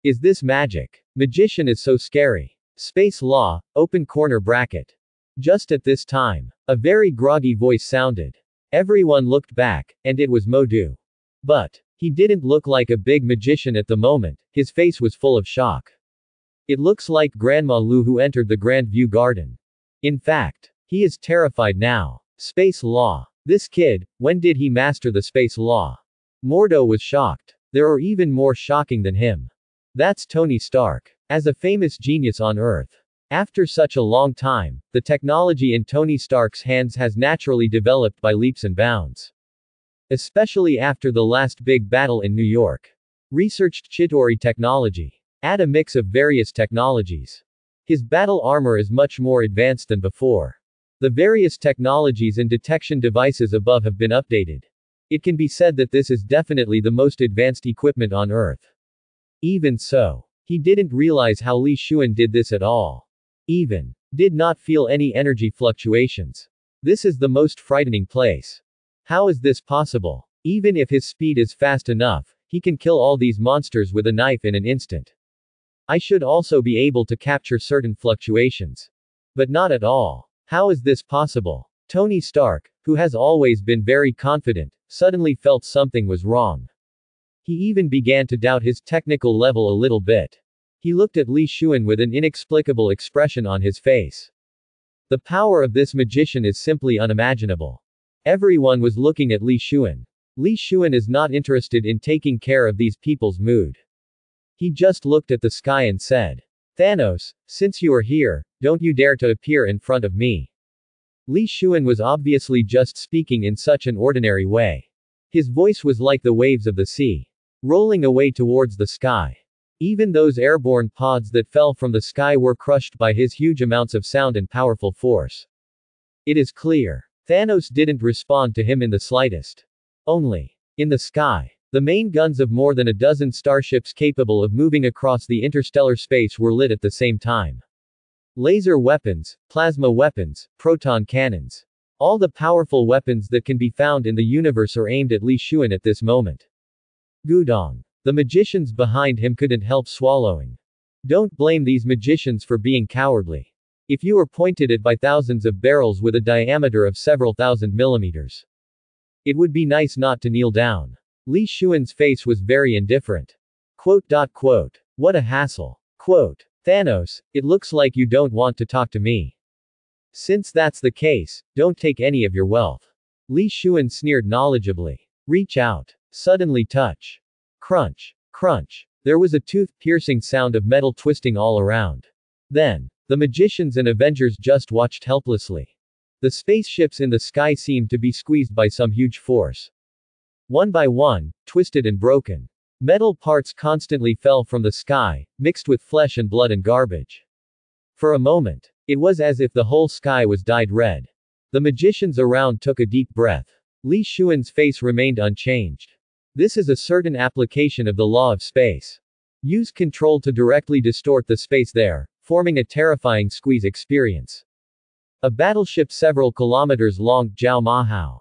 Is this magic? Magician is so scary. Space Law, open corner bracket. Just at this time, a very groggy voice sounded. Everyone looked back, and it was Modu. But he didn't look like a big magician at the moment, his face was full of shock. It looks like Grandma Lu who entered the Grand View Garden. In fact, he is terrified now. Space Law. This kid, when did he master the Space Law? Mordo was shocked. There are even more shocking than him. That's Tony Stark. As a famous genius on Earth. After such a long time, the technology in Tony Stark's hands has naturally developed by leaps and bounds. Especially after the last big battle in New York. Researched Chitauri technology. Add a mix of various technologies. His battle armor is much more advanced than before. The various technologies and detection devices above have been updated. It can be said that this is definitely the most advanced equipment on Earth. Even so, he didn't realize how Li Xuan did this at all. Even did not feel any energy fluctuations. This is the most frightening place. How is this possible? Even if his speed is fast enough, he can kill all these monsters with a knife in an instant. I should also be able to capture certain fluctuations. But not at all. How is this possible? Tony Stark, who has always been very confident, suddenly felt something was wrong. He even began to doubt his technical level a little bit. He looked at Li Xuan with an inexplicable expression on his face. The power of this magician is simply unimaginable. Everyone was looking at Li Xuan. Li Xuan is not interested in taking care of these people's mood. He just looked at the sky and said, Thanos, since you are here, don't you dare to appear in front of me. Li Xuan was obviously just speaking in such an ordinary way. His voice was like the waves of the sea, rolling away towards the sky. Even those airborne pods that fell from the sky were crushed by his huge amounts of sound and powerful force. It is clear. Thanos didn't respond to him in the slightest. Only. In the sky. The main guns of more than a dozen starships capable of moving across the interstellar space were lit at the same time. Laser weapons, plasma weapons, proton cannons. All the powerful weapons that can be found in the universe are aimed at Li Xuan at this moment. Gudong. The magicians behind him couldn't help swallowing. Don't blame these magicians for being cowardly. If you are pointed at by thousands of barrels with a diameter of several thousand millimeters. It would be nice not to kneel down. Li Xuan's face was very indifferent. Quote. What a hassle. Quote. Thanos, it looks like you don't want to talk to me. Since that's the case, don't take any of your wealth. Li Xuan sneered knowledgeably. Reach out. Suddenly touch. Crunch. Crunch. There was a tooth-piercing sound of metal twisting all around. Then, the magicians and Avengers just watched helplessly. The spaceships in the sky seemed to be squeezed by some huge force. One by one, twisted and broken. Metal parts constantly fell from the sky, mixed with flesh and blood and garbage. For a moment, it was as if the whole sky was dyed red. The magicians around took a deep breath. Li Xuan's face remained unchanged. This is a certain application of the law of space. Use control to directly distort the space there, forming a terrifying squeeze experience. A battleship several kilometers long, Zhao Mahao.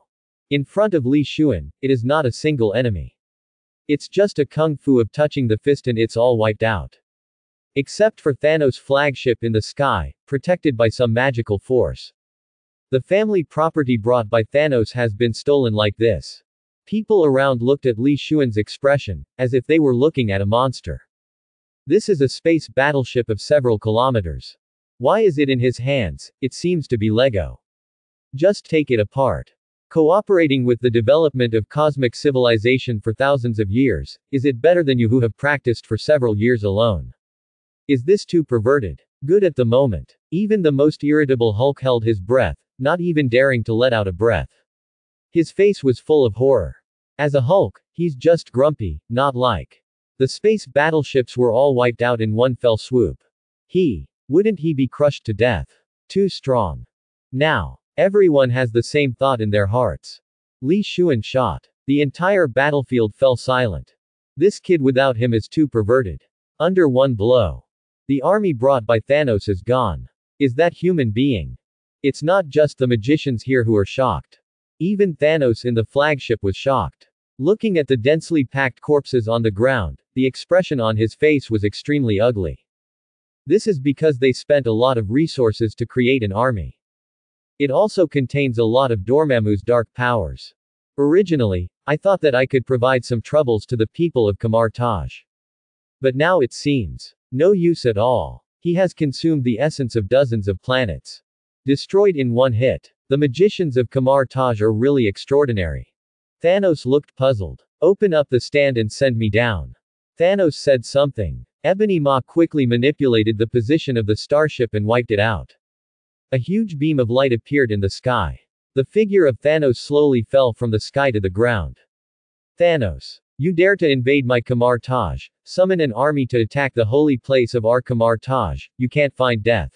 In front of Li Xuan, it is not a single enemy. It's just a kung fu of touching the fist and it's all wiped out. Except for Thanos' flagship in the sky, protected by some magical force. The family property brought by Thanos has been stolen like this. People around looked at Li Xuan's expression, as if they were looking at a monster. This is a space battleship of several kilometers. Why is it in his hands? It seems to be Lego. Just take it apart. Cooperating with the development of cosmic civilization for thousands of years, is it better than you who have practiced for several years alone? Is this too perverted? Good at the moment. Even the most irritable Hulk held his breath, not even daring to let out a breath. His face was full of horror. As a Hulk, he's just grumpy, not like. The space battleships were all wiped out in one fell swoop. Wouldn't he be crushed to death? Too strong. Now, everyone has the same thought in their hearts. Li Xuan shot. The entire battlefield fell silent. This kid without him is too perverted. Under one blow. The army brought by Thanos is gone. Is that human being? It's not just the magicians here who are shocked. Even Thanos in the flagship was shocked. Looking at the densely packed corpses on the ground, the expression on his face was extremely ugly. This is because they spent a lot of resources to create an army. It also contains a lot of Dormammu's dark powers. Originally, I thought that I could provide some troubles to the people of Kamar Taj. But now it seems no use at all. He has consumed the essence of dozens of planets. Destroyed in one hit. The magicians of Kamar Taj are really extraordinary. Thanos looked puzzled. Open up the stand and send me down. Thanos said something. Ebony Maw quickly manipulated the position of the starship and wiped it out. A huge beam of light appeared in the sky. The figure of Thanos slowly fell from the sky to the ground. Thanos. You dare to invade my Kamar Taj, summon an army to attack the holy place of our Kamar Taj, you can't find death.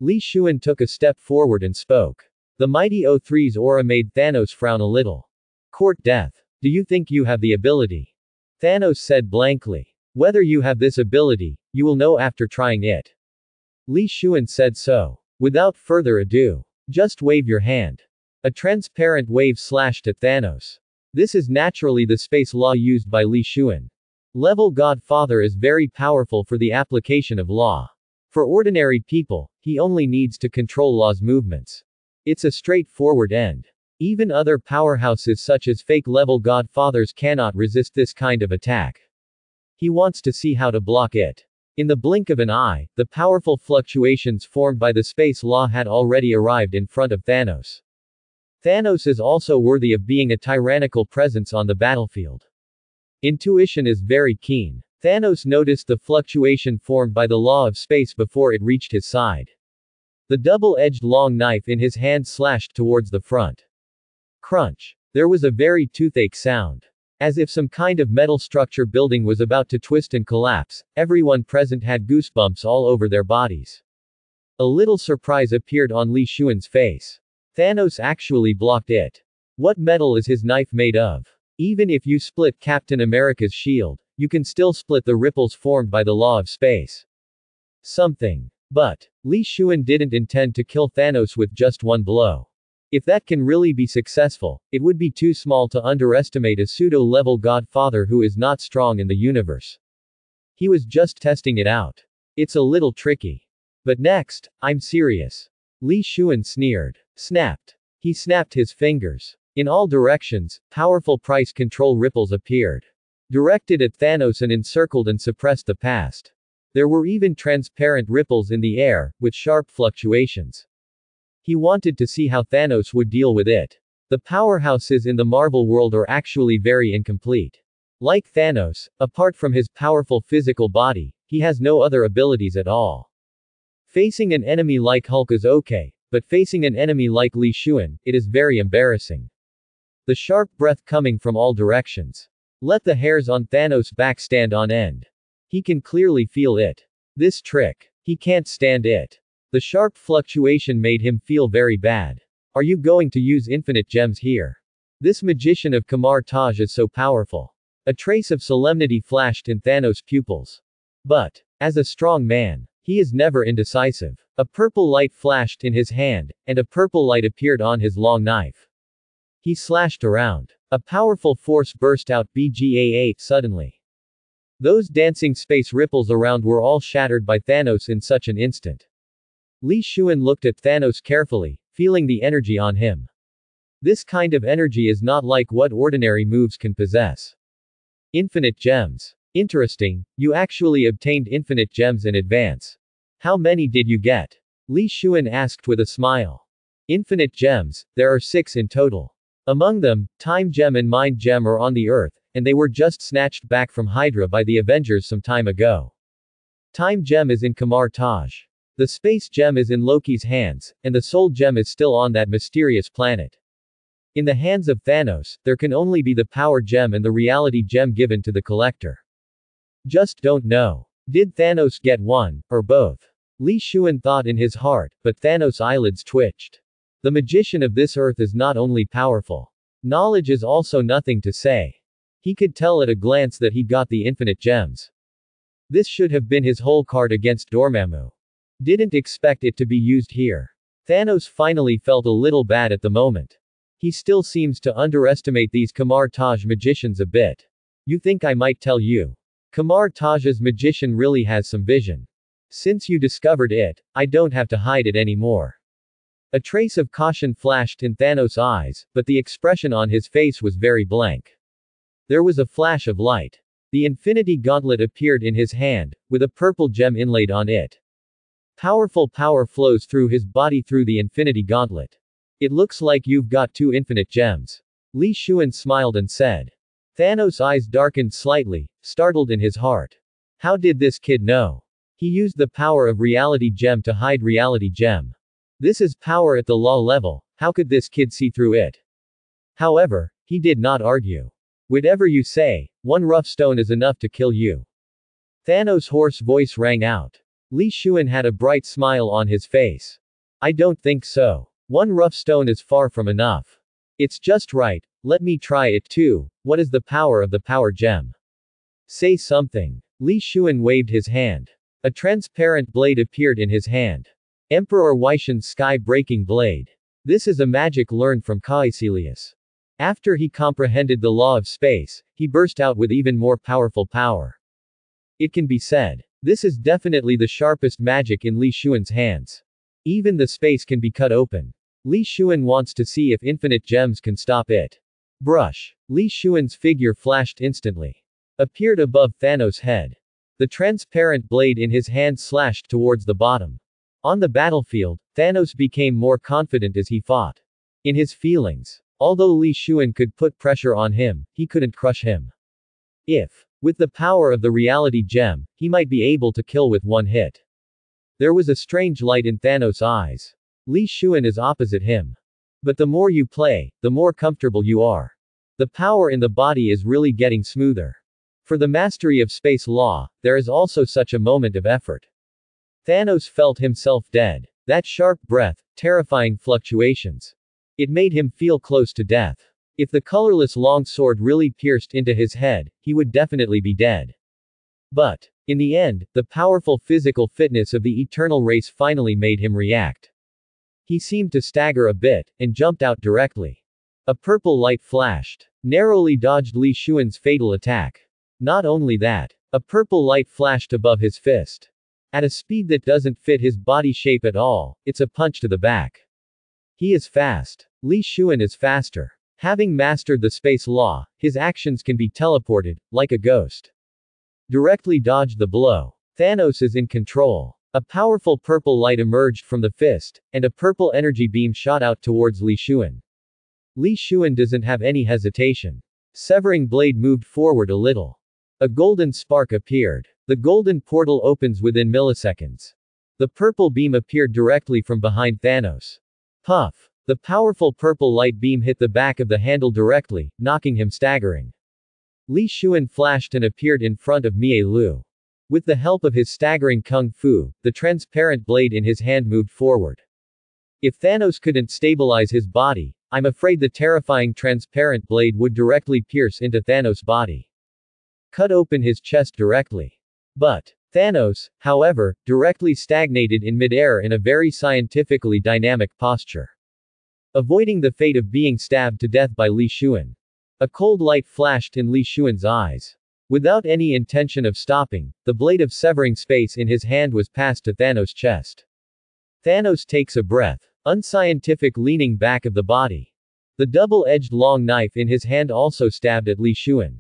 Li Xuan took a step forward and spoke. The mighty O3's aura made Thanos frown a little. Court death. Do you think you have the ability? Thanos said blankly. Whether you have this ability, you will know after trying it. Li Xuan said so. Without further ado. Just wave your hand. A transparent wave slashed at Thanos. This is naturally the space law used by Li Xuan. Level Godfather is very powerful for the application of law. For ordinary people, he only needs to control law's movements. It's a straightforward end. Even other powerhouses such as fake level Godfathers cannot resist this kind of attack. He wants to see how to block it. In the blink of an eye, the powerful fluctuations formed by the space law had already arrived in front of Thanos. Thanos is also worthy of being a tyrannical presence on the battlefield. Intuition is very keen. Thanos noticed the fluctuation formed by the law of space before it reached his side. The double-edged long knife in his hand slashed towards the front. Crunch. There was a very toothache sound. As if some kind of metal structure building was about to twist and collapse, everyone present had goosebumps all over their bodies. A little surprise appeared on Li Xuan's face. Thanos actually blocked it. What metal is his knife made of? Even if you split Captain America's shield, you can still split the ripples formed by the law of space. Something. But Li Xuan didn't intend to kill Thanos with just one blow. If that can really be successful, it would be too small to underestimate a pseudo-level godfather who is not strong in the universe. He was just testing it out. It's a little tricky. But next, I'm serious. Li Xuan sneered. Snapped. He snapped his fingers. In all directions, powerful price control ripples appeared. Directed at Thanos and encircled and suppressed the past. There were even transparent ripples in the air, with sharp fluctuations. He wanted to see how Thanos would deal with it. The powerhouses in the Marvel world are actually very incomplete. Like Thanos, apart from his powerful physical body, he has no other abilities at all. Facing an enemy like Hulk is okay, but facing an enemy like Li Xuan, it is very embarrassing. The sharp breath coming from all directions. Let the hairs on Thanos' back stand on end. He can clearly feel it. This trick. He can't stand it. The sharp fluctuation made him feel very bad. Are you going to use infinite gems here? This magician of Kamar Taj is so powerful. A trace of solemnity flashed in Thanos' pupils. But, as a strong man, he is never indecisive. A purple light flashed in his hand, and a purple light appeared on his long knife. He slashed around. A powerful force burst out BGAA suddenly. Those dancing space ripples around were all shattered by Thanos in such an instant. Li Xuan looked at Thanos carefully, feeling the energy on him. This kind of energy is not like what ordinary moves can possess. Infinite gems. Interesting, you actually obtained infinite gems in advance. How many did you get? Li Xuan asked with a smile. Infinite gems, there are 6 in total. Among them, Time Gem and Mind Gem are on the Earth, and they were just snatched back from Hydra by the Avengers some time ago. Time Gem is in Kamar Taj. The Space Gem is in Loki's hands, and the Soul Gem is still on that mysterious planet. In the hands of Thanos, there can only be the Power Gem and the Reality Gem given to the Collector. Just don't know. Did Thanos get one, or both? Li Xuan thought in his heart, but Thanos' eyelids twitched. The magician of this earth is not only powerful. Knowledge is also nothing to say. He could tell at a glance that he got the infinite gems. This should have been his whole card against Dormammu. Didn't expect it to be used here. Thanos finally felt a little bad at the moment. He still seems to underestimate these Kamar Taj magicians a bit. You think I might tell you? Kamar Taj's magician really has some vision. Since you discovered it, I don't have to hide it anymore. A trace of caution flashed in Thanos' eyes, but the expression on his face was very blank. There was a flash of light. The Infinity Gauntlet appeared in his hand, with a purple gem inlaid on it. Powerful power flows through his body through the Infinity Gauntlet. It looks like you've got 2 infinite gems. Li Xuan smiled and said. Thanos' eyes darkened slightly, startled in his heart. How did this kid know? He used the power of Reality Gem to hide Reality Gem. This is power at the law level, how could this kid see through it? However, he did not argue. Whatever you say, 1 rough stone is enough to kill you. Thanos' hoarse voice rang out. Li Xuan had a bright smile on his face. I don't think so. 1 rough stone is far from enough. It's just right, let me try it too. What is the power of the Power Gem? Say something. Li Xuan waved his hand. A transparent blade appeared in his hand. Emperor Weixin's sky-breaking blade. This is a magic learned from Caecilius. After he comprehended the law of space, he burst out with even more powerful power. It can be said. This is definitely the sharpest magic in Li Xuan's hands. Even the space can be cut open. Li Xuan wants to see if infinite gems can stop it. Brush. Li Xuan's figure flashed instantly. Appeared above Thanos' head. The transparent blade in his hand slashed towards the bottom. On the battlefield, Thanos became more confident as he fought. In his feelings. Although Li Xuan could put pressure on him, he couldn't crush him. If, with the power of the Reality Gem, he might be able to kill with 1 hit. There was a strange light in Thanos' eyes. Li Xuan is opposite him. But the more you play, the more comfortable you are. The power in the body is really getting smoother. For the mastery of space law, there is also such a moment of effort. Thanos felt himself dead. That sharp breath, terrifying fluctuations. It made him feel close to death. If the colorless long sword really pierced into his head, he would definitely be dead. But, in the end, the powerful physical fitness of the eternal race finally made him react. He seemed to stagger a bit, and jumped out directly. A purple light flashed. Narrowly dodged Li Xuan's fatal attack. Not only that, a purple light flashed above his fist. At a speed that doesn't fit his body shape at all, it's a punch to the back. He is fast. Li Xuan is faster. Having mastered the space law, his actions can be teleported, like a ghost. Directly dodge the blow. Thanos is in control. A powerful purple light emerged from the fist, and a purple energy beam shot out towards Li Xuan. Li Xuan doesn't have any hesitation. Severing blade moved forward a little. A golden spark appeared. The golden portal opens within milliseconds. The purple beam appeared directly from behind Thanos. Puff! The powerful purple light beam hit the back of the handle directly, knocking him staggering. Li Xuan flashed and appeared in front of Mie Lu. With the help of his staggering kung fu, the transparent blade in his hand moved forward. If Thanos couldn't stabilize his body, I'm afraid the terrifying transparent blade would directly pierce into Thanos' body. Cut open his chest directly. But Thanos, however, directly stagnated in midair in a very scientifically dynamic posture. Avoiding the fate of being stabbed to death by Li Xuan. A cold light flashed in Li Xuan's eyes. Without any intention of stopping, the blade of severing space in his hand was passed to Thanos' chest. Thanos takes a breath. Unscientific leaning back of the body. The double-edged long knife in his hand also stabbed at Li Xuan.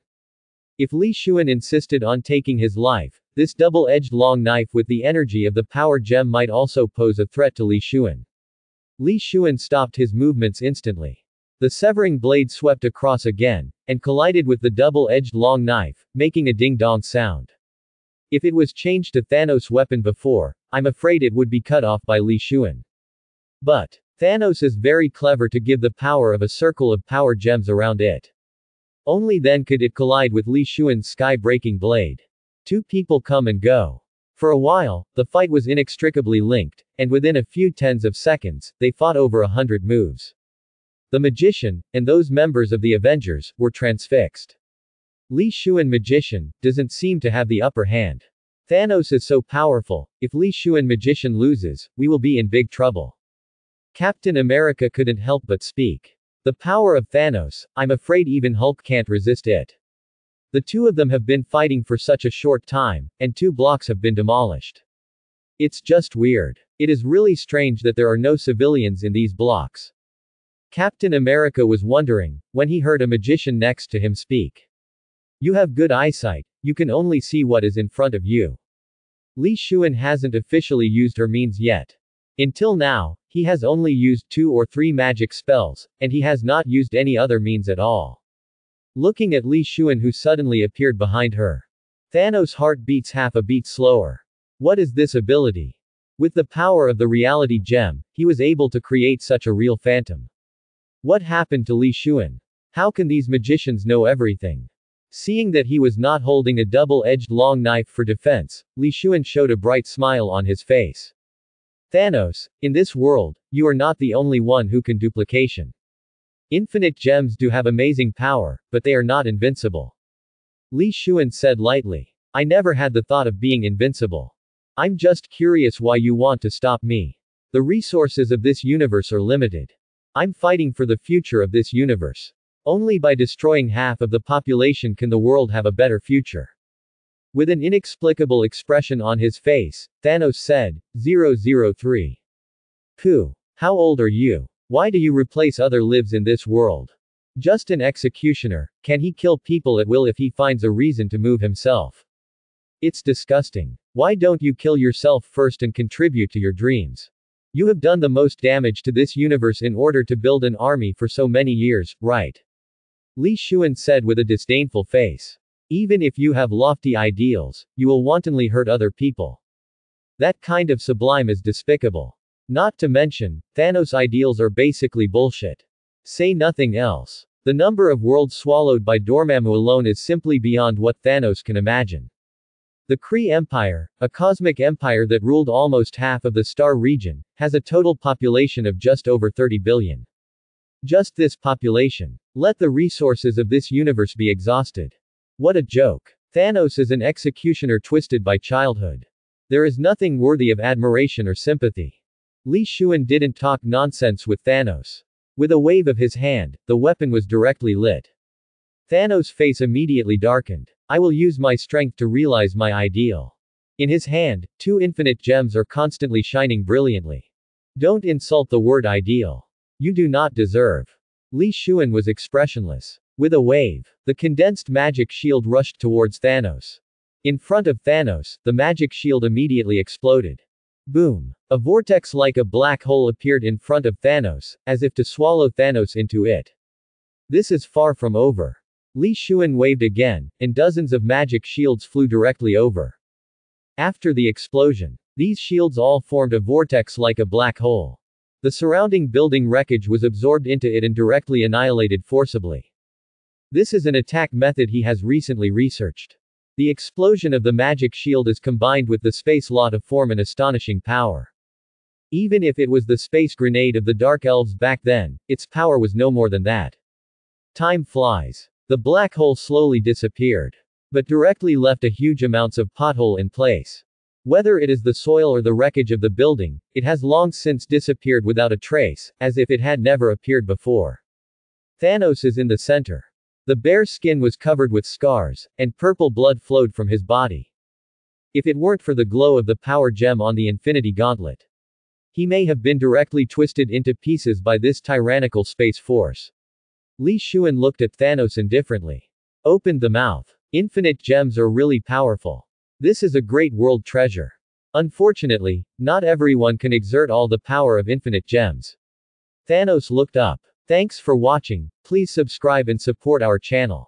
If Li Xuan insisted on taking his life, this double-edged long knife with the energy of the power gem might also pose a threat to Li Xuan. Li Xuan stopped his movements instantly. The severing blade swept across again, and collided with the double-edged long knife, making a ding-dong sound. If it was changed to Thanos' weapon before, I'm afraid it would be cut off by Li Xuan. But Thanos is very clever to give the power of a circle of power gems around it. Only then could it collide with Li Xuan's sky-breaking blade. Two people come and go. For a while, the fight was inextricably linked, and within a few tens of seconds, they fought over 100 moves. The magician, and those members of the Avengers, were transfixed. Li Xuan magician, doesn't seem to have the upper hand. Thanos is so powerful, if Li Xuan magician loses, we will be in big trouble. Captain America couldn't help but speak. The power of Thanos, I'm afraid even Hulk can't resist it. The two of them have been fighting for such a short time, and 2 blocks have been demolished. It's just weird. It is really strange that there are no civilians in these blocks. Captain America was wondering, when he heard a magician next to him speak. You have good eyesight, you can only see what is in front of you. Li Xuan hasn't officially used her means yet. Until now, he has only used 2 or 3 magic spells, and he has not used any other means at all. Looking at Li Xuan who suddenly appeared behind her. Thanos' heart beats half a beat slower. What is this ability? With the power of the reality gem, he was able to create such a real phantom. What happened to Li Xuan? How can these magicians know everything? Seeing that he was not holding a double-edged long knife for defense, Li Xuan showed a bright smile on his face. Thanos, in this world, you are not the only one who can duplication. Infinite gems do have amazing power, but they are not invincible. Li Xuan said lightly. I never had the thought of being invincible. I'm just curious why you want to stop me. The resources of this universe are limited. I'm fighting for the future of this universe. Only by destroying half of the population can the world have a better future. With an inexplicable expression on his face, Thanos said, 003. Pooh. How old are you? Why do you replace other lives in this world? Just an executioner, can he kill people at will if he finds a reason to move himself? It's disgusting. Why don't you kill yourself first and contribute to your dreams? You have done the most damage to this universe in order to build an army for so many years, right? Li Xuan said with a disdainful face. Even if you have lofty ideals, you will wantonly hurt other people. That kind of sublime is despicable. Not to mention, Thanos' ideals are basically bullshit. Say nothing else. The number of worlds swallowed by Dormammu alone is simply beyond what Thanos can imagine. The Kree Empire, a cosmic empire that ruled almost half of the Star region, has a total population of just over 30 billion. Just this population. Let the resources of this universe be exhausted. What a joke. Thanos is an executioner twisted by childhood. There is nothing worthy of admiration or sympathy. Li Xuan didn't talk nonsense with Thanos. With a wave of his hand, the weapon was directly lit. Thanos' face immediately darkened. I will use my strength to realize my ideal. In his hand, 2 infinite gems are constantly shining brilliantly. Don't insult the word ideal. You do not deserve. Li Xuan was expressionless. With a wave, the condensed magic shield rushed towards Thanos. In front of Thanos, the magic shield immediately exploded. Boom! A vortex like a black hole appeared in front of Thanos, as if to swallow Thanos into it. This is far from over. Li Xuan waved again, and dozens of magic shields flew directly over. After the explosion, these shields all formed a vortex like a black hole. The surrounding building wreckage was absorbed into it and directly annihilated forcibly. This is an attack method he has recently researched. The explosion of the magic shield is combined with the space law to form an astonishing power. Even if it was the space grenade of the Dark Elves back then, its power was no more than that. Time flies. The black hole slowly disappeared, but directly left a huge amounts of pothole in place. Whether it is the soil or the wreckage of the building, it has long since disappeared without a trace, as if it had never appeared before. Thanos is in the center. The bare skin was covered with scars, and purple blood flowed from his body. If it weren't for the glow of the power gem on the Infinity Gauntlet, he may have been directly twisted into pieces by this tyrannical space force. Li Xuan looked at Thanos indifferently. Opened the mouth. Infinite gems are really powerful. This is a great world treasure. Unfortunately, not everyone can exert all the power of infinite gems. Thanos looked up. Thanks for watching, please subscribe and support our channel.